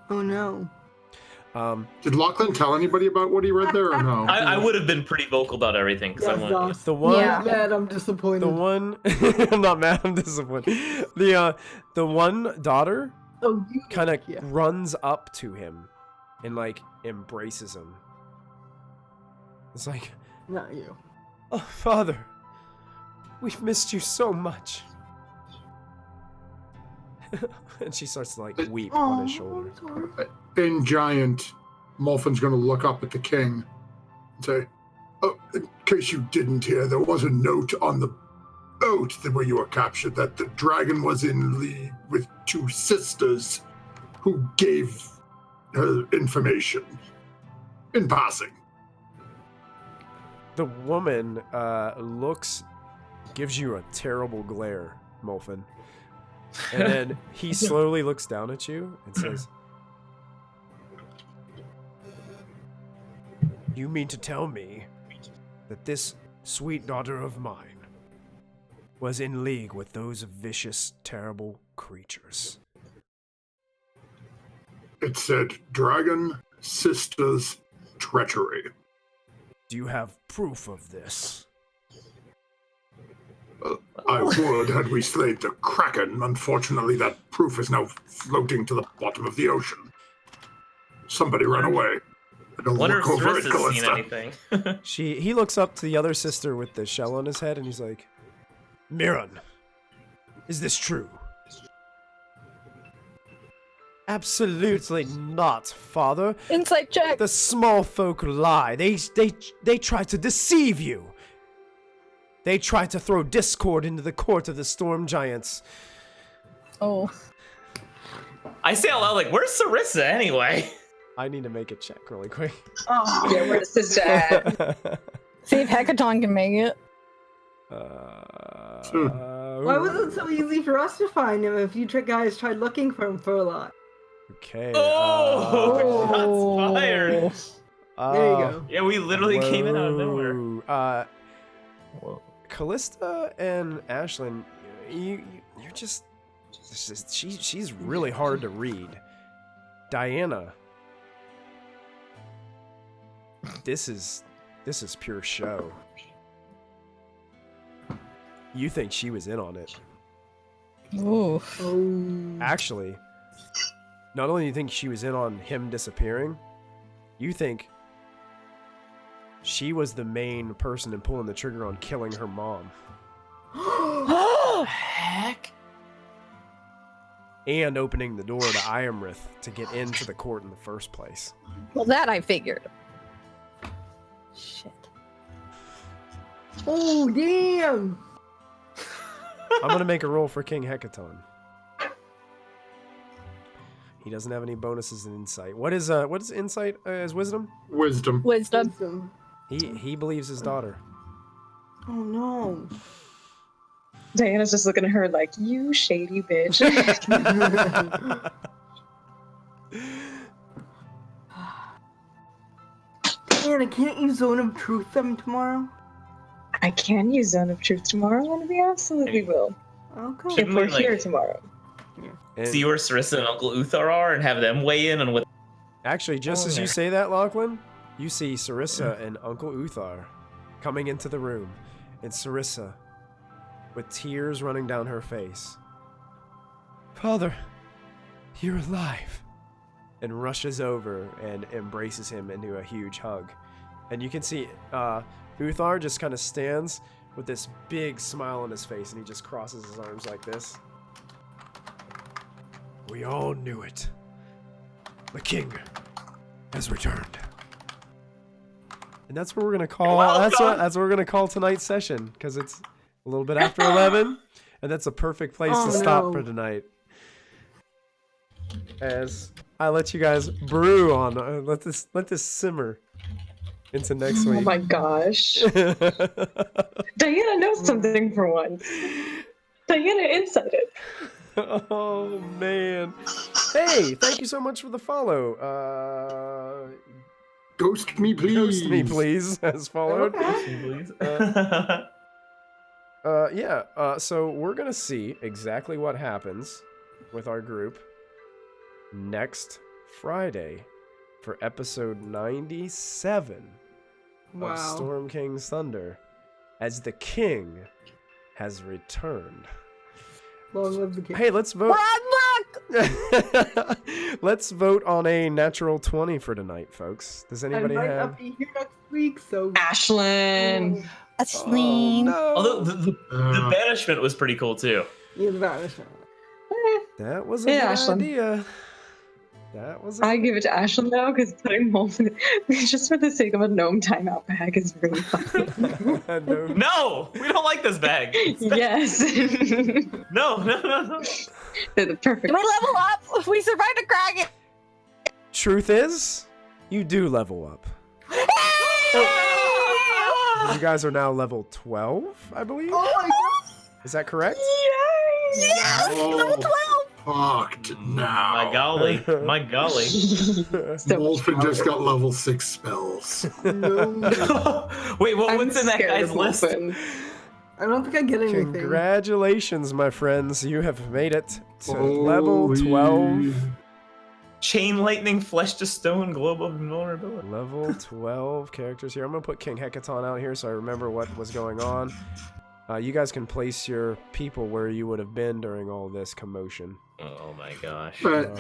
[SPEAKER 4] Oh no.
[SPEAKER 2] Did Lachlan tell anybody about what he read there, or no?
[SPEAKER 5] I would have been pretty vocal about everything because I
[SPEAKER 4] That's
[SPEAKER 5] want.
[SPEAKER 4] awesome.
[SPEAKER 1] The one,
[SPEAKER 3] Yeah.
[SPEAKER 4] I'm mad, I'm disappointed.
[SPEAKER 1] the one, I'm not mad, I'm disappointed. The one daughter
[SPEAKER 4] Oh, you
[SPEAKER 1] kind of
[SPEAKER 4] yeah.
[SPEAKER 1] runs up to him and like embraces him. It's like,
[SPEAKER 4] Not you.
[SPEAKER 1] oh, Father, we've missed you so much. And she starts to like weep on his shoulder.
[SPEAKER 4] I'm sorry.
[SPEAKER 2] In Giant, Molfin's going to look up at the king and say, "Oh, in case you didn't hear, there was a note on the boat where you were captured that the dragon was in league with two sisters who gave her information in passing."
[SPEAKER 1] The woman gives you a terrible glare, Molfin. And then he slowly looks down at you and says, you mean to tell me that this sweet daughter of mine was in league with those vicious, terrible creatures?
[SPEAKER 2] It said, "Dragon Sisters Treachery."
[SPEAKER 1] Do you have proof of this?
[SPEAKER 2] I would had we slayed the Kraken. Unfortunately, that proof is now floating to the bottom of the ocean. Somebody run away. Don't
[SPEAKER 5] Wonder if
[SPEAKER 2] look over at
[SPEAKER 5] Sarissa's seen
[SPEAKER 2] Callista.
[SPEAKER 5] anything.
[SPEAKER 1] He looks up to the other sister with the shell on his head and he's like, Miran, is this true? Absolutely not, Father.
[SPEAKER 3] Insight check.
[SPEAKER 1] The small folk lie. They try to deceive you. They try to throw discord into the court of the storm giants.
[SPEAKER 3] Oh.
[SPEAKER 5] I say out loud, like, where's Sarissa anyway?
[SPEAKER 1] I need to make a check really quick.
[SPEAKER 4] Oh,
[SPEAKER 6] Yeah, where's the sister at?
[SPEAKER 3] See if Hecaton can make it.
[SPEAKER 4] why was it so easy for us to find him if you guys tried looking for him for a lot?
[SPEAKER 1] Okay.
[SPEAKER 5] Oh, shots fired.
[SPEAKER 4] There you go.
[SPEAKER 5] Yeah, we literally came in out of nowhere.
[SPEAKER 1] Callista and Ashlyn, you're just she's really hard to read. Diana, this is pure show. You think she was in on it?
[SPEAKER 3] Ooh.
[SPEAKER 4] Oh.
[SPEAKER 1] Actually, not only do you think she was in on him disappearing, you think she was the main person in pulling the trigger on killing her mom.
[SPEAKER 5] Heck.
[SPEAKER 1] And opening the door to Iamrith to get into the court in the first place.
[SPEAKER 3] Well, that I figured. Shit.
[SPEAKER 4] Oh, damn!
[SPEAKER 1] I'm gonna make a roll for King Hekaton. He doesn't have any bonuses in insight. What is insight as wisdom?
[SPEAKER 2] Wisdom.
[SPEAKER 3] Wisdom.
[SPEAKER 1] He believes his daughter.
[SPEAKER 4] Oh no.
[SPEAKER 6] Diana's just looking at her like, you shady bitch.
[SPEAKER 4] Diana, can't you Zone of Truth them tomorrow?
[SPEAKER 6] I can use Zone of Truth tomorrow, and we absolutely will.
[SPEAKER 4] Okay.
[SPEAKER 6] If
[SPEAKER 5] Shouldn't
[SPEAKER 6] we're
[SPEAKER 5] we, like,
[SPEAKER 6] here tomorrow.
[SPEAKER 1] And
[SPEAKER 5] see where Sarissa and Uncle Uthar are and have them weigh in on what.
[SPEAKER 1] actually, just as you say that, Lachlan, you see Sarissa and Uncle Uthar coming into the room, and Sarissa, with tears running down her face, "Father, you're alive," and rushes over and embraces him into a huge hug. And you can see Uthar just kind of stands with this big smile on his face, and he just crosses his arms like this.
[SPEAKER 7] We all knew it. The king has returned.
[SPEAKER 1] And that's what we're gonna call.
[SPEAKER 5] Well
[SPEAKER 1] That's
[SPEAKER 5] done.
[SPEAKER 1] what we're gonna call tonight's session, because it's a little bit after 11, and that's a perfect place
[SPEAKER 4] Oh,
[SPEAKER 1] to stop
[SPEAKER 4] no.
[SPEAKER 1] for tonight. As I let you guys brew on, let this simmer into next
[SPEAKER 6] Oh
[SPEAKER 1] week.
[SPEAKER 6] my gosh. Diana knows something for once. Diana insighted.
[SPEAKER 1] Oh man! Hey, thank you so much for the follow.
[SPEAKER 2] Ghost me, please.
[SPEAKER 1] Ghost me, please, has followed.
[SPEAKER 5] Please.
[SPEAKER 1] So we're gonna see exactly what happens with our group next Friday for episode 97
[SPEAKER 4] Wow.
[SPEAKER 1] of Storm King's Thunder, as the king has returned.
[SPEAKER 4] Long live the king.
[SPEAKER 1] Hey, let's vote.
[SPEAKER 3] Bad luck!
[SPEAKER 1] Let's vote on a natural 20 for tonight, folks. Does
[SPEAKER 4] I
[SPEAKER 1] anybody
[SPEAKER 4] might
[SPEAKER 1] have?
[SPEAKER 4] not be here next week, so.
[SPEAKER 6] Ashlyn.
[SPEAKER 1] Oh, no.
[SPEAKER 5] Although the banishment was pretty cool too.
[SPEAKER 4] Yeah, the banishment.
[SPEAKER 1] That was a
[SPEAKER 6] Yeah,
[SPEAKER 1] good
[SPEAKER 6] Ashlyn.
[SPEAKER 1] idea. That was a
[SPEAKER 6] I give it to Ashlyn though, because putting Molten just for the sake of a gnome timeout bag is really funny.
[SPEAKER 1] no.
[SPEAKER 5] No, we don't like this bag.
[SPEAKER 6] Yes.
[SPEAKER 5] No.
[SPEAKER 6] They're the perfect.
[SPEAKER 3] Did we level up? We survived a Kraken!
[SPEAKER 1] Truth is, you do level up. You guys are now level 12, I believe.
[SPEAKER 4] Oh my god!
[SPEAKER 1] Is that correct?
[SPEAKER 3] Yes! Level 12!
[SPEAKER 2] Fucked now.
[SPEAKER 5] My golly.
[SPEAKER 2] Wolfen just got level 6 spells.
[SPEAKER 4] No.
[SPEAKER 5] Wait,
[SPEAKER 6] I'm
[SPEAKER 5] what's in that
[SPEAKER 6] scared
[SPEAKER 5] guy's
[SPEAKER 6] of
[SPEAKER 5] list?
[SPEAKER 6] Wolfen.
[SPEAKER 4] I don't think I get anything.
[SPEAKER 1] Congratulations, my friends. You have made it to level
[SPEAKER 2] Holy-
[SPEAKER 1] 12.
[SPEAKER 5] Chain lightning, flesh to stone, globe of invulnerability.
[SPEAKER 1] Level 12 characters here. I'm going to put King Hekaton out here so I remember what was going on. You guys can place your people where you would have been during all this commotion.
[SPEAKER 5] Oh my gosh.
[SPEAKER 2] But,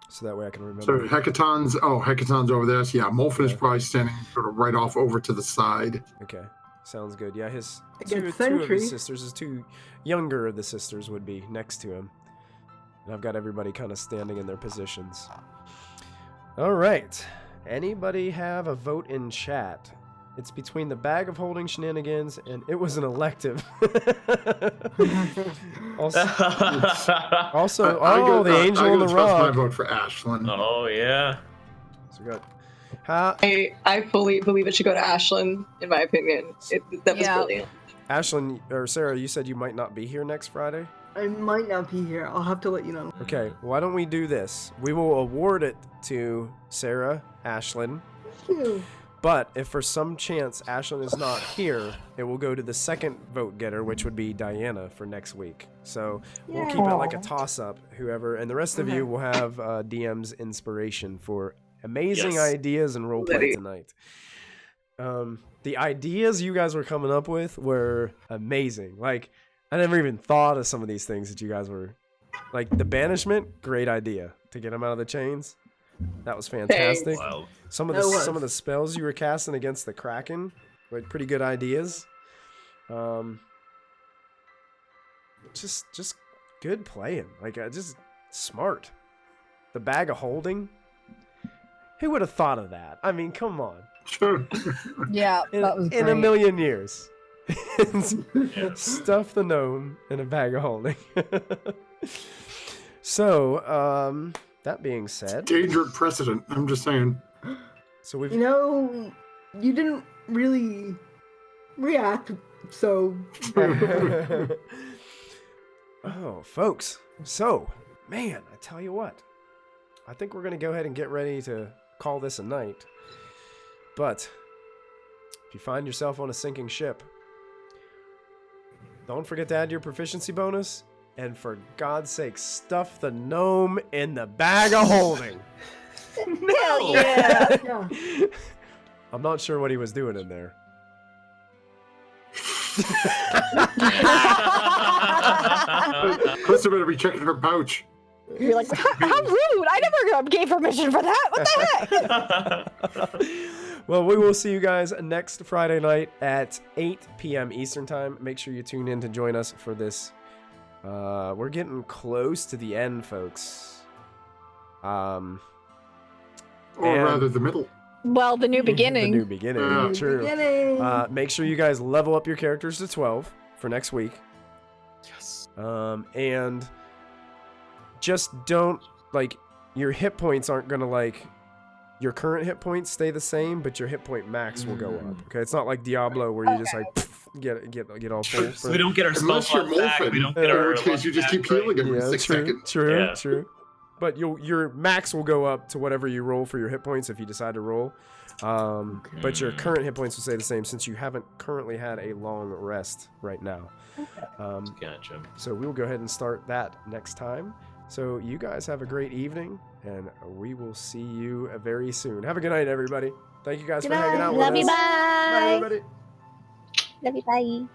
[SPEAKER 1] So that way I can
[SPEAKER 2] so
[SPEAKER 1] remember.
[SPEAKER 2] Hecaton's over there. So yeah, Molfen is probably standing sort of right off over to the side.
[SPEAKER 1] Okay, sounds good. Yeah, his
[SPEAKER 4] Against
[SPEAKER 1] two of
[SPEAKER 4] Sentry.
[SPEAKER 1] his sisters, his two younger of the sisters would be next to him. And I've got everybody kind of standing in their positions. All right. Anybody have a vote in chat? It's between the bag of holding shenanigans and it was an elective. also, the angel on the
[SPEAKER 2] my
[SPEAKER 1] rock.
[SPEAKER 2] vote for Ashlyn.
[SPEAKER 5] Oh yeah.
[SPEAKER 1] So we got, how,
[SPEAKER 6] I fully believe it should go to Ashlyn, in my opinion. That was
[SPEAKER 3] Yeah.
[SPEAKER 6] brilliant.
[SPEAKER 1] Ashlyn or Sarah, you said you might not be here next Friday.
[SPEAKER 4] I might not be here. I'll have to let you know.
[SPEAKER 1] Okay, why don't we do this? We will award it to Sarah, Ashlyn.
[SPEAKER 4] Thank you.
[SPEAKER 1] But if for some chance Ashlyn is not here, it will go to the second vote getter, which would be Diana for next week. So we'll keep it like a toss-up, whoever, and the rest of you will have DM's inspiration for amazing
[SPEAKER 5] Yes.
[SPEAKER 1] ideas and roleplay tonight. The ideas you guys were coming up with were amazing. Like, I never even thought of some of these things that you guys were Like the banishment, great idea to get him out of the chains. That was fantastic.
[SPEAKER 5] Wow.
[SPEAKER 1] Some of the spells you were casting against the Kraken were pretty good ideas. Just good playing. Like just smart. The bag of holding. Who would have thought of that? I mean, come on.
[SPEAKER 2] Sure.
[SPEAKER 3] Yeah, that was
[SPEAKER 1] In a
[SPEAKER 3] great.
[SPEAKER 1] million years. Stuff the gnome in a bag of holding. So, that being said,
[SPEAKER 2] Dangerous precedent. I'm just saying.
[SPEAKER 1] so we've
[SPEAKER 4] You didn't really react, so
[SPEAKER 1] oh, folks. So, man, I tell you what. I think we're going to go ahead and get ready to call this a night. But if you find yourself on a sinking ship, don't forget to add your proficiency bonus. And for God's sake, stuff the gnome in the bag of holding.
[SPEAKER 3] Hell yeah!
[SPEAKER 4] yeah.
[SPEAKER 1] I'm not sure what he was doing in there.
[SPEAKER 2] Krista better be checking her pouch.
[SPEAKER 3] You're like, how rude! I never gave permission for that. What the heck?
[SPEAKER 1] Well, we will see you guys next Friday night at 8 p.m. Eastern Time. Make sure you tune in to join us for this. We're getting close to the end, folks.
[SPEAKER 2] Or rather, the middle.
[SPEAKER 3] Well, the new beginning.
[SPEAKER 1] The new beginning. True.
[SPEAKER 4] Beginning.
[SPEAKER 1] Make sure you guys level up your characters to 12 for next week.
[SPEAKER 5] Yes.
[SPEAKER 1] And just don't, like, your hit points aren't going to, like, your current hit points stay the same, but your hit point max will go up. Okay, it's not like Diablo where you just, like, get all full.
[SPEAKER 5] So we don't get our spell
[SPEAKER 2] Unless you're
[SPEAKER 5] slots back. We
[SPEAKER 2] Molfen,
[SPEAKER 5] don't get
[SPEAKER 2] in
[SPEAKER 5] our
[SPEAKER 2] which case you just keep healing every 6 seconds.
[SPEAKER 1] True. But your max will go up to whatever you roll for your hit points if you decide to roll. But your current hit points will stay the same since you haven't currently had a long rest right now.
[SPEAKER 5] Gotcha.
[SPEAKER 1] So we will go ahead and start that next time. So you guys have a great evening, and we will see you very soon. Have a good night, everybody. Thank you guys for hanging out with us.
[SPEAKER 3] Love you, bye.
[SPEAKER 1] Bye, everybody.
[SPEAKER 3] Love you, bye.